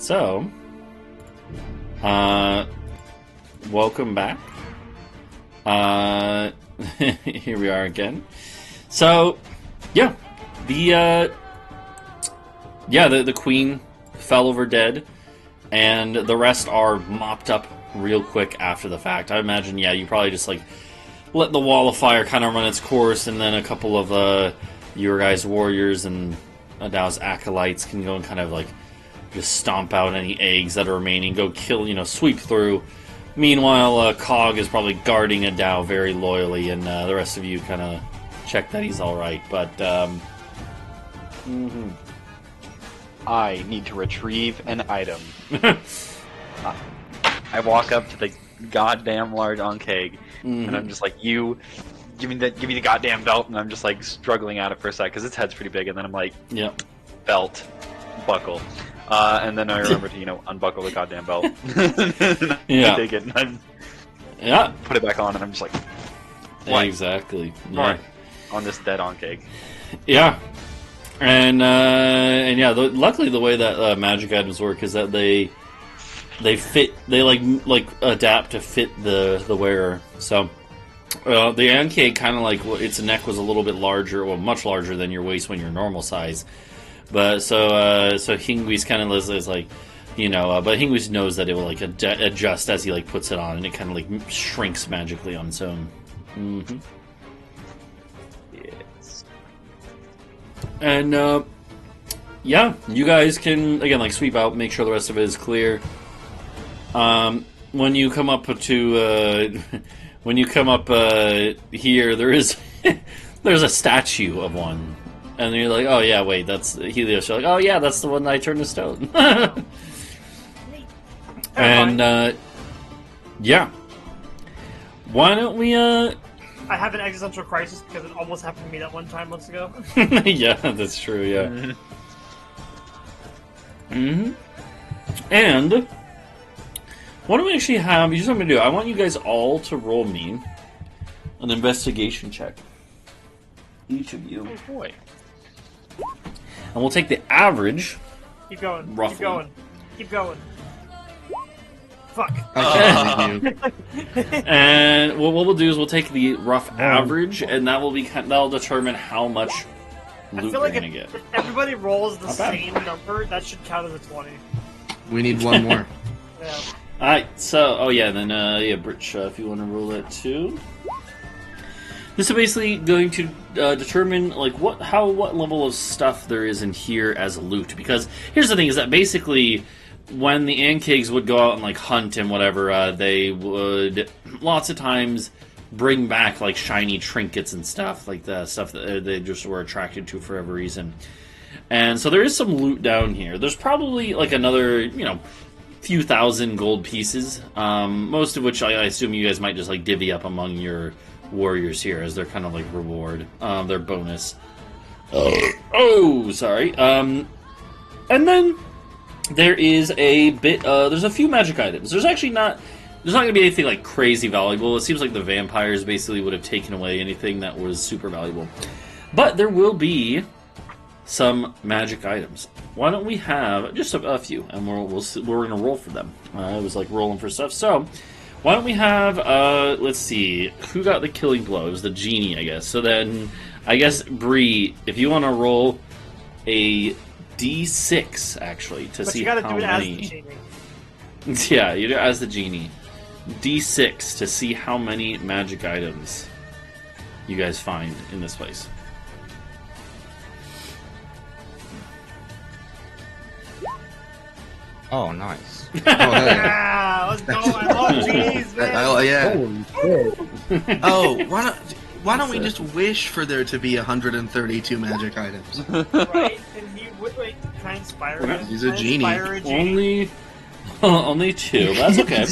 So, welcome back. Here we are again. So, yeah, the queen fell over dead, and the rest are mopped up real quick after the fact. I imagine, yeah, you probably just like let the wall of fire kind of run its course, and then a couple of your guys' warriors and Adau's acolytes can go and kind of like just stomp out any eggs that are remaining, go kill, sweep through. Meanwhile, Cog is probably guarding Adau very loyally, and the rest of you kind of check that he's alright. But, I need to retrieve an item. I walk up to the goddamn large Ankeg, and I'm just like, you, give me the goddamn belt, and I'm just like struggling at it for a sec, because its head's pretty big, and then I'm like, yep. Belt, buckle. And then I remember to, unbuckle the goddamn belt. Yeah. Take it, and Yeah. put it back on, and I'm just like, why? Exactly. Why? Yeah. On this dead Ankeg. Yeah. And yeah, luckily the way that magic items work is that they fit, they like adapt to fit the wearer. So the Ankeg kind of like, its neck was a little bit larger, well, much larger than your waist when you're normal size. But so Hingwis kind of is like, but Hingwis knows that it will like adjust as he like puts it on, and it kind of like shrinks magically on its own. Mm-hmm. Yes. And yeah, you guys can again like sweep out, make sure the rest of it is clear. When you come up to here, there is there's a statue of one. And you're like, oh yeah, wait, that's Helios. You're like, oh yeah, that's the one that I turned to stone. And yeah, why don't we? I have an existential crisis because it almost happened to me that one time months ago. Yeah, that's true. Yeah. Mm-hmm. And what do we actually have? Here's what I'm gonna do. I want you guys all to roll me an investigation check. Each of you. Oh boy. And we'll take the average. Keep going. Roughly. Keep going. Keep going. Fuck. I can't believe you. And what we'll do is we'll take the rough average, and that'll determine how much I loot feel you're like gonna get. if everybody rolls the Not bad. same number, that should count as a 20. We need one more. Yeah. Alright, so then Britsha, if you want to roll that too. This is basically going to determine like what level of stuff there is in here as loot. Because here's the thing: is that basically when the Ankegs would go out and like hunt and whatever, they would lots of times bring back like shiny trinkets and stuff, like the stuff that they just were attracted to for whatever reason. And so there is some loot down here. There's probably like another few thousand gold pieces, most of which I assume you guys might just like divvy up among your warriors here as their kind of like reward, their bonus. Sorry. And then there is a bit. There's a few magic items. There's not going to be anything like crazy valuable. It seems like the vampires basically would have taken away anything that was super valuable. But there will be some magic items. Why don't we have just a few, and we're going to roll for them. I was like rolling for stuff. So why don't we have, let's see, who got the killing blow? It was the genie, I guess. So then, I guess, Bree, if you want to roll a D6, actually, to But see you gotta how do it many. as the genie. Yeah, you do it as the genie. D6 to see how many magic items you guys find in this place. Oh, nice. Oh, hey. Yeah, let's go. I love genies, man. Yeah. Holy shit. Oh, why don't we just wish for there to be 132 magic items? Right? And he would wait. Can I inspire him? He's a Can I genie. inspire a genie? Only two. But that's okay.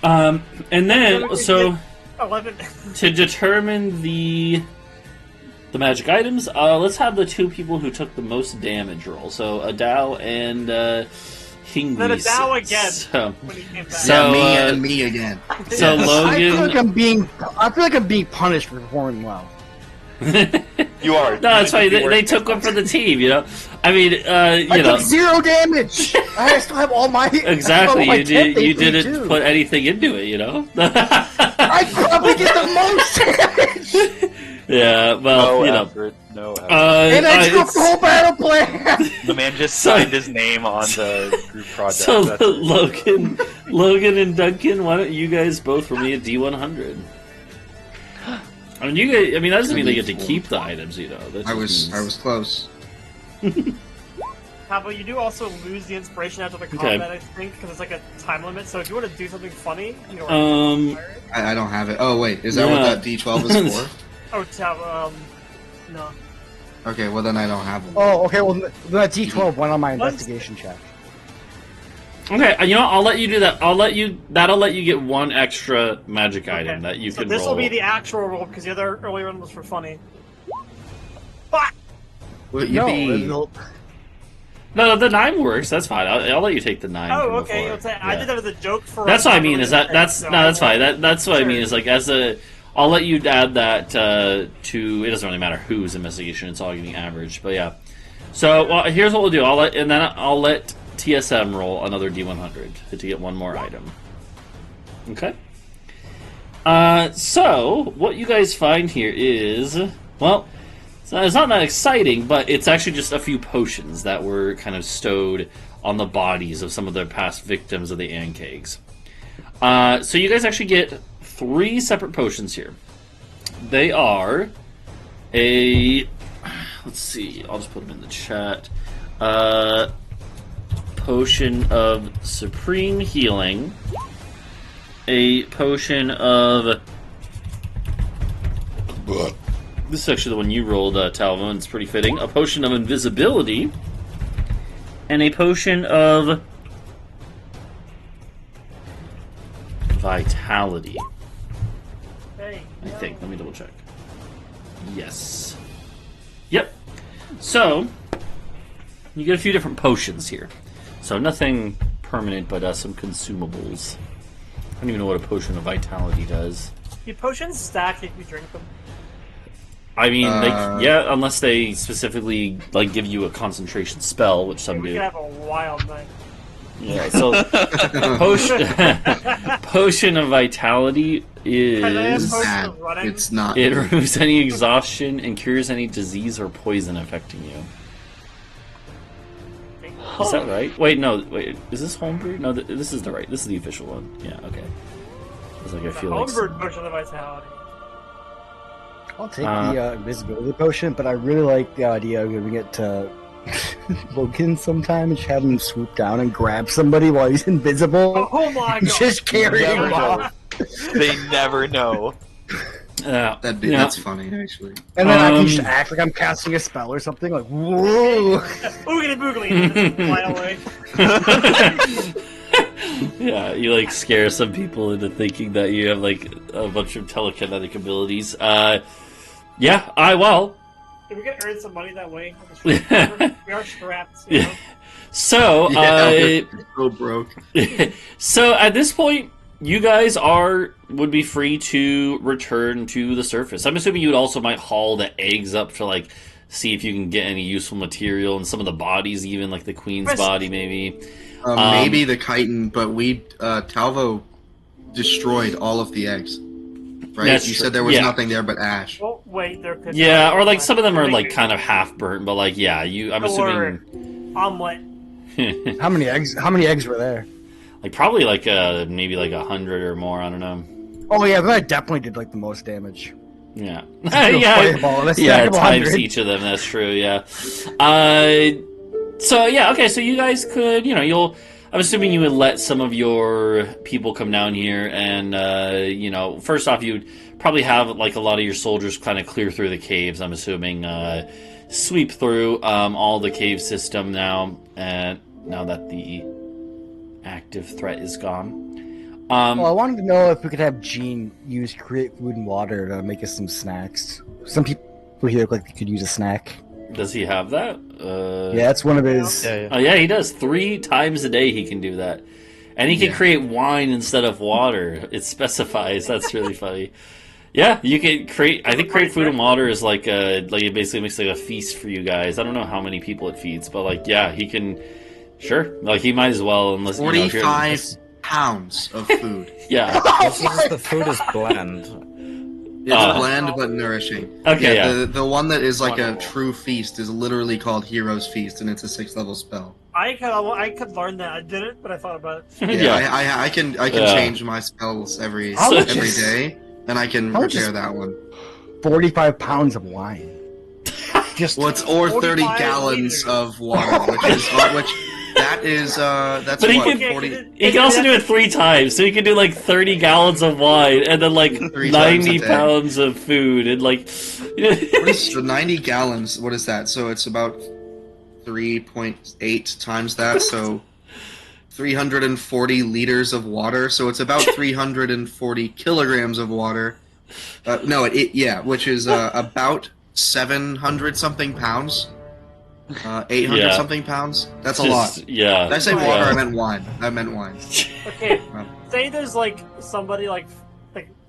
And then so 11. to determine the magic items, let's have the two people who took the most damage roll. So Adau and Hingwis. Then Adau again. So, When he came back. So, Me and me again. so I feel Logan. like I'm being punished for performing well. You You are. No, that's You fine. should be They worse. took one for the team, you know? I mean, I you know. took 0 damage. I still have all my Exactly, all my you temp you AP didn't too. put anything into it, you know? I probably get the most damage. Yeah, well, No you know. effort. No effort. And I took it's- the whole battle plan. The man just So- signed his name on the group project. So That's it. Logan and Duncan, why don't you guys both roll me a D100? I mean, you guys. I mean, that doesn't mean they get to keep the items, you know. That I just was means- close. Talvo, you do also lose the inspiration after the combat, I think, because it's like a time limit. So if you want to do something funny, you know. I don't have it. Oh wait, is that what Yeah. that D12 is for? Oh, Talvo, no. Okay, well then I don't have one. Oh, okay. Well, that D12 went on my investigation check. Okay, you know, I'll let you do that. That'll let you get one extra magic item that you So can this roll. will be the actual roll because the other earlier one was for funny. Fuck! What, No, yippee. it'll- No, the 9 works. That's fine. I'll let you take the 9. Oh, from okay. before. Let's say I Yeah. did that as a joke for. That's what I mean. Is that's No, no, that's I fine. won't. That's what I Sure. mean. Is like as a. I'll let you add that to. It doesn't really matter whose investigation. It's all getting averaged. But yeah. So well, here's what we'll do. I'll let TSM roll another D100 to get one more item. Okay. So what you guys find here is well. It's not that exciting, but it's actually just a few potions that were kind of stowed on the bodies of some of their past victims of the Ankegs. So you guys actually get 3 separate potions here. They are a... Let's see, I'll just put them in the chat. Potion of Supreme Healing. A potion of... This is actually the one you rolled, Talvo, and it's pretty fitting. A potion of invisibility, and a potion of vitality. Hey, I think. Let me double check. Yes. Yep. So you get a few different potions here. So nothing permanent, but some consumables. I don't even know what a potion of vitality does. your potions stack if you drink them. I mean, yeah, unless they specifically like give you a concentration spell, which some We do. could have a wild night. Yeah, so potion of vitality Can I have is potion Bad. of running? It's not. it removes any exhaustion and cures any disease or poison affecting you. Is that right? Wait, no. Wait, is this homebrew? No, this is the right. This is the official one. Yeah, okay. It's like I feel like Homebrewed potion of vitality. I'll take the invisibility potion, but I really like the idea of giving it to Logan sometime and just have him swoop down and grab somebody while he's invisible. Oh my god! Just carry Never him know. off. They never know. That's funny, actually. And then I can just act like I'm casting a spell or something, like, whoa! Oogly boogly! And just fly away. Yeah, you like scare some people into thinking that you have like a bunch of telekinetic abilities. Yeah, well. If we can earn some money that way, we are strapped. You know? So, Yeah, we're so broke. so at this point, you guys would be free to return to the surface. I'm assuming you would also might haul the eggs up to like see if you can get any useful material and some of the bodies, even like the queen's body, maybe. Maybe the chitin, but Talvo destroyed all of the eggs. Right? That's You true. said there was Yeah. nothing there but ash. Well, wait, there could. Yeah, be or like some of them are Make like it- kind of half burnt, but like yeah, I'm Or assuming omelet. How many eggs were there? like probably like maybe like 100 or more. I don't know. Oh yeah, then I definitely did like the most damage. Yeah, Fireball, that's yeah, stack of times 100. each of them. That's true. Yeah. So yeah, okay. So you guys could, I'm assuming you would let some of your people come down here, and first off, you'd probably have like a lot of your soldiers kind of clear through the caves. I'm assuming sweep through all the cave system now, and now that the active threat is gone. Well, I wanted to know if we could have Gene use create food and water to make us some snacks. Some people here look like they could use a snack. Does he have that? Yeah, that's one of his. Oh yeah, he does. 3 times a day he can do that. And he can create wine instead of water. It specifies. That's really funny. Yeah, you can create. I think create food and water is like it basically makes like a feast for you guys. I don't know how many people it feeds, but like yeah, he can. Sure, like he might as well unless 45 pounds of food. Yeah, The food is bland. It's bland but nourishing. Okay, yeah. The one that is like a true feast is literally called Hero's Feast, and it's a 6th level spell. I could learn that. I didn't, but I thought about it. Yeah, I can change my spells every day, and I can repair that one. 45 pounds of wine. Just or 30 gallons of water, that's But he what, can- 40. he can also do it 3 times, so he can do like 30 gallons of wine and then like 3 times a 90 day. pounds of food and like. What is so 90 gallons? What is that? So it's about 3.8 times that. So 340 liters of water. So it's about 340 kilograms of water. Which is about 700 something pounds. 800 something pounds. That's a lot. Yeah. Did I say water? I meant wine. Okay, say there's like somebody like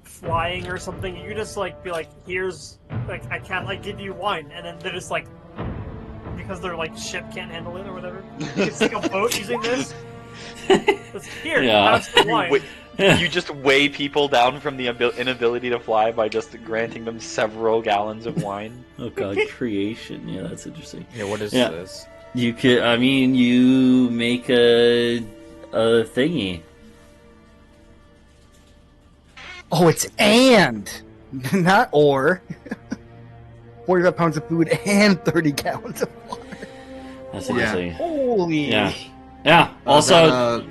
flying or something. You just like be like, here's like I can't like give you wine, and then they're just like because their like ship can't handle it or whatever. You can sink a boat using this. Just, here, have some wine. You just weigh people down from the inability to fly by just granting them several gallons of wine. Oh god, creation. Yeah, that's interesting. Yeah, what is this? You could. I mean, you make a thingy. Oh, it's and, not or. 45 pounds of food and 30 gallons of water. That's interesting. Holy. Yeah. Yeah. Also,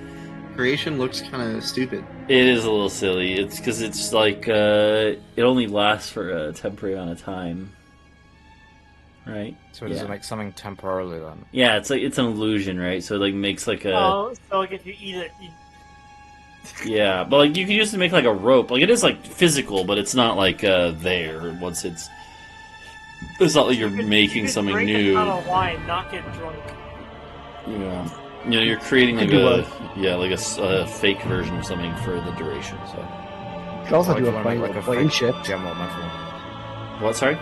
creation looks kind of stupid. it is a little silly. It's because it's like it only lasts for a temporary amount of time, right? So does it make something temporarily then? Yeah, it's like it's an illusion, right? So it like makes like a So like if you eat it, yeah, but like you can use it to make like a rope. Like it is like physical, but it's not like there once it's. It's not like you're making you could something drink new. a ton of wine, not get drunk. Yeah, you know, you're creating like a fake version of something for the duration. So You could also Why do would you a wanna make plane, plane ship. gem or metal? what? Sorry,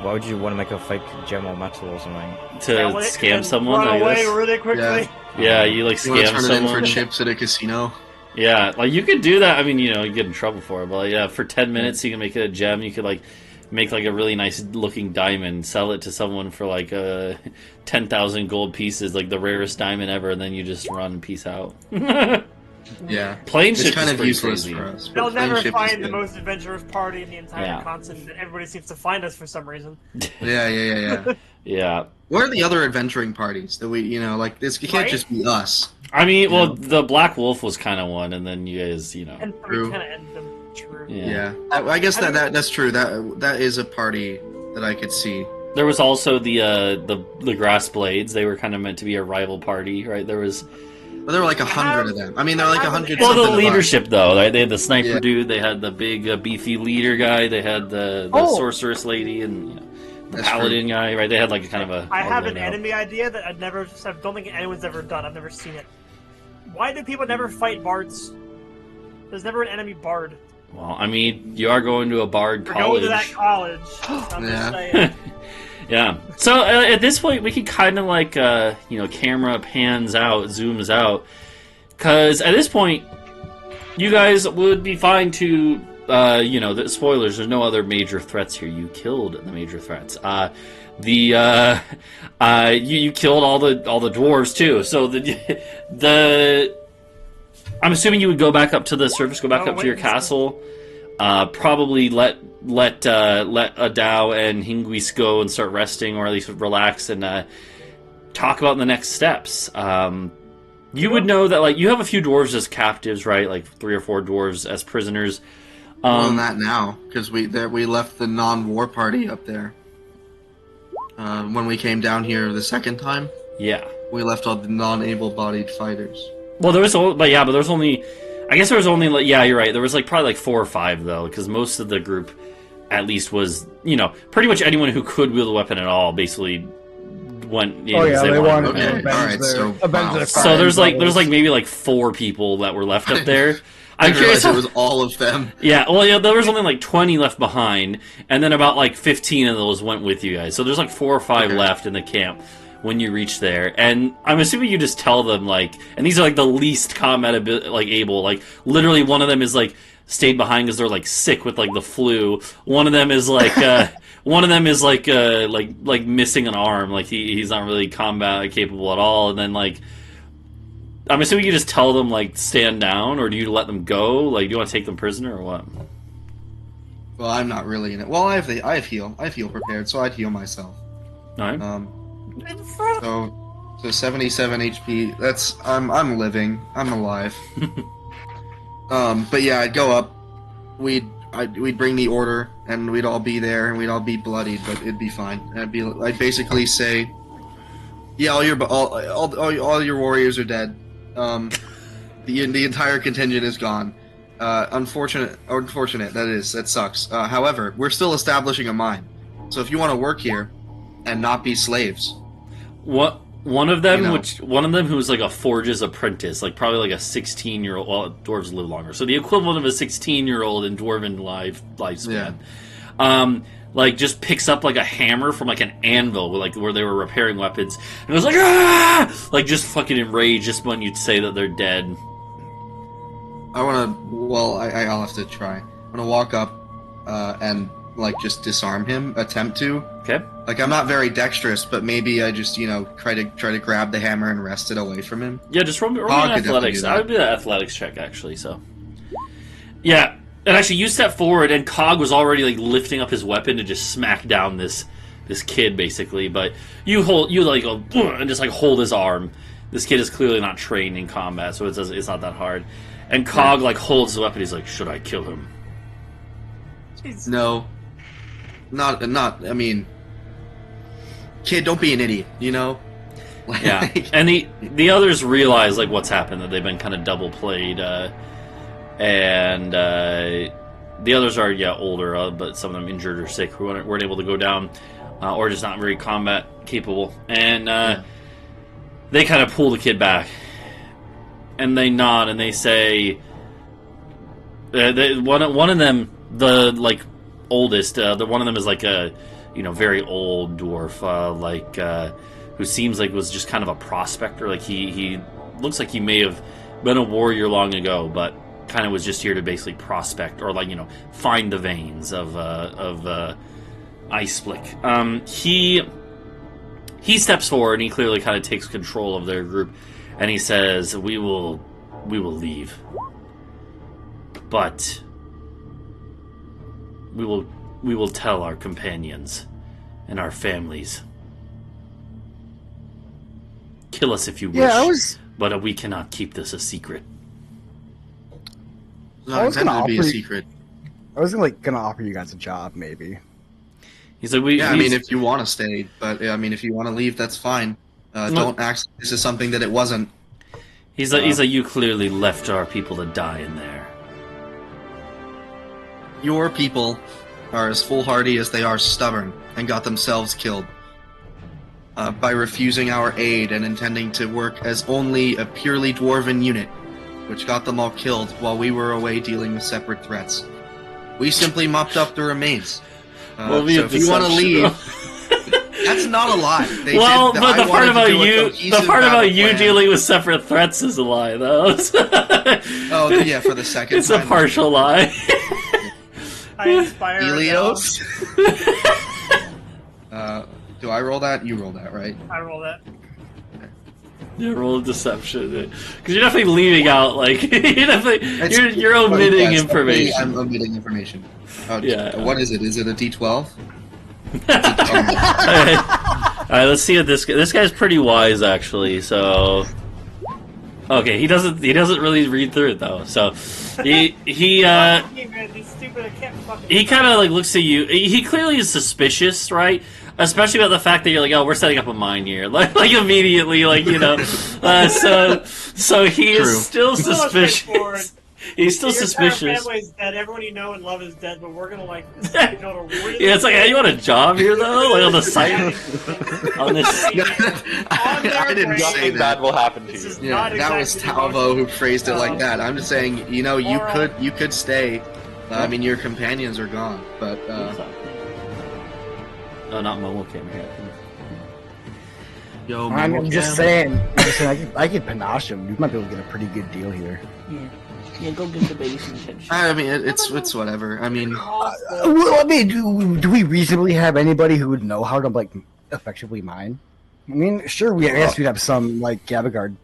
Why would you want to make a fake gem or metal or something? to Sell it scam and someone. Run I away guess. really quickly. Yeah, you like You want to scam turn it in someone. for chips at a casino? Yeah, like you could do that. I mean, you know, you get in trouble for it, but like, yeah, for 10 minutes you can make it a gem. You could like make like a really nice looking diamond, sell it to someone for like 10,000 gold pieces, like the rarest diamond ever, and then you just run and peace out. Yeah. Plane It's ship kind is of pretty useless crazy. for us. but They'll plane never ship is find the good. most adventurous party in the entire Yeah. continent, and everybody seems to find us for some reason. Yeah. Yeah. Where are the other adventuring parties that we, like this? It can't Right? just be us. I mean, well, Yeah. the Black Wolf was kind of one, and then you guys, And True. we kind of end them. True. yeah. I guess that's true. That is a party that I could see. There was also the Grass Blades. They were kind of meant to be a rival party, right? There was But there were like 100 of them. I mean, there were like 100. well, the something of us. leadership though, right? They had the sniper Yeah. dude. They had the big beefy leader guy. They had the sorceress lady and the That's paladin guy, right? They had like a kind of a. I have all an laid out. enemy idea that I don't think anyone's ever done. I've never seen it. Why do people never fight bards? There's never an enemy bard. Well, I mean, you are going to a bard We're going to college. that college. I'm Yeah. just saying. Yeah. So at this point, we can kind of like, camera pans out, zooms out, because at this point, you guys would be fine to, the spoilers. There's no other major threats here. You killed the major threats. You killed all the dwarves too. So the I'm assuming you would go back up to the surface, go back up to your castle. Probably let Adau and Hingwis go and start resting, or at least relax and talk about the next steps. You would know that like you have a few dwarves as captives, right? Like 3 or 4 dwarves as prisoners. More than that now, because we left the non-war party up there. When we came down here the second time, Yeah. we left all the non-able-bodied fighters. Well, there was, but there was only. I guess there was only. Yeah, you're right. There was like probably like 4 or 5 though, because most of the group, at least, was pretty much anyone who could wield a weapon at all basically went. Oh yeah, they wanted Okay, to avenge alright, their, so, avenge wow. their So there's crimes. like maybe like 4 people that were left up there. I I'm curious. realized it was all of them. Yeah, well, yeah, there was only like 20 left behind, and then about like 15 of those went with you guys. So there's like 4 or 5 Okay. left in the camp when you reach there. And I'm assuming you just tell them like, and these are like the least combat able. Like literally, one of them is like stayed behind because they're like sick with like the flu. One of them is like, like missing an arm. Like he's not really combat capable at all. And then like, I'm assuming you just tell them like stand down, or do you let them go? Like, do you want to take them prisoner or what? Well, I'm not really in it. Well, I have heal. I have heal prepared, so I'd heal myself. All right. So 77 HP. That's I'm living. I'm alive. But yeah, I'd go up. We'd bring the order, and we'd all be there, and we'd all be bloodied, but it'd be fine. I'd basically say, yeah, all your warriors are dead. The entire contingent is gone. Unfortunate. That sucks. However, we're still establishing a mine. So if you want to work here and not be slaves, One of them, You know. one of them who was like a forge's apprentice, like probably like a 16-year-old. Well, dwarves live longer, so the equivalent of a 16-year-old in dwarven lifespan. Like just picks up like a hammer from like an anvil, like where they were repairing weapons, and goes like ah, like just fucking enraged just when you'd say that they're dead. I want to. Well, I'll have to try. I'm gonna walk up and like just disarm him. Attempt to. Okay. Like I'm not very dexterous, but maybe I just try to grab the hammer and wrest it away from him. Yeah, just roll me I an could definitely athletics. do that. I would do that athletics check actually. So, yeah, and actually you step forward, and Cog was already like lifting up his weapon to just smack down this kid basically. But you like go and just like hold his arm. This kid is clearly not trained in combat, so it's not that hard. And Cog like holds the weapon. He's like, "Should I kill him?" Jeez. No, not. I mean, kid, don't be an idiot. Like, Yeah, and the others realize like what's happened, that they've been kind of double played, and the others are older, but some of them injured or sick who weren't able to go down, or just not very combat capable, and they kind of pull the kid back, and they nod and they say, one of them, the like oldest, one of them is like a very old dwarf, who seems like was just kind of a prospector. Like he looks like he may have been a warrior long ago, but kind of was just here to basically prospect or find the veins of Iceblick. He steps forward and he clearly kind of takes control of their group, and he says, "We will leave, but we will tell our companions and our families. Kill us if you wish, but we cannot keep this a secret." It's not I was gonna intended to be a offer you- secret. I was gonna offer you guys a job, maybe. He's like, Yeah, I mean, if you want to stay, but I mean, if you want to leave, that's fine. Don't act like this is something that it wasn't. he's like, you clearly left our people to die in there. Your people are as foolhardy as they are stubborn, and got themselves killed by refusing our aid and intending to work as only a purely dwarven unit, which got them all killed while we were away dealing with separate threats. We simply mopped up the remains. So if you want to leave, that's not a lie. But the part about you plan. dealing with separate threats is a lie, though. Oh yeah, for the second It's time. a partial lie. I inspire Helios. Do I roll that? You roll that, right? I roll that. You roll a deception, because you're definitely leaving out you're omitting Yes, information. I'm omitting information. Yeah. What is it? Is it a D12? All right, let's see what this guy's pretty wise actually. So, okay, he doesn't really read through it though. So, he He's stupid. I can't fucking. he kind of like looks at you. He clearly is suspicious, right? Especially about the fact that you're like, oh, we're setting up a mine here, like immediately, so he True. is still So suspicious. He's still Your suspicious. entire family's dead. Everyone you know and love is dead, but we're gonna like build a really Yeah, it's like, hey, you want a job here though? Like on the site, on this. I didn't say Nothing that. bad will happen to This you. is Yeah, not that was exactly Talvo who phrased it like that. I'm just saying, you know, you Alright. could stay. I mean, your companions are gone, but Oh, not Momo came here. yo, I'm Momo just Cam. saying, I could panache him. We might be able to get a pretty good deal here. Yeah, go get the base and catch. I mean, it's whatever. I mean, Well, I mean, do we reasonably have anybody who would know how to like effectively mine? I mean, sure, I guess we'd have some like Gabagard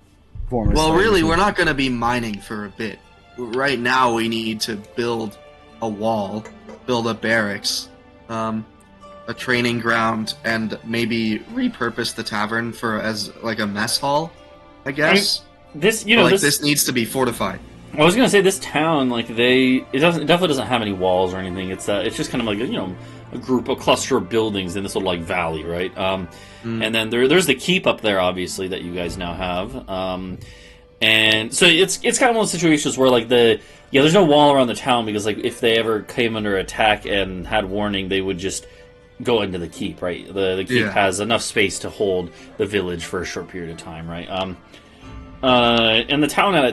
formers. well, really, we're not going to be mining for a bit. Right now, we need to build a wall, build a barracks, a training ground, and maybe repurpose the tavern for as like a mess hall. I guess This, this needs to be fortified. I was gonna say this town, like it definitely doesn't have any walls or anything. It's just kind of like a cluster of buildings in this little like valley, right? And then there's the keep up there, obviously, that you guys now have. And so it's kind of one of those situations where like there's no wall around the town because like if they ever came under attack and had warning, they would just go into the keep, right? The keep has enough space to hold the village for a short period of time, right? And the town at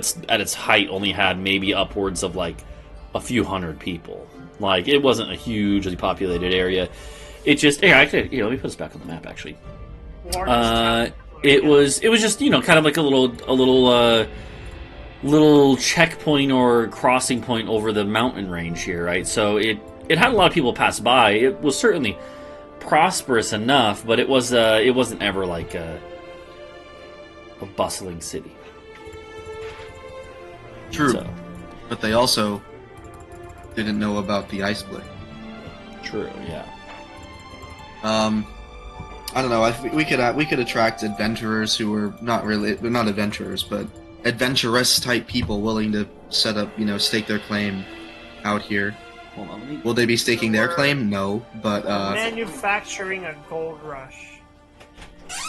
its height only had maybe upwards of like a few hundred people. Like it wasn't a hugely populated area. It just let me put this back on the map actually. It was just kind of like a little checkpoint or crossing point over the mountain range here, right? So it had a lot of people pass by. It was certainly prosperous enough, but it wasn't ever like a bustling city. True, So, but they also didn't know about the ice split. true, yeah. I don't know. We could attract adventurers who are not adventurers, but adventurous type people willing to set up, stake their claim out here. Hold on, let me... Will they be staking their claim? No, but manufacturing a gold rush.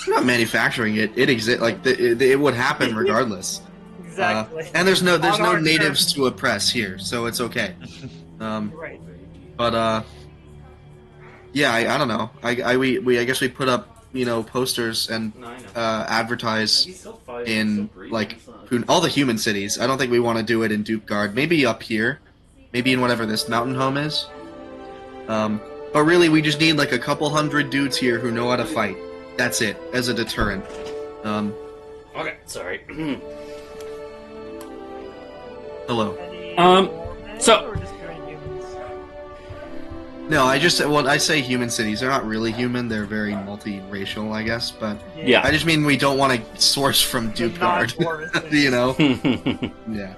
not manufacturing it. It exists. Like it would happen regardless. Exactly. And there's no On our natives terms. to oppress here, so it's okay. Right. But yeah, I don't know. I guess we put up posters and advertise in like all the human cities. I don't think we want to do it in Dupeguard. Maybe up here, maybe in whatever this mountain home is. But really, we just need like a couple hundred dudes here who know how to fight. That's it, as a deterrent. Okay, sorry. Hello. So- Or just doing humans? No, I say human cities. They're not really human. They're very multiracial, I guess. But Yeah. I just mean we don't want to source from The Dupeguard. non-dwarves you know. yeah.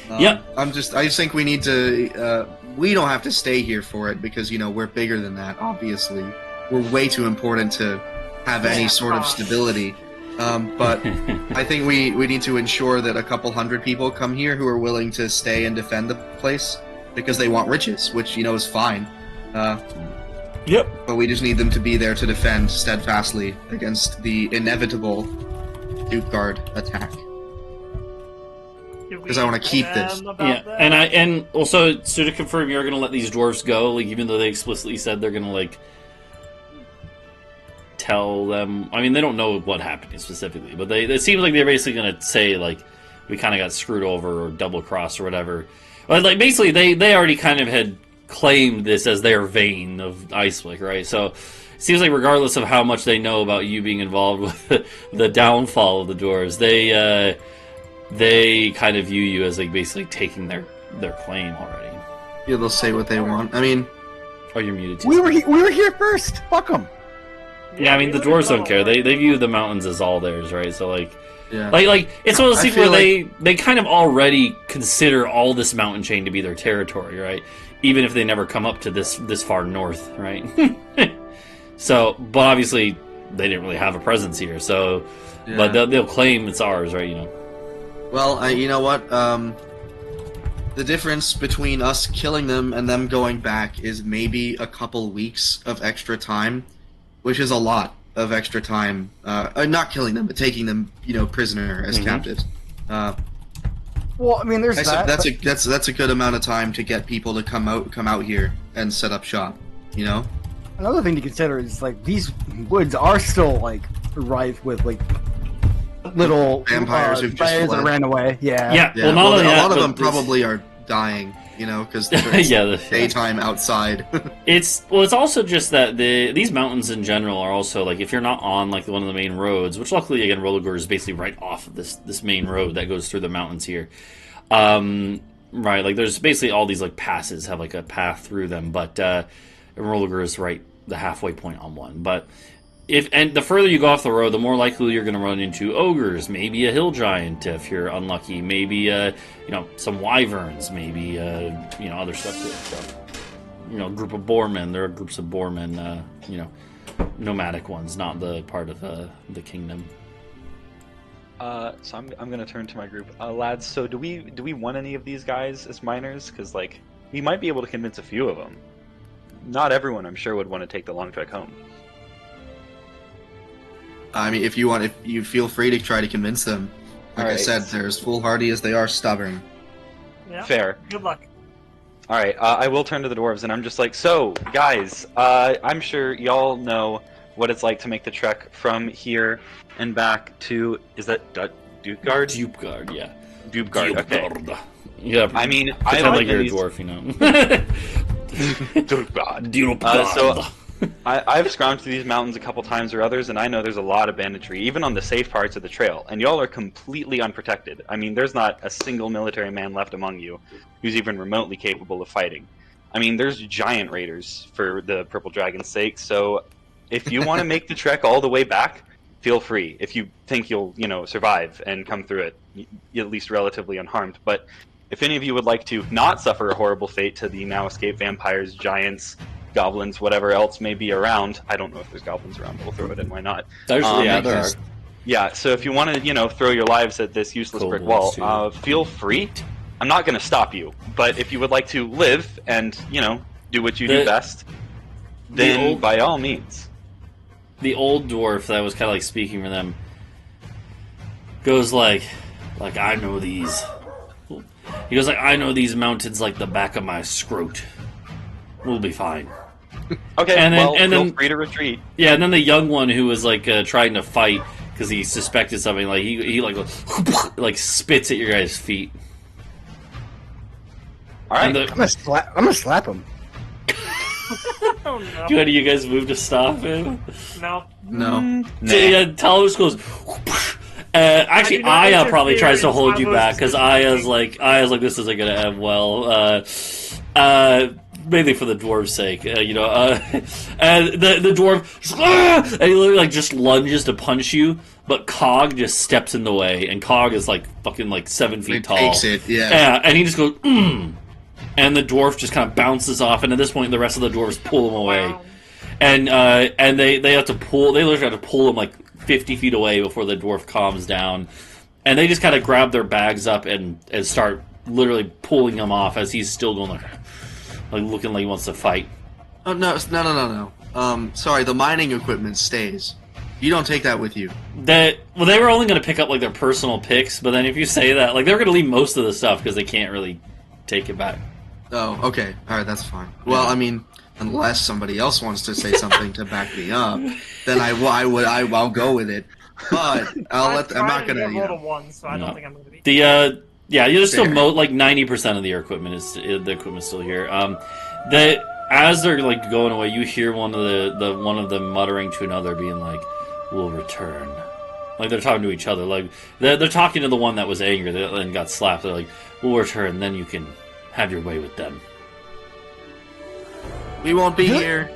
Yeah. Yep. I just think we need to. We don't have to stay here for it because we're bigger than that. Obviously, we're way too important to have any sort of stability. But I think we need to ensure that a couple hundred people come here who are willing to stay and defend the place because they want riches, which is fine. Yep. But we just need them to be there to defend steadfastly against the inevitable Dupeguard attack. Because I want to keep this. Yeah, and also so to confirm, you're gonna let these dwarves go, like even though they explicitly said they're gonna like tell them. I mean, they don't know what happened specifically, but it seems like they're basically gonna say like we kind of got screwed over or double crossed or whatever. But like basically, they already kind of had claimed this as their vein of Iceflick, right? So it seems like regardless of how much they know about you being involved with the downfall of the dwarves, they kind of view you as like basically taking their claim already. Yeah, they'll say what they want. I mean, Oh, you're muted too. We were here first. Fuck them. Yeah, I mean the dwarves don't care. They view the mountains as all theirs, right? So like yeah. like it's one of those I things where feel they kind of already consider all this mountain chain to be their territory, right? Even if they never come up to this far north, right? So, but obviously they didn't really have a presence here. So, Yeah. but they'll claim it's ours, right? Well, you know what? The difference between us killing them and them going back is maybe a couple weeks of extra time, which is a lot of extra time. Not killing them, but taking them, prisoner as captives. Well, Well, I mean, there's that. That's a good amount of time to get people to come out here and set up shop. You know. Another thing to consider is like these woods are still like rife with like little vampires who've just that fled. ran away. Yeah. Yeah. Yeah, Well, not only a that, lot of but them probably are dying. You know, because Yeah, daytime outside. It's also just that these mountains in general are also like if you're not on like one of the main roads, which luckily again Rologor is basically right off of this main road that goes through the mountains here. Right, like there's basically all these like passes have like a path through them, but Rologor is right the halfway point on one. But the further you go off the road, the more likely you're going to run into ogres, maybe a hill giant if you're unlucky, maybe some wyverns, maybe other stuff too. So, group of boarmen. There are groups of boarmen, nomadic ones, not the part of the kingdom. So I'm going to turn to my group, lads. So do we want any of these guys as miners? Because like we might be able to convince a few of them. Not everyone, I'm sure, would want to take the long trek home. I mean, if you feel free to try to convince them. Like I said, they're as foolhardy as they are stubborn. Yeah. Fair. Good luck. All right, I will turn to the dwarves, and I'm just like, so guys, I'm sure y'all know what it's like to make the trek from here and back to Dupegard? Dupegard, yeah. Dupegard. Okay. Yeah. I mean, I pretend like like you're a these... dwarf, you know. Dupegard. So I've scrounged through these mountains a couple times or others, and I know there's a lot of banditry, even on the safe parts of the trail, and y'all are completely unprotected. I mean, there's not a single military man left among you who's even remotely capable of fighting. I mean, there's giant raiders, for the Purple Dragon's sake, so if you want to make the trek all the way back, feel free. If you think you'll, survive and come through it, at least relatively unharmed. But if any of you would like to not suffer a horrible fate to the now escaped vampires, giants, goblins, whatever else may be around. I don't know if there's goblins around, but we'll throw it in. Why not? There are. Yeah, so if you want to, throw your lives at this useless brick wall, feel free. I'm not going to stop you, but if you would like to live and, do what you do best, then by all means. The old dwarf that was kind of like speaking for them goes like I know these. He goes like, I know these mountains like the back of my scrot. We'll be fine. Okay, and then, feel free to retreat. Yeah, and then the young one who was like trying to fight because he suspected something, like he like spits at your guys' feet. All right, I'm gonna slap him. Oh no. Do any of you guys move to stop him? No. No. Yeah, Talvo just goes. Actually, Aya probably tries to hold you back because Aya's like this isn't gonna end well. Mainly for the dwarf's sake, and the dwarf, and he literally just lunges to punch you, but Cog just steps in the way, and Cog is fucking 7 feet tall. Takes it, yeah. Yeah, and he just goes, and the dwarf just kind of bounces off, and at this point, the rest of the dwarves pull him away, Wow. and they have to pull, they literally have to pull him 50 feet away before the dwarf calms down, and they just kind of grab their bags up and start literally pulling him off as he's still going looking like he wants to fight. Oh, no. Sorry, the mining equipment stays. You don't take that with you. They were only going to pick up their personal picks, but then if you say that, they were going to leave most of the stuff because they can't really take it back. Oh, okay. All right, that's fine. Well, I mean, unless somebody else wants to say something to back me up, then I'll go with it. But I'm not going to. roll to 1, so I don't think I'm going to be. Yeah, you'll still 90% of the equipment is still here. As they're going away, you hear one of them muttering to another, being like, "We'll return." They're talking to each other. They're talking to the one that was angry and got slapped. They're like, "We'll return, then you can have your way with them." We won't be here.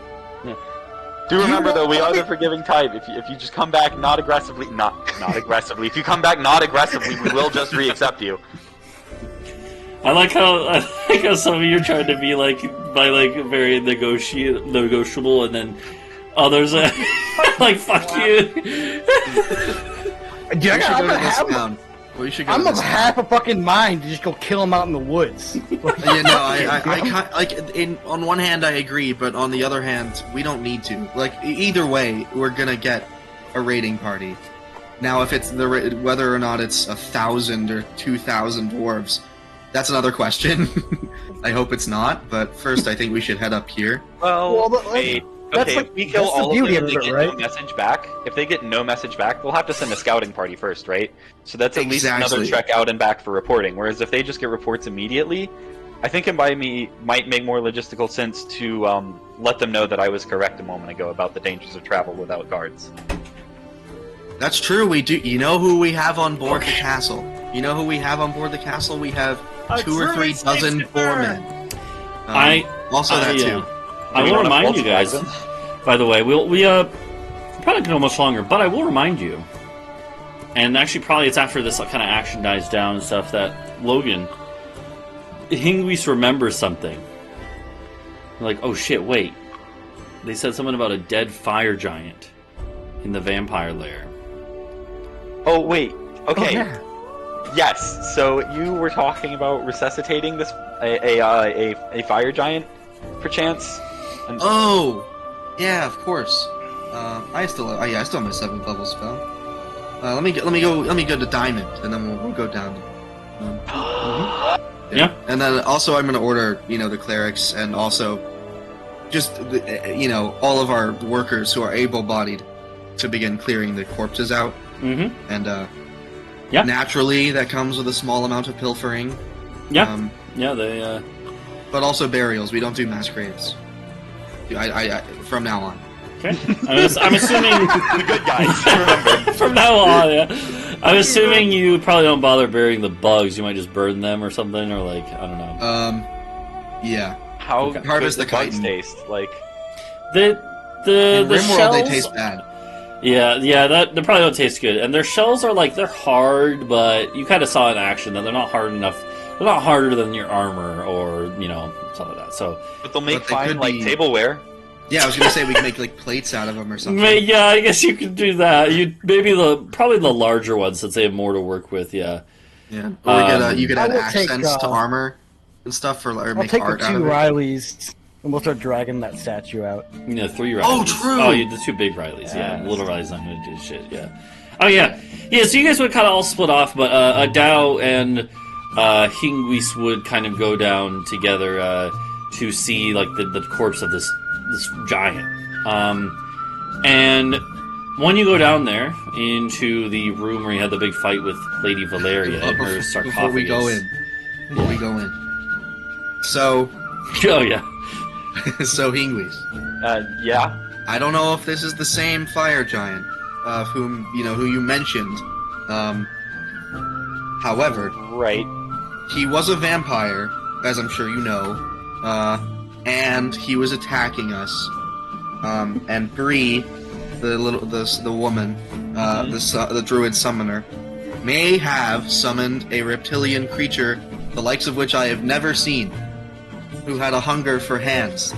Do remember though, we are the forgiving type. If you just come back not aggressively, not aggressively. If you come back not aggressively, we will just re-accept you. I like how some of you are trying to be very negotiable, and then others are fuck you. Dude, I'm of half a fucking mind to just go kill him out in the woods. On one hand I agree, but on the other hand, we don't need to. Either way, we're gonna get a raiding party. Now, if it's whether or not it's 1,000 or 2,000 dwarves, that's another question. I hope it's not. But first, I think we should head up here. Well, Well, wait. that's Okay, like- if we kill that's the all of beauty them, of they it, get right? no message back. If they get no message back, they'll have to send a scouting party first, right? So that's at least another Exactly. trek out and back for reporting. Whereas if they just get reports immediately, I think it might make more logistical sense to let them know that I was correct a moment ago about the dangers of travel without guards. That's true. We do. You know who we have on board the castle? You know who we have on board the castle? We have A 2 or 3 Druid dozen sticks boarmen. Also that yeah. too. I will wanna remind you false guys. flag them? By the way, we probably go much longer, but I will remind you. And actually, probably it's after this kind of action dies down and stuff that Logan, Hingwis remembers something. Like, oh shit, wait. They said something about a dead fire giant in the vampire lair. Oh wait. Okay. Oh, yeah. Yes. So you were talking about resuscitating this a fire giant, perchance. And Oh, yeah, of course. I still have my 7th level spell. Let me go to diamond, and then we'll go down. Yeah. And then also I'm gonna order, the clerics, and also just all of our workers who are able-bodied to begin clearing the corpses out. Mm-hmm. And Yeah. naturally that comes with a small amount of pilfering. Yeah. Yeah, they, But also burials. We don't do mass graves. I from now on. Okay. I'm assuming... the good guys. Remember. From now on, yeah. I'm assuming you probably don't bother burying the bugs. You might just burn them or something, or like, I don't know. Yeah. How Okay. good Harvest the the bugs chitin. taste? Like, The In Rimworld, shells... they taste bad. Yeah, they probably don't taste good. And their shells are like, they're hard, but you kind of saw in action that they're not hard enough. They're not harder than your armor or, stuff like that. So, but they'll make But they fine could like be- tableware. Yeah, I was gonna say we could make like plates out of them or something. yeah, I guess you could do that. Probably the larger ones since they have more to work with, yeah. Yeah. Or you could I add will take, accents to armor and stuff or I'll make take the art out 2 of it. Rileys, and we'll start dragging that statue out. 3 Rileys. Oh, true! Oh, the 2 big Rileys, yeah. Yes. Little Rileys not going to do shit, yeah. Oh, yeah. Yeah, so you guys would kind of all split off, but Adau and Hingwis would kind of go down together to see, like, the corpse of this giant. And when you go down there into the room where you had the big fight with Lady Valeria and her sarcophagus. Before we go in. So, Oh, yeah. so Hingwis. Yeah. I don't know if this is the same fire giant of who you mentioned. However, Right. he was a vampire, as I'm sure you know, and he was attacking us. And Bree, the woman, the druid summoner, may have summoned a reptilian creature, the likes of which I have never seen, who had a hunger for hands.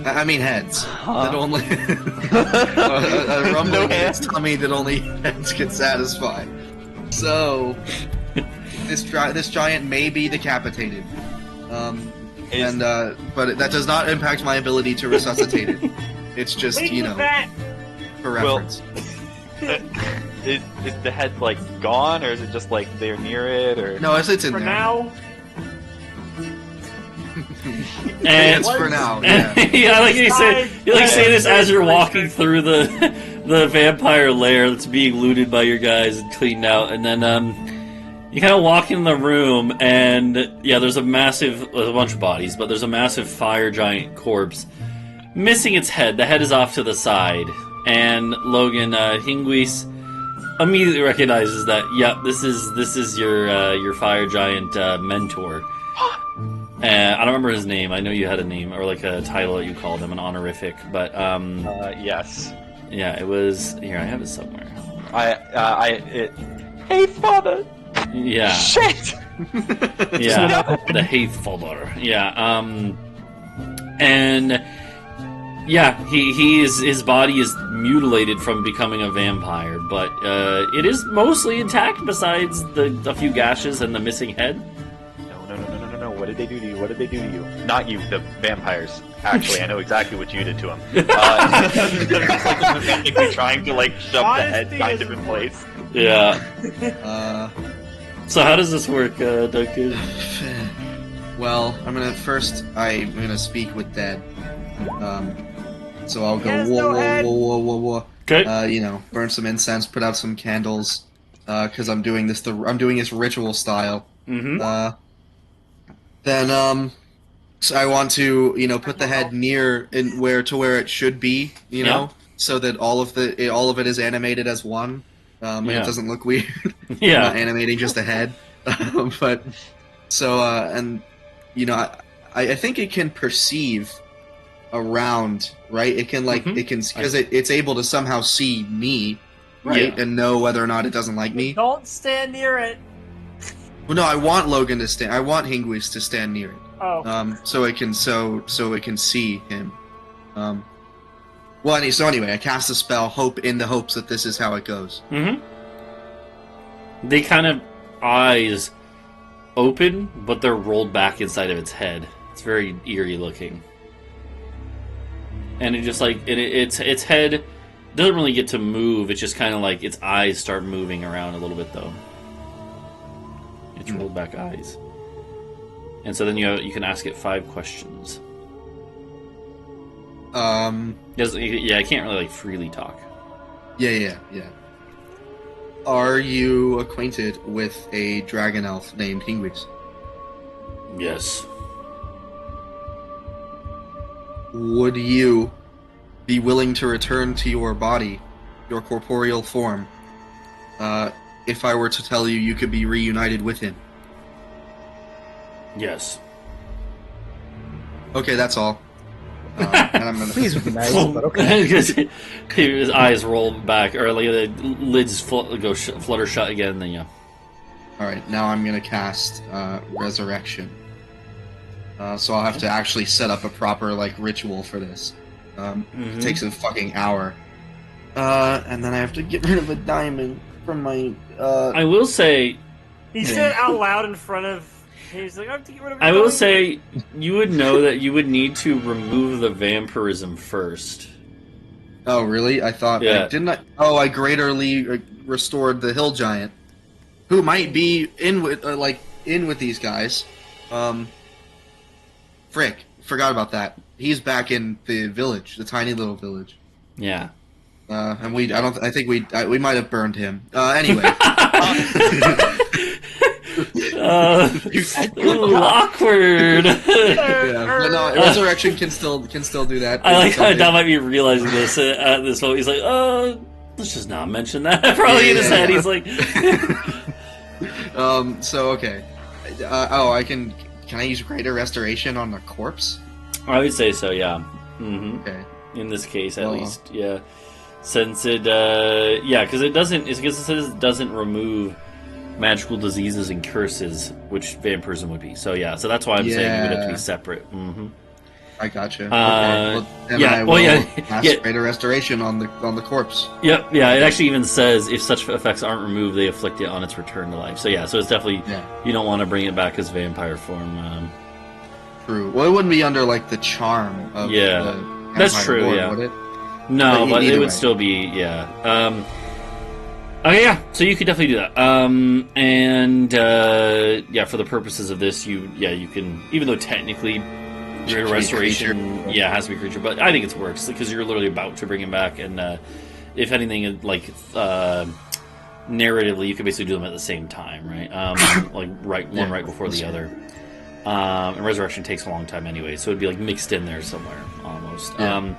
I mean heads. That only a rumbling in its tummy that only heads can satisfy. So this giant may be decapitated. But that does not impact my ability to resuscitate it. It's just, That. for Well, reference. Is the head like gone, or is it just like they're near it, or No, it's in For there. now, And It's for now, And, yeah. yeah, like you say this as you're walking through the vampire lair that's being looted by your guys and cleaned out, and then you kind of walk in the room, and yeah, there's a bunch of bodies, but there's a massive fire giant corpse missing its head. The head is off to the side, and Logan Hingwis immediately recognizes that. Yep, this is your fire giant mentor. I don't remember his name. I know you had a name or like a title that you called him, an honorific. But yes. yeah, it was here. I have it somewhere. Hey, father. Yeah, Shit. yeah, the Hatefather. Yeah, and yeah, his body is mutilated from becoming a vampire, but it is mostly intact besides a few gashes and the missing head. No. What did they do to you? What did they do to you? Not you, the vampires. Actually, I know exactly what you did to them. They're just like trying to like shove the head Honesty kind is of in place. Yeah. So how does this work, Duncan? Well, I'm gonna speak with Dead. So I'll go He has whoa, no whoa, head. whoa, whoa, whoa, whoa. Okay. Burn some incense, put out some candles, because I'm doing this ritual style. Mm-hmm. Then so I want to put the head near where it should be, so that all of it is animated as one. And it doesn't look weird. Yeah. I'm not animating just a head. But so I think it can perceive around, right? It can it can because it's able to somehow see me, right, and know whether or not it doesn't like me. Don't stand near it. Well, no, I want Logan to stand. I want Hingwis to stand near it. Oh. So it can see him. So anyway, I cast a spell, in the hopes that this is how it goes. Mm-hmm. They kind of eyes open, but they're rolled back inside of its head. It's very eerie looking. And it just its head doesn't really get to move. It's just kind of like its eyes start moving around a little bit, though. It's rolled back eyes. And so then you can ask it 5 questions. I can't really freely talk. Yeah. Are you acquainted with a dragon elf named Hingwis? Yes. Would you be willing to return to your body, your corporeal form, if I were to tell you could be reunited with him? Yes. Okay, that's all. And I'm gonna... Please be nice, but okay. His eyes roll back, or the lids flutter shut again, and then yeah. Alright, now I'm gonna cast Resurrection. So I'll have to actually set up a proper ritual for this. It takes a fucking hour. And then I have to get rid of a diamond from my... I will say... He said it out loud in front of... He's like, I have to get rid of a I will diamond. say, you would know that you would need to remove the vampirism first. Oh, really? I thought... Yeah. Didn't I... Oh, I greaterly restored the hill giant, who might be in with these guys. Frick. Forgot about that. He's back in the village, the tiny little village. Yeah. And I think we might have burned him. Anyway. Awkward. Yeah, but no, Resurrection can still do that. I like how Adau might be realizing this at this moment. He's like, let's just not mention that. Probably in his head, he's like... So, okay. Can I use Greater Restoration on the corpse? I would say so, yeah. Mm-hmm. Okay. In this case, at least, yeah. Since it, because it doesn't remove magical diseases and curses, which vampirism would be. So yeah, so that's why I'm saying it would have to be separate. Mm-hmm. I gotcha. Okay. Well, then I will cast Greater Restoration on the corpse. Yep. Yeah. It actually even says if such effects aren't removed, they afflict it on its return to life. So yeah. So it's definitely you don't want to bring it back as vampire form. True. Well, it wouldn't be under the charm of the that's true. Lord, yeah. would it? No, but it would still be okay, yeah. So you could definitely do that. For the purposes of this, you can, even though technically your restoration, has to be a creature, but I think it works because you're literally about to bring him back, and if anything, narratively, you could basically do them at the same time, right? One right before the other. And resurrection takes a long time anyway, so it'd be mixed in there somewhere almost. Yeah.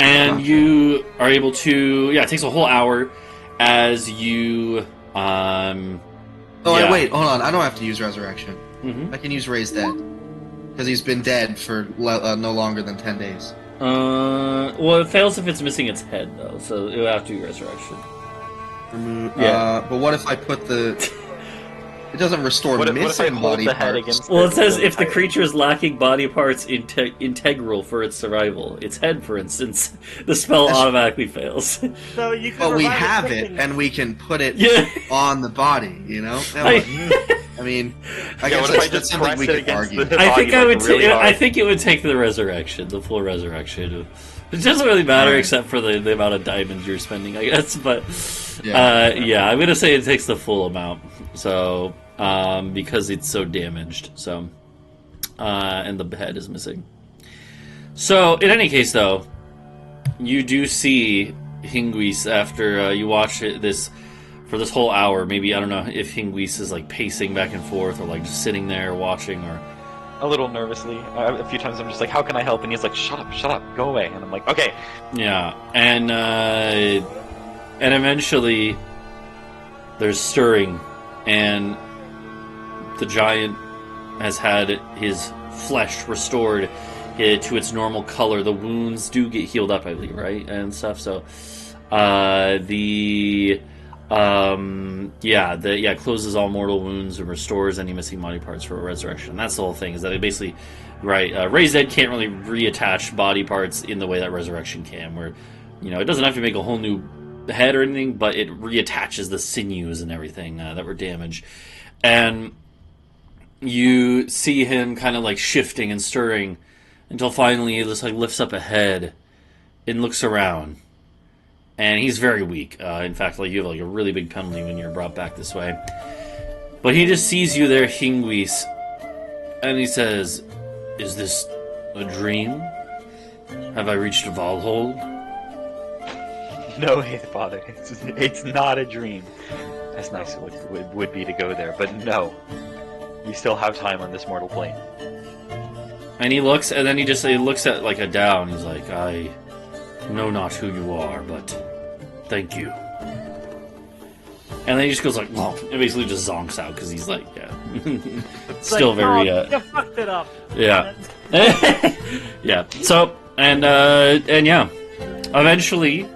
And you are able to, it takes a whole hour. As you, wait, hold on. I don't have to use Resurrection. Mm-hmm. I can use Raise Dead. Because he's been dead for no longer than 10 days. Well, it fails if it's missing its head, though, so it would have to be Resurrection. But what if I put the... It doesn't restore missing body parts. Well, it says if the creature is lacking body parts integral for its survival, its head, for instance, the spell automatically fails. So you can but we have it, and we can put it on the body, I mean, I Yeah, guess what if I that's just something press we it could against argue. the I body, think I would. really hard? I think it would take the resurrection, the full resurrection. It doesn't really matter Alright. except for the amount of diamonds you're spending, I guess. But Yeah. I'm gonna say it takes the full amount. So because it's so damaged. So and the head is missing. So in any case, though, you do see Hingwis after you watch this for this whole hour. Maybe I don't know if Hingwis is like pacing back and forth or like just sitting there watching or. A little nervously. A few times I'm just like, how can I help? And he's like, shut up, go away. And I'm like, okay. Yeah, and eventually there's stirring, and the giant has had his flesh restored to its normal color. The wounds do get healed up, I believe, right, and stuff. So, closes all mortal wounds and restores any missing body parts for a resurrection. That's the whole thing. Is that it basically, right? Raised Dead can't really reattach body parts in the way that resurrection can, where it doesn't have to make a whole new head or anything, but it reattaches the sinews and everything that were damaged. And you see him kind of like shifting and stirring until finally he just like lifts up a head and looks around. And he's very weak. In fact, like you have like a really big penalty when you're brought back this way. But he just sees you there, Hingwis, and he says, "Is this a dream? Have I reached a Valhalla?" No, Father, it's not a dream. As nice as it would be to go there, but no. You still have time on this mortal plane. And he looks, and then he looks at like Adau, and he's like, "I know not who you are, but thank you." And then he just goes like, "Well," and basically just zonks out because he's like, yeah, still like, very, you fucked it up. yeah, yeah. So and yeah, eventually,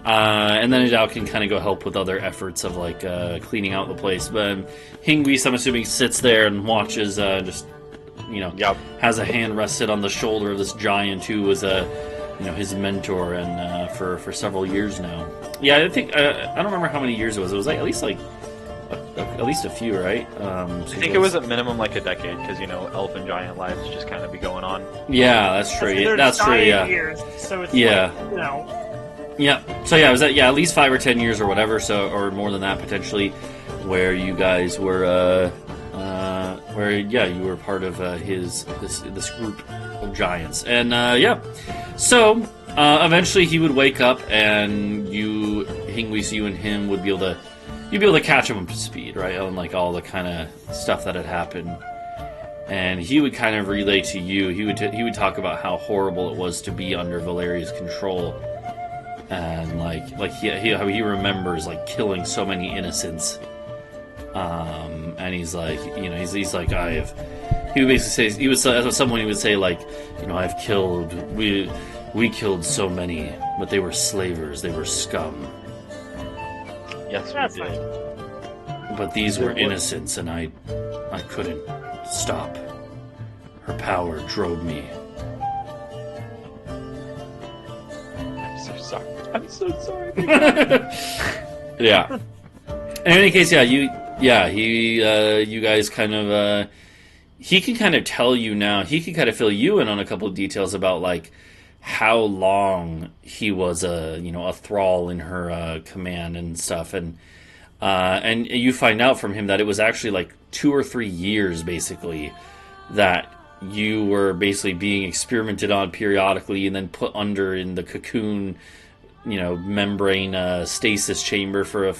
and then Adau can kind of go help with other efforts of like cleaning out the place. But Hingwis, I'm assuming, sits there and watches, just has a hand rested on the shoulder of this giant who was his mentor and for several years now. Yeah, I think I don't remember how many years it was. It was like at least a few, right? I think it was at minimum like a decade because elf and giant lives just kind of be going on. Yeah, that's true. That's true. Yeah. Years, so it's Yeah. like, Yeah. So yeah, it was at least 5 or 10 years or whatever. So or more than that potentially, where you guys were, you were part of this group of giants, and So eventually he would wake up, and Hingwis, you and him would be able to catch him up to speed, right, on like all the kind of stuff that had happened. And he would kind of relay to you. He would talk about how horrible it was to be under Valeria's control, and he remembers like killing so many innocents. And he's like, he's like, he would basically say, someone he would say like, we killed so many, but they were slavers, they were scum. Yes, That's we did. But these were innocents, and I couldn't stop. Her power drove me. I'm so sorry. I'm so sorry. Yeah. In any case, you guys kind of, he can kind of tell you now, he can kind of fill you in on a couple of details about, like, how long he was a thrall in her command and stuff, and you find out from him that it was actually, like, 2 or 3 years, basically, that you were basically being experimented on periodically and then put under in the cocoon, membrane stasis chamber for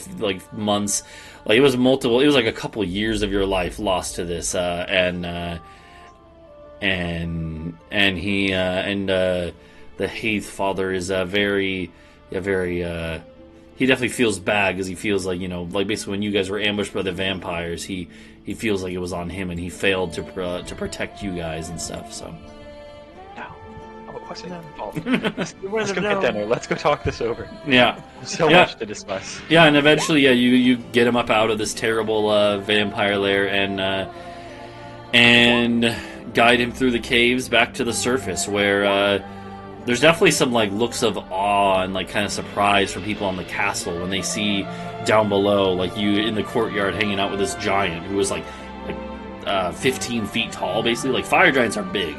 months. Like it was like a couple years of your life lost to this, and the Haith Father is very he definitely feels bad because he feels like like basically when you guys were ambushed by the vampires, he feels like it was on him and he failed to protect you guys and stuff. So it wasn't his fault. Let's go get dinner. Let's go talk this over. Yeah. So much to discuss. Yeah, and eventually, you get him up out of this terrible vampire lair and guide him through the caves back to the surface, where there's definitely some like looks of awe and like kind of surprise from people on the castle when they see down below, like you in the courtyard hanging out with this giant who was like 15 feet tall, basically. Like, fire giants are big.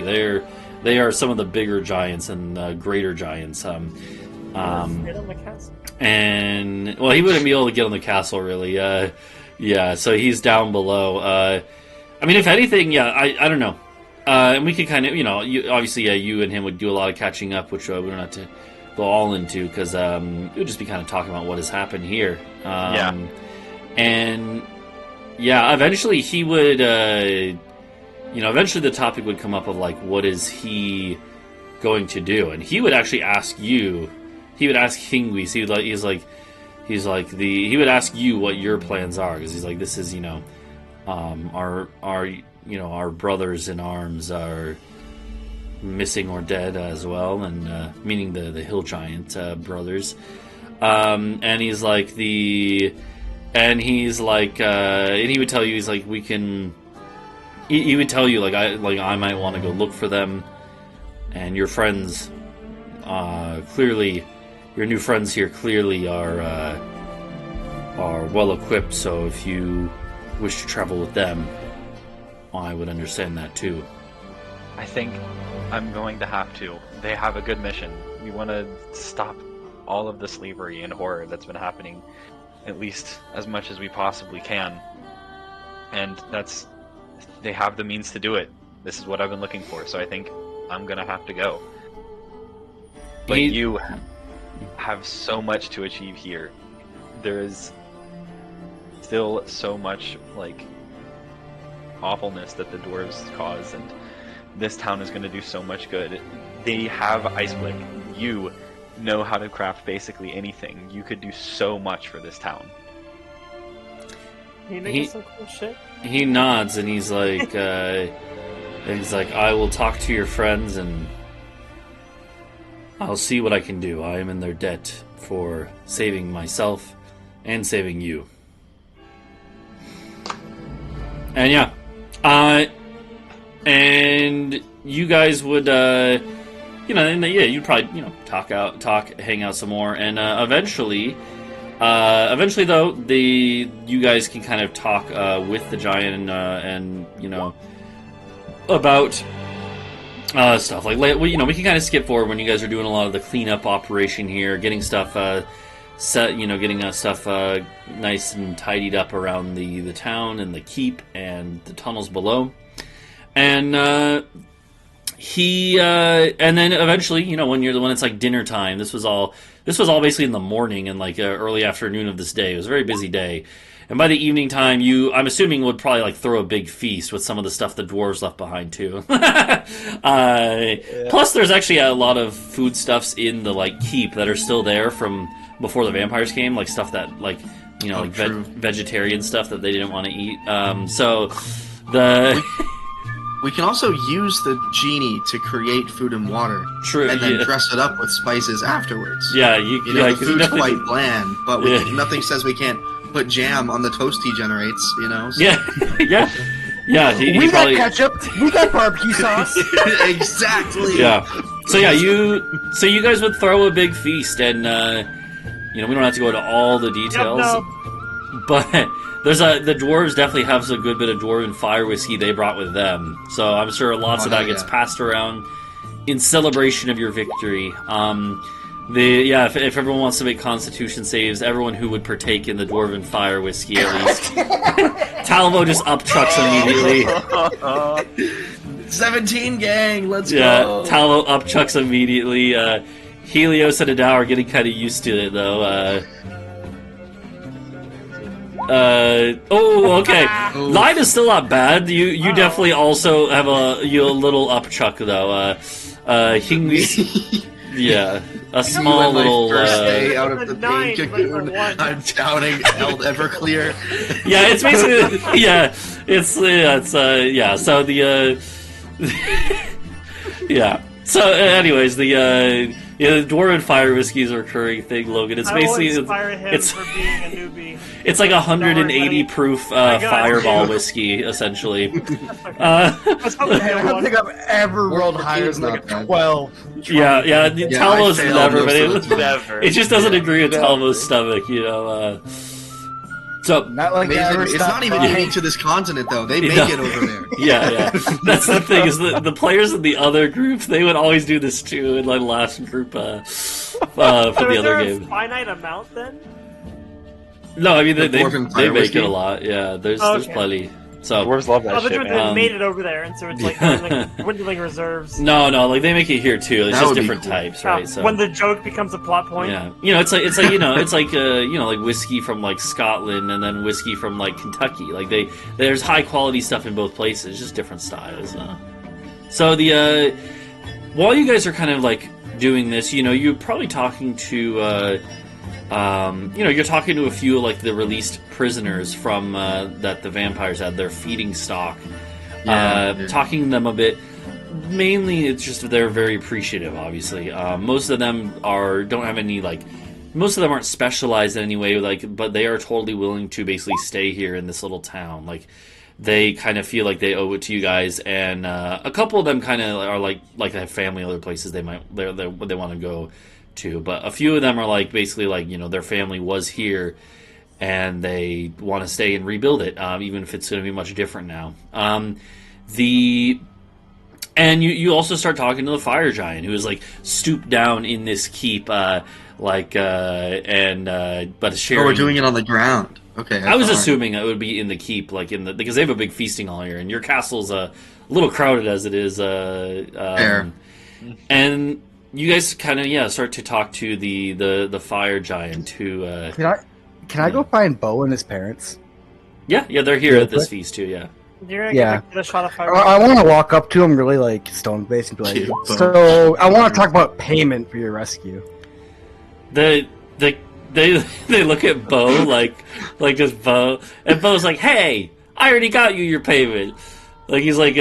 They are some of the bigger giants and greater giants. Get on the castle. And, well, he wouldn't be able to get on the castle, really. Yeah, so he's down below. I mean, if anything, yeah, I don't know. And we could kind of, obviously, you and him would do a lot of catching up, which we don't have to go all into, because it would just be kind of talking about what has happened here. And, yeah, eventually he would, eventually the topic would come up of, like, what is he going to do? And he would actually ask you, he would ask Hingwis, he would ask you what your plans are, because he's like, this is, our brothers in arms are missing or dead as well, and meaning the hill giant brothers. And he's like and he would tell you, he's like, he would tell you, I might want to go look for them, and your friends, clearly, your new friends here clearly are well equipped, so if you wish to travel with them, I would understand that too. I think I'm going to have to. They have a good mission. We want to stop all of the slavery and horror that's been happening, at least as much as we possibly can. And they have the means to do it. This is what I've been looking for, so I think I'm going to have to go. But you have so much to achieve here. There is still so much, awfulness that the dwarves cause, and this town is going to do so much good. They have Iceblick. You know how to craft basically anything. You could do so much for this town. He makes some cool shit. He nods and he's like, I will talk to your friends and I'll see what I can do. I am in their debt for saving myself and saving you. And yeah. And you guys would, you'd probably, hang out some more, and eventually though, you guys can kind of talk with the giant and about stuff like we can kind of skip forward when you guys are doing a lot of the cleanup operation here, getting stuff set, getting stuff nice and tidied up around the town and the keep and the tunnels below. And and then eventually, when it's like dinner time, this was all basically in the morning and early afternoon of this day. It was a very busy day. And by the evening time, I'm assuming, would probably throw a big feast with some of the stuff the dwarves left behind too. Plus, there's actually a lot of foodstuffs in the keep that are still there from before the vampires came, stuff that vegetarian stuff that they didn't want to eat. We can also use the genie to create food and water. True, and then dress it up with spices afterwards. Yeah, the food's quite bland, but nothing says we can't put jam on the toast he generates. So. Yeah. We got ketchup. We got barbecue sauce. Exactly. Yeah. So you guys would throw a big feast, and we don't have to go into all the details, but. The dwarves definitely have a good bit of dwarven fire whiskey they brought with them, so I'm sure lots of that gets passed around in celebration of your victory. If everyone wants to make Constitution saves, everyone who would partake in the dwarven fire whiskey at least, Talvo just upchucks immediately. 17 gang, let's go. Yeah, Talvo upchucks immediately. Helios and Adau are getting kind of used to it though. Okay. Line is still not bad. You definitely also have a little upchuck though. Hingwis, yeah, a small little. First day out of the pain cocoon, I'm downing Eld Everclear. Yeah, it's basically So the So, anyways, the dwarven fire whiskey is a recurring thing, Logan. It's basically it's for being a newbie. It's 180 proof fireball whiskey, essentially. I don't think I've ever rolled higher than a 12. Yeah. Talvo's never, but never. it just doesn't agree with Talvo's stomach, So Not like Amazing. I ever It's stopped not even by. unique to this continent, though. They make Yeah. it over there. yeah. That's the thing is the players in the other group they would always do this too in like the last group for So the is there other a game. finite amount then? No, I mean The they dwarven make whiskey? it a lot. Yeah, there's Okay. plenty. So Dwarves love that Oh, the shit, ones man. that made it over there, and so it's like dwindling reserves. no, like they make it here too. It's That just would be different cool. types, right? So When the joke becomes a plot point. yeah, it's like like whiskey from like Scotland and then whiskey from like Kentucky. Like there's high quality stuff in both places, just different styles. So the while you guys are kind of like doing this, you're probably talking to you're talking to a few like the released prisoners from that the vampires had their feeding stock. Talking to them a bit. Mainly, it's just they're very appreciative. Obviously, most of them don't have any like. Most of them aren't specialized in any way, like, but they are totally willing to basically stay here in this little town. Like, they kind of feel like they owe it to you guys, and a couple of them kind of are like they have family other places they want to go to, but a few of them are like basically like their family was here and they want to stay and rebuild it, even if it's going to be much different now. And you also start talking to the fire giant who is like stooped down in this keep, but sharing. Oh, we're doing it on the ground. Okay. I was alright. assuming it would be in the keep, like because they have a big feasting hall here, and your castle's a little crowded as it is. Fair. And you guys kind of start to talk to the fire giant who. Can I go find Bo and his parents? Yeah, they're here Real at this quick? feast too. Yeah. You're gonna Yeah. get a shot of fire. I want to walk up to him really like stone faced and be like, Cute Bo. so I want to talk about payment for your rescue. They look at Bo like just Bo, and Bo's like, "Hey, I already got you your payment." Like he's like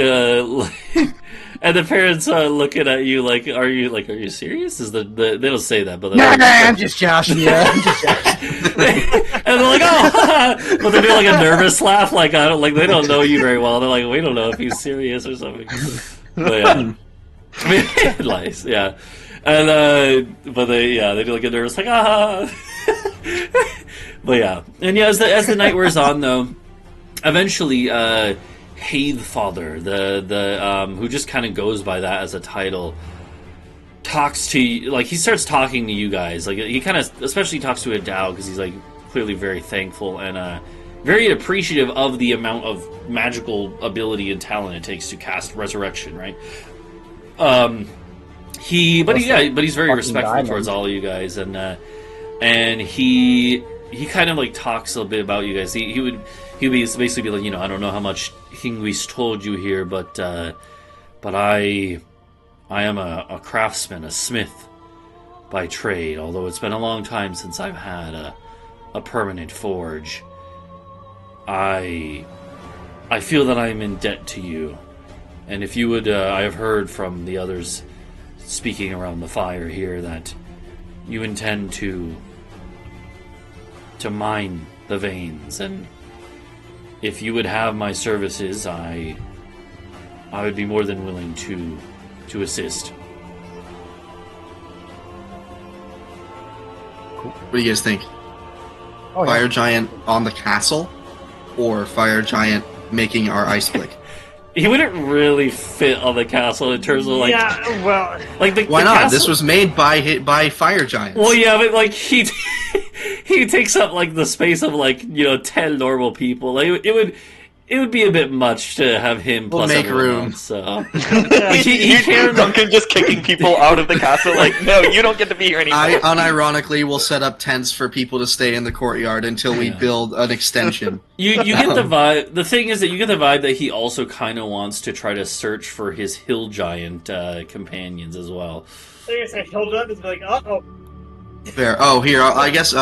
and the parents are looking at you like, "Are you serious?" Is they don't say that, but Nah, I'm just joshing you. I'm just joshing. and they're like, "Oh," but they do like a nervous laugh, like they don't know you very well. They're like, "We don't know if he's serious or something." But yeah, I mean, nice, yeah. And but they do like a nervous like but yeah, and yeah, as the night wears on though, eventually Hathefather, the who just kind of goes by that as a title, talks to you, like he starts talking to you guys, like he kind of especially talks to Adau because he's like clearly very thankful and very appreciative of the amount of magical ability and talent it takes to cast resurrection, right? He's very respectful diamond. towards all of you guys, and he kind of like talks a bit about you guys. He would basically be like, I don't know how much Hingwis told you here, but I am a craftsman, a smith by trade. Although it's been a long time since I've had a permanent forge, I feel that I am in debt to you. And if you would, I have heard from the others speaking around the fire here that you intend to mine the veins, and if you would have my services, I would be more than willing to assist. What do you guys think? Oh, yeah. Fire giant on the castle, or fire giant making our ice flick? He wouldn't really fit on the castle in terms of like, yeah, well, like the Why the not? Castle, This was made by fire giants. well, yeah, but like he takes up like the space of like 10 normal people. Like it would be a bit much to have him We'll plus make everyone room. else, so like, he can. Duncan just kicking people out of the castle, like, no, you don't get to be here anymore. I unironically will set up tents for people to stay in the courtyard until we build an extension. You get the vibe. The thing is that you get the vibe that he also kind of wants to try to search for his hill giant companions as well. they're gonna say hold up and be like, oh. Fair. Oh, here, I guess,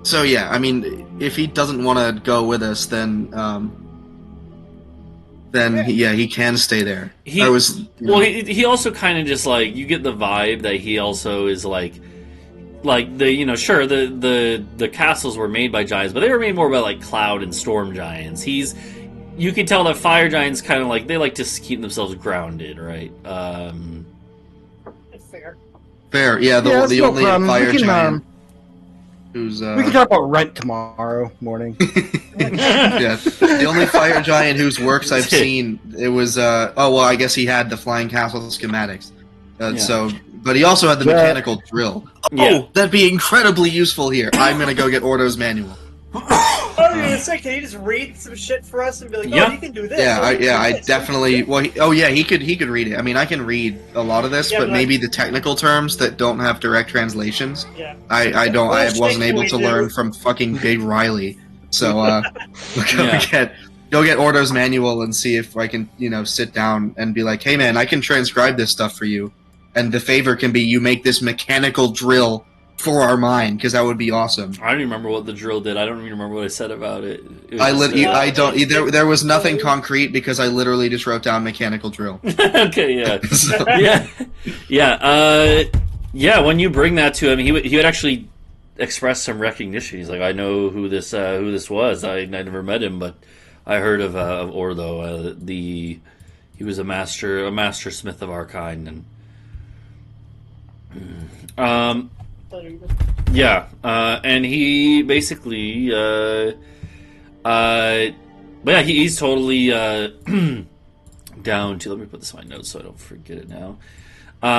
so yeah, I mean, if he doesn't want to go with us, then he can stay there. He also kind of just like, you get the vibe that he also is like sure, the castles were made by giants, but they were made more by like cloud and storm giants. You can tell that fire giants kind of like, they like to keep themselves grounded, right? It's fair. Fair, yeah, the that's no only problem. fire We can, giant. who's We can talk about rent tomorrow morning. yeah, the only fire giant whose works I've seen. It was I guess he had the flying castle schematics. So, but he also had the mechanical drill. Yeah. That'd be incredibly useful here. I'm gonna go get Ordo's manual. I was gonna say, can you just read some shit for us and be like, oh, you can do this? I definitely. Well, he could read it. I mean, I can read a lot of this, but maybe the technical terms that don't have direct translations. Yeah. I wasn't able to learn from fucking Big Riley. So go get Ordo's manual and see if I can, sit down and be like, hey man, I can transcribe this stuff for you, and the favor can be you make this mechanical drill for our mine, because that would be awesome. I don't even remember what the drill did. I don't even remember what I said about it. There was nothing concrete because I literally just wrote down mechanical drill. Okay, yeah. So- Yeah, when you bring that to him, he would actually express some recognition. He's like, I know who this was. I never met him, but I heard of Ordo. He was a master smith of our kind, and and he basically he's totally down to. Let me put this in my notes so I don't forget it now.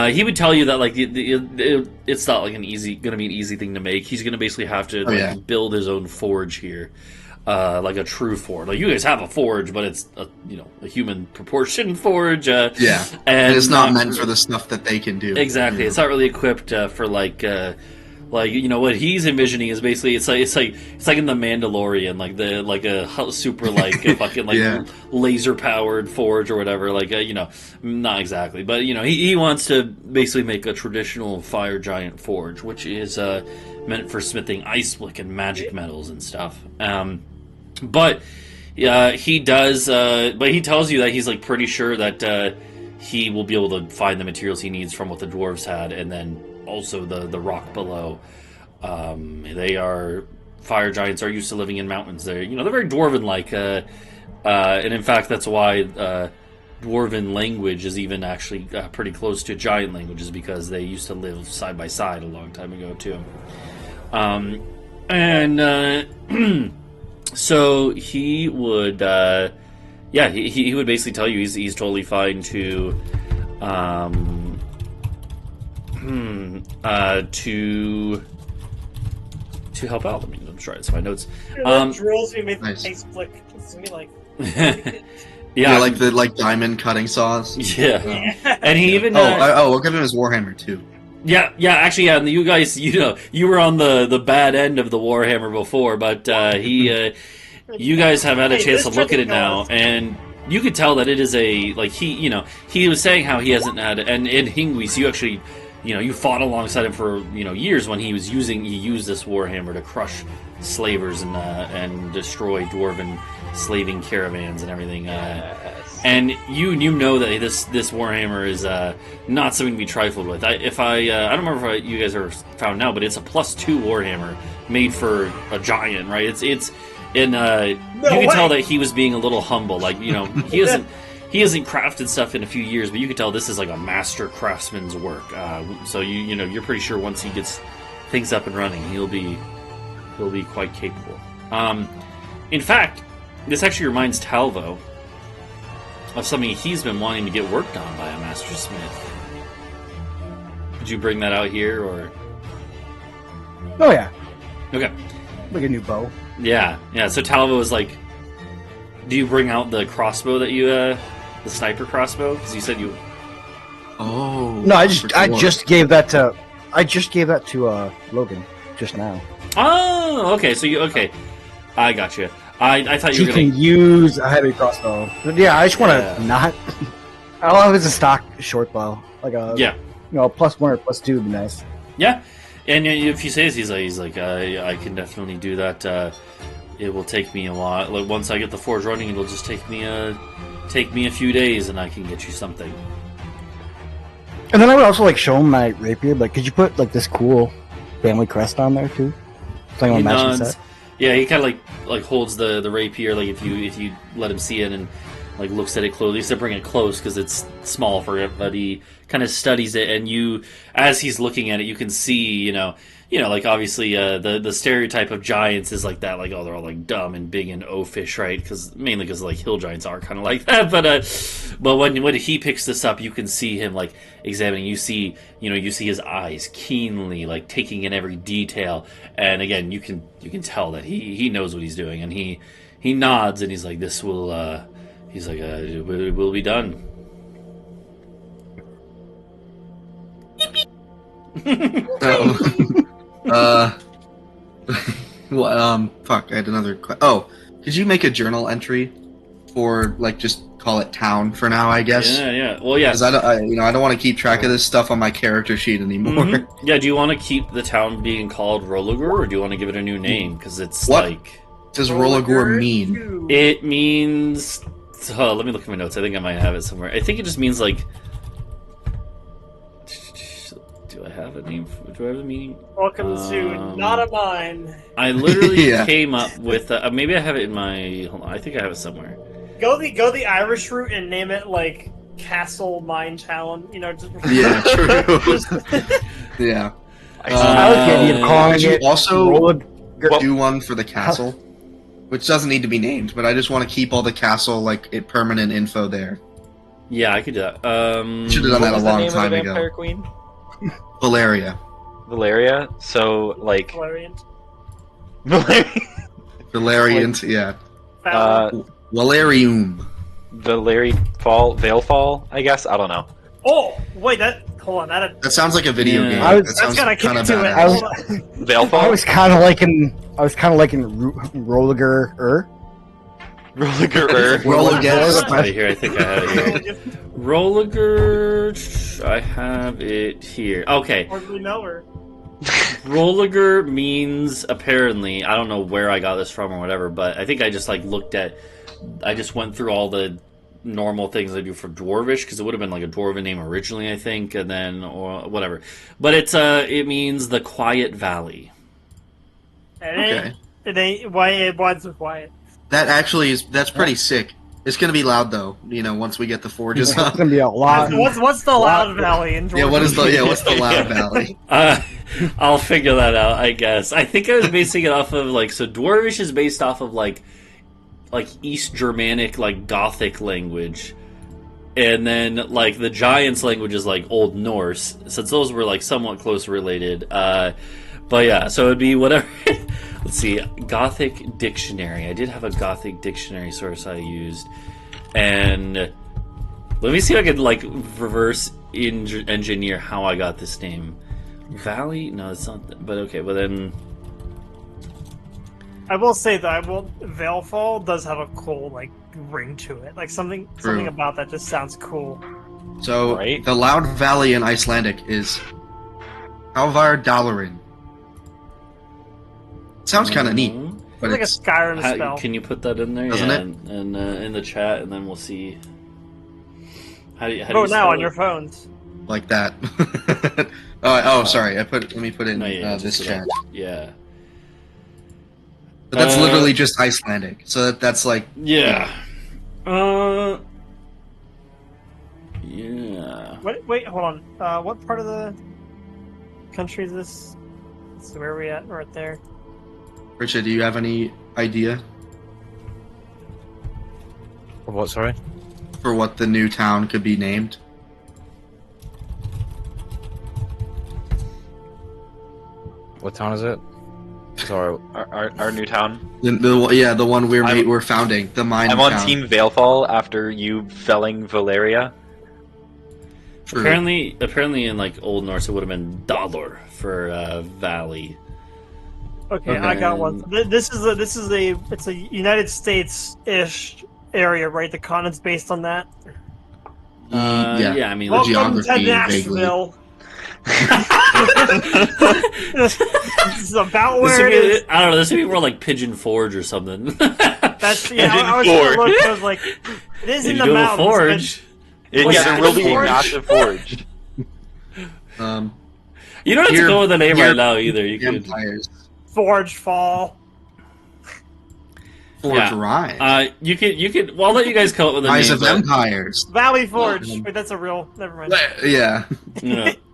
He would tell you that like it's not like gonna be an easy thing to make. He's gonna basically have to build his own forge here, like a true forge. Like you guys have a forge, but it's a human proportion forge. And it's not meant for the stuff that they can do. Exactly, it's not really equipped for what he's envisioning is basically it's like in the Mandalorian, like a super a fucking laser powered forge or whatever, not exactly, but he wants to basically make a traditional fire giant forge, which is meant for smithing ice blick and magic metals and stuff. But he tells you that he's like pretty sure that he will be able to find the materials he needs from what the dwarves had, and then also the rock below. They are fire giants, are used to living in mountains. They're very dwarven like, and in fact that's why dwarven language is even actually pretty close to giant languages, because they used to live side by side a long time ago too. So he would he would basically tell you he's totally fine to to help out. I'm trying to my notes. Drills me make the ice flick. It's me like like diamond cutting saws. Yeah. And he even we'll give him his warhammer too. Yeah, actually, and you guys, you were on the bad end of the warhammer before, but you guys have had a chance to look at it now, and you could tell that it is he was saying how he hasn't had, and in Hingwis, you actually, you fought alongside him for, years when he used this warhammer to crush slavers and destroy dwarven slaving caravans and everything. And you know that this warhammer is not something to be trifled with. I don't remember if you guys are found now, but it's a +2 warhammer made for a giant, right? You can tell that he was being a little humble. Like, he hasn't crafted stuff in a few years, but you can tell this is like a master craftsman's work. So you're pretty sure once he gets things up and running, he'll be quite capable. In fact, this actually reminds Talvo of something he's been wanting to get worked on by a master smith. Did you bring that out here, or? Oh yeah. Okay. Like a new bow. Yeah. So Talvo is like, do you bring out the crossbow that you, the sniper crossbow? Because you said you. Oh. No, I just gave that to Logan just now. Oh, okay. So I got you. I thought you were can use a heavy crossbow. But yeah, I just want to not. I love it's a stock short bow, like a +1 or +2 would be nice. Yeah, and if he says he's like I can definitely do that. It will take me a while. Like once I get the forge running, it'll just take me a few days, and I can get you something. And then I would also show him my rapier. Like, could you put this cool family crest on there too? Something on matching set. Yeah, he kind of like holds the rapier, like if you let him see it, and like looks at it closely. He used to bring it close because it's small for him, but he kind of studies it, and as he's looking at it, you can see, like obviously the stereotype of giants is like that, like, oh, they're all like dumb and big and oafish, right? Mainly because like hill giants are kind of like that. But when he picks this up, you can see him like examining. You see his eyes keenly like taking in every detail, and again, you can tell that he knows what he's doing, and he nods and he's like, this will it will be done. Fuck, I had another could you make a journal entry for, like, just call it town for now, I guess? Yeah. Well, yeah. Because I don't want to keep track of this stuff on my character sheet anymore. Mm-hmm. Yeah, do you want to keep the town being called Rolagur, or do you want to give it a new name? Because it's What like... does Rolagur mean? 2. It means... Oh, let me look at my notes. I think I might have it somewhere. I think it just means, like... Do I have a name? Do I have a meaning? Welcome to Not a Mine. I literally Yeah. came up with... maybe I have it in my... Hold on, I think I have it somewhere. Go the Irish route and name it like Castle Mine Town. Just Yeah, true. Yeah. I like the idea of calling Could you it also Roller- do one for the castle? Which doesn't need to be named, but I just want to keep all the castle, like, permanent info there. Yeah, I could do that. Should have done that a What was the long name time of the ago. Vampire Queen? Valeria. Valeria. So like Valerian. Valeriant, yeah. Valerian. Valerium. Veilfall, I guess. I don't know. Oh wait, hold on. That sounds like a video Yeah. game. I was- That sounds That's gotta kind kick of to it. badass. Hold on. Veilfall. I was kind of liking Rolager. Rolliger. Rolagus. Right here, I think I have it here. Rolagur... I have it here. Okay. Or do we know her? Rolagur means, apparently, I don't know where I got this from or whatever, but I think I just I just went through all the normal things I do for Dwarvish, because it would have been like a Dwarven name originally, I think, and then, or whatever. But it means the Quiet Valley. Okay. It ain't. Why's so quiet? That's pretty sick. It's gonna be loud though, once we get the forges It's up. gonna be a lot. What's the Loud Valley in Georgia? What's the loud valley? I'll figure that out, I guess. I think I was basing it off of, so Dwarvish is based off of, like East Germanic, like, Gothic language. And then, like, the Giants' language is, like, Old Norse, since those were, like, somewhat close related. But yeah, so it'd be whatever. Let's see, Gothic dictionary. I did have a Gothic dictionary source I used, and let me see if I could reverse engineer how I got this name. Valley? No, it's not. But okay, but then I will say that Veilfall does have a cool ring to it. Like something about that just sounds cool. So Right. the loud valley in Icelandic is Halvar Dalarin. Sounds kind of neat, but It's like a it's Skyrim spell. can you put that in there? Doesn't yeah, it? And in the chat, and then we'll see. How do you Vote now spell on it? your phones. like that. Sorry. Let me put it in No, yeah, this just chat. Yeah. But that's literally just Icelandic. So that's like Yeah. Yeah. Wait, hold on. What part of the country is this? So where are we at? Right there. Britsha, do you have any idea What? Sorry. for what the new town could be named? What town is it? Sorry. Our new town. The one we're founding, the mine I'm town. on Team Veilfall after you felling Valeria. True. Apparently in Old Norse it would have been Dalor for valley. Okay, I got one. It's a United States-ish area, right? The continent's based on that. Yeah, I mean, Well- Welcome to geography, Nashville. This is about where it is. I don't know. This would be more like Pigeon Forge or something. That's Pigeon I was gonna Forge. look. I was like, it is in You the do a mountains. forge. Yeah, there will be a Forge. massive forge. You don't have to Here- go with the name here- right now either. You could. Empires. Forge Fall. Forge Rise. You could. Well, I'll let you guys come up with a Rise name. of Empires. Valley Forge. Wait, that's a real. Never mind. Yeah.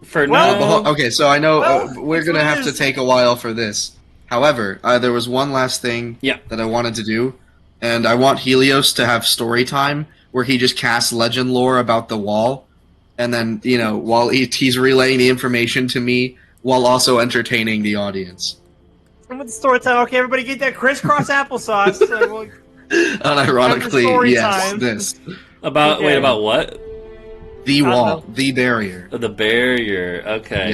For Well, now, Okay, so I know we're it's gonna what it have to is. take a while for this. However, there was one last thing that I wanted to do, and I want Helios to have story time where he just casts legend lore about the wall, and then while he's relaying the information to me while also entertaining the audience. I'm with the story time. Okay, everybody get that crisscross applesauce. Unironically, story yes, time. this about Okay. about what? the I don't wall, know. the barrier. The barrier. Okay.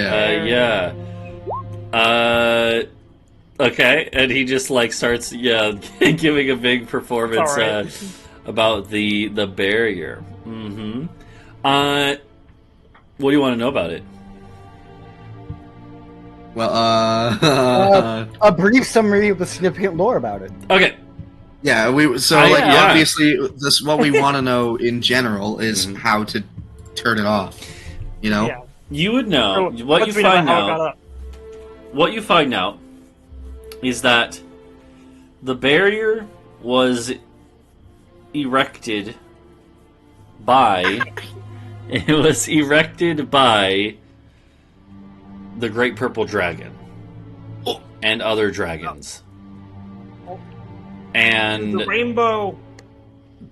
Yeah. Okay, and he just like starts giving a big performance It's all right. about the barrier. Mm-hmm. What do you want to know about it? Well, A brief summary of the significant lore about it. Okay. yeah, obviously this what we want to know in general is how to turn it off. Yeah. You would know So, what you lets me know find how it got out. up. What you find out is that the barrier was erected by the Great Purple Dragon and other dragons. And The rainbow.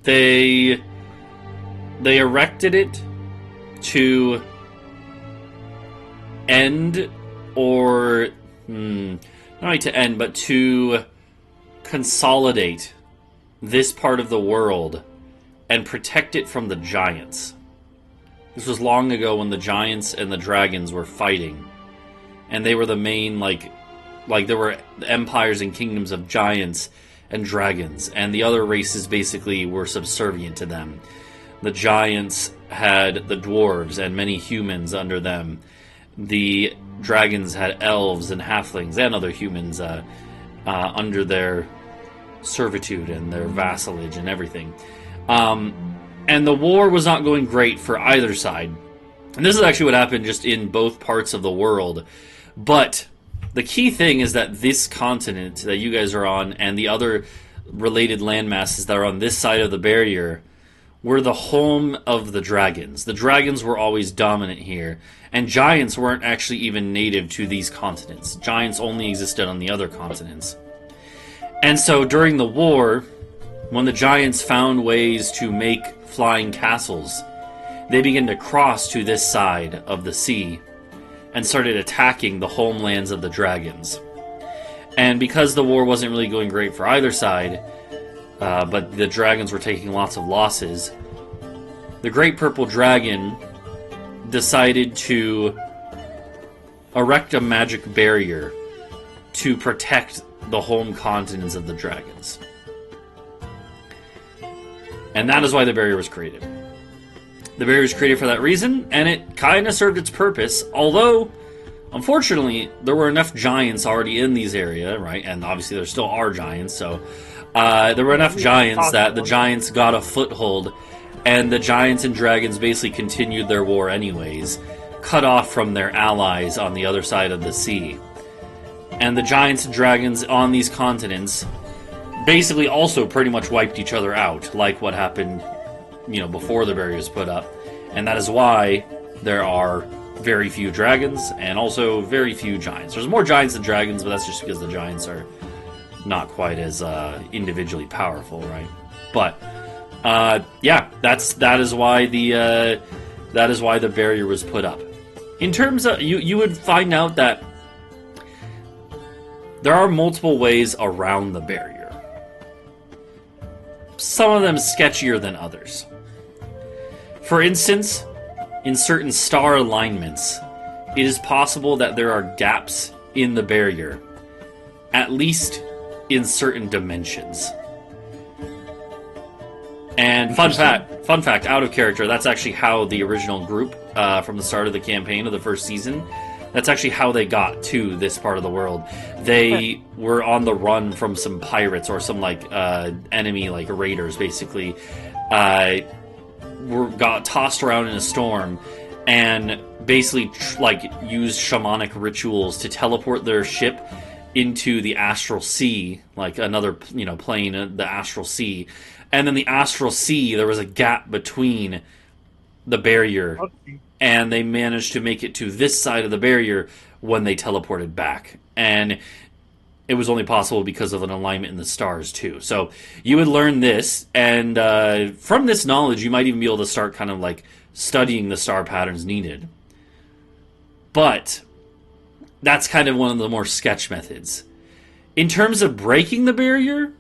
they erected it to end or not only to end but to consolidate this part of the world and protect it from the giants. This was long ago when the giants and the dragons were fighting, and they were the main like there were empires and kingdoms of giants and dragons, and the other races basically were subservient to them. The giants had the dwarves and many humans under them. The dragons had elves and halflings and other humans under their servitude and their vassalage and everything. And the war was not going great for either side. And this is actually what happened just in both parts of the world. But the key thing is that this continent that you guys are on and the other related landmasses that are on this side of the barrier were the home of the dragons. The dragons were always dominant here, and giants weren't actually even native to these continents. Giants only existed on the other continents. And so during the war, when the giants found ways to make flying castles, they began to cross to this side of the sea and started attacking the homelands of the dragons. And because the war wasn't really going great for either side, but the dragons were taking lots of losses, the Great Purple Dragon decided to erect a magic barrier to protect the home continents of the dragons. And that is why the barrier was created. The barrier was created for that reason, and it kind of served its purpose, although, unfortunately, there were enough giants already in these areas, right? And obviously there still are giants, so there were enough giants that the giants got a foothold, and the giants and dragons basically continued their war anyways, cut off from their allies on the other side of the sea. And the giants and dragons on these continents basically also pretty much wiped each other out, like what happened, before the barrier was put up. And that is why there are very few dragons and also very few giants. There's more giants than dragons, but that's just because the giants are not quite as individually powerful, right? But that is why the barrier was put up. In terms of you would find out that there are multiple ways around the barrier. Some of them sketchier than others. For instance, in certain star alignments, it is possible that there are gaps in the barrier, at least in certain dimensions. And fun fact, out of character, that's actually how the original group from the start of the campaign of the first season, that's actually how they got to this part of the world. They were on the run from some pirates or some enemy raiders, basically. Got tossed around in a storm and basically used shamanic rituals to teleport their ship into the astral sea, like another plane, the astral sea, and then the astral sea, there was a gap between the barrier, and they managed to make it to this side of the barrier when they teleported back, and it was only possible because of an alignment in the stars too. So you would learn this, and from this knowledge, you might even be able to start kind of like studying the star patterns needed. But that's kind of one of the more sketch methods. In terms of breaking the barrier,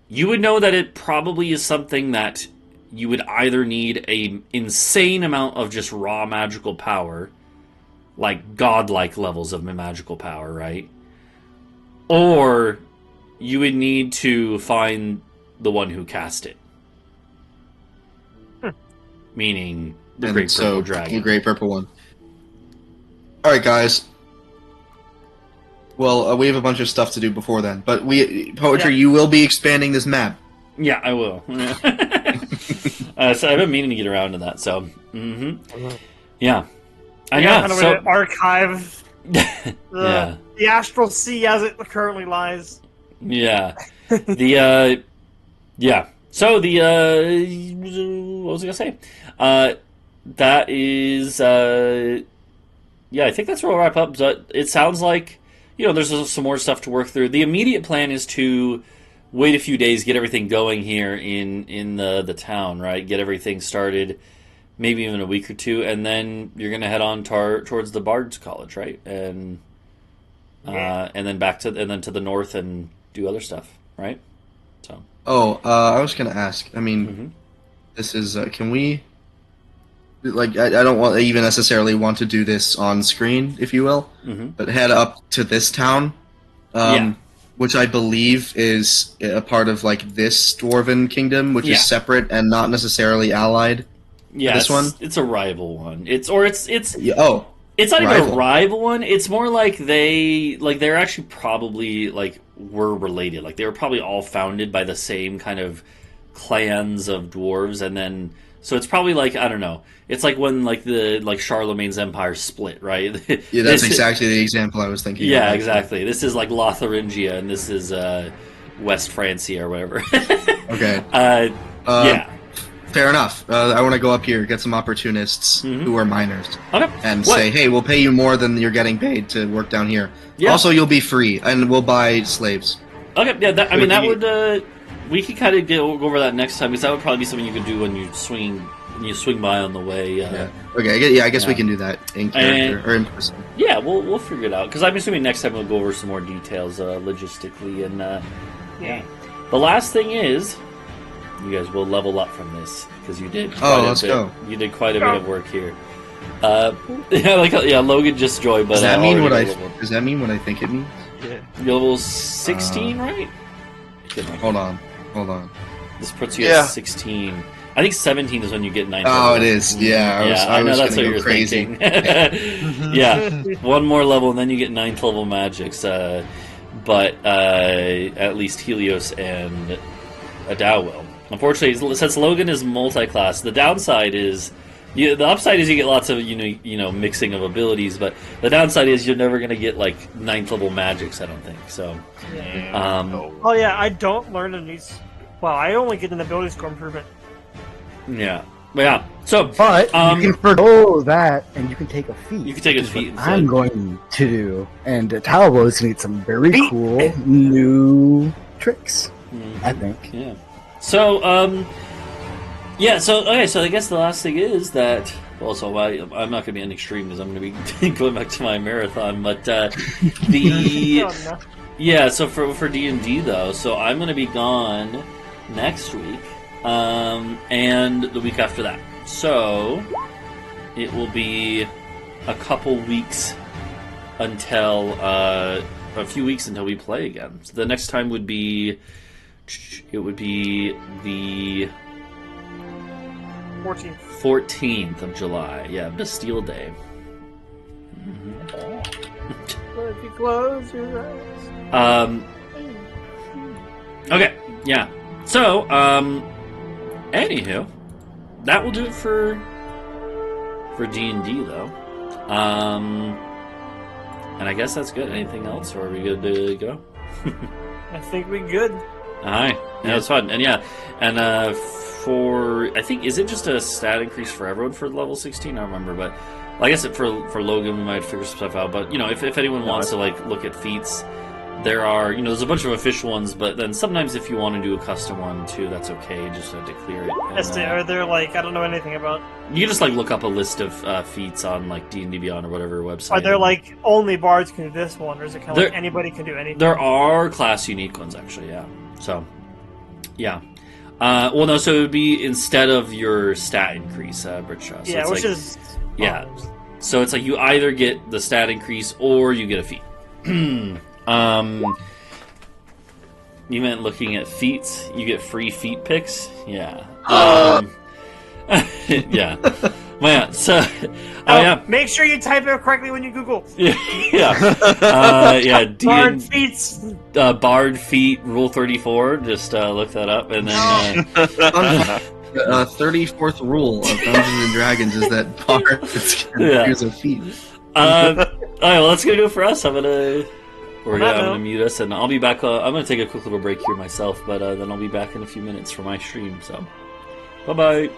you would know that it probably is something that you would either need a insane amount of just raw magical power, like godlike levels of magical power, right? Or you would need to find the one who cast it. Meaning the Great Purple Dragon. The Great Purple one. Alright, guys. Well, we have a bunch of stuff to do before then, but Poetry, you will be expanding this map. Yeah, I will. So I've been meaning to get around to that, so... Yeah. I know, so... archive the astral sea as it currently lies. Yeah. Yeah. So what was I gonna say? That is... yeah, I think that's where we'll wrap up, but it sounds like, there's some more stuff to work through. The immediate plan is to wait a few days, get everything going here in the town, right? Get everything started, maybe even a week or two, and then you're going to head on towards the Bard's College, right? And then to the north and do other stuff, right? So. Oh, I was going to ask. I mean, this is can we? Like, I don't even necessarily want to do this on screen, if you will, but head up to this town, which I believe is a part of like this dwarven kingdom, which is separate and not necessarily allied. Yeah, this one. It's a rival one. It's It's not even a rival one. It's more like they're actually probably were related. Like they were probably all founded by the same kind of clans of dwarves, and then. So it's probably I don't know. It's like when Charlemagne's empire split, right? Yeah, that's exactly the example I was thinking. Yeah, exactly. This is like Lotharingia, and this is West Francia or whatever. Okay. Yeah. Fair enough. I want to go up here, get some opportunists who are miners, and What? say, hey, we'll pay you more than you're getting paid to work down here. Yeah. Also, you'll be free, and we'll buy slaves. Okay, yeah, that would... we could kind of go over that next time, because that would probably be something you could do when you swing by on the way. Yeah. Okay, I guess we can do that in character, or in person. Yeah, we'll figure it out, because I'm assuming next time we'll go over some more details logistically, and yeah. The last thing is... You guys will level up from this, because you did go. You did quite a bit of work here. Logan just joined, but does that mean what I think it means? Yeah. You're level 16, right? Hold on. This puts you at 16. I think 17 is when you get 9. Oh, it is. Yeah, I was that's what go you're crazy. Thinking. Yeah, one more level, and then you get 9th level magics. But at least Helios and Adau will. Unfortunately, since Logan is multi-class, the downside is... the upside is you get lots of mixing of abilities, but the downside is you're never going to get 9th level magics, I don't think. So, I don't learn any... Well, I only get an ability score improvement. Yeah. So, but you can forgo that, and you can take a feat. You can take a feat instead. I'm going to do, and Talvo is going to need some very cool new tricks, I think. Yeah. So, so I guess the last thing is that... Well, so I'm not going to be an extreme, because I'm going to be going back to my marathon, but Yeah, so for D&D, though, so I'm going to be gone next week, and the week after that. So, it will be a couple weeks until... a few weeks until we play again. So the next time would be... It would be the 14th of July. Yeah, Bastille Day. If you close your eyes. Okay, yeah. So, anywho, that will do it for D&D, though. And I guess that's good. Anything else, or are we good to go? I think we good. Alright. Yeah, it was fun. And for... I think, is it just a stat increase for everyone for level 16? I don't remember, but... I guess for Logan, we might figure some stuff out. But, if anyone wants to, look at feats, there are... there's a bunch of official ones, but then sometimes if you want to do a custom one, too, that's okay. You just have to clear it. And, Are there, I don't know anything about... You can just, look up a list of feats on, D&D Beyond or whatever website. Are there, only bards can do this one, or is it kind of anybody can do anything? There are class-unique ones, actually, yeah. So, yeah. No, so it would be instead of your stat increase, Britsha. So yeah, which is... Yeah. So it's you either get the stat increase or you get a feat. You meant looking at feats? You get free feat picks? Yeah. Yeah. Well, yeah. So, yeah. Make sure you type it correctly when you Google. Yeah. Bard feats. Bard feat rule 34. Just look that up, and then. 34th rule of Dungeons and Dragons is that bards can use a feat. All right, well, that's gonna do it for us. I'm gonna mute us, and I'll be back. I'm gonna take a quick little break here myself, but then I'll be back in a few minutes for my stream. So, bye bye.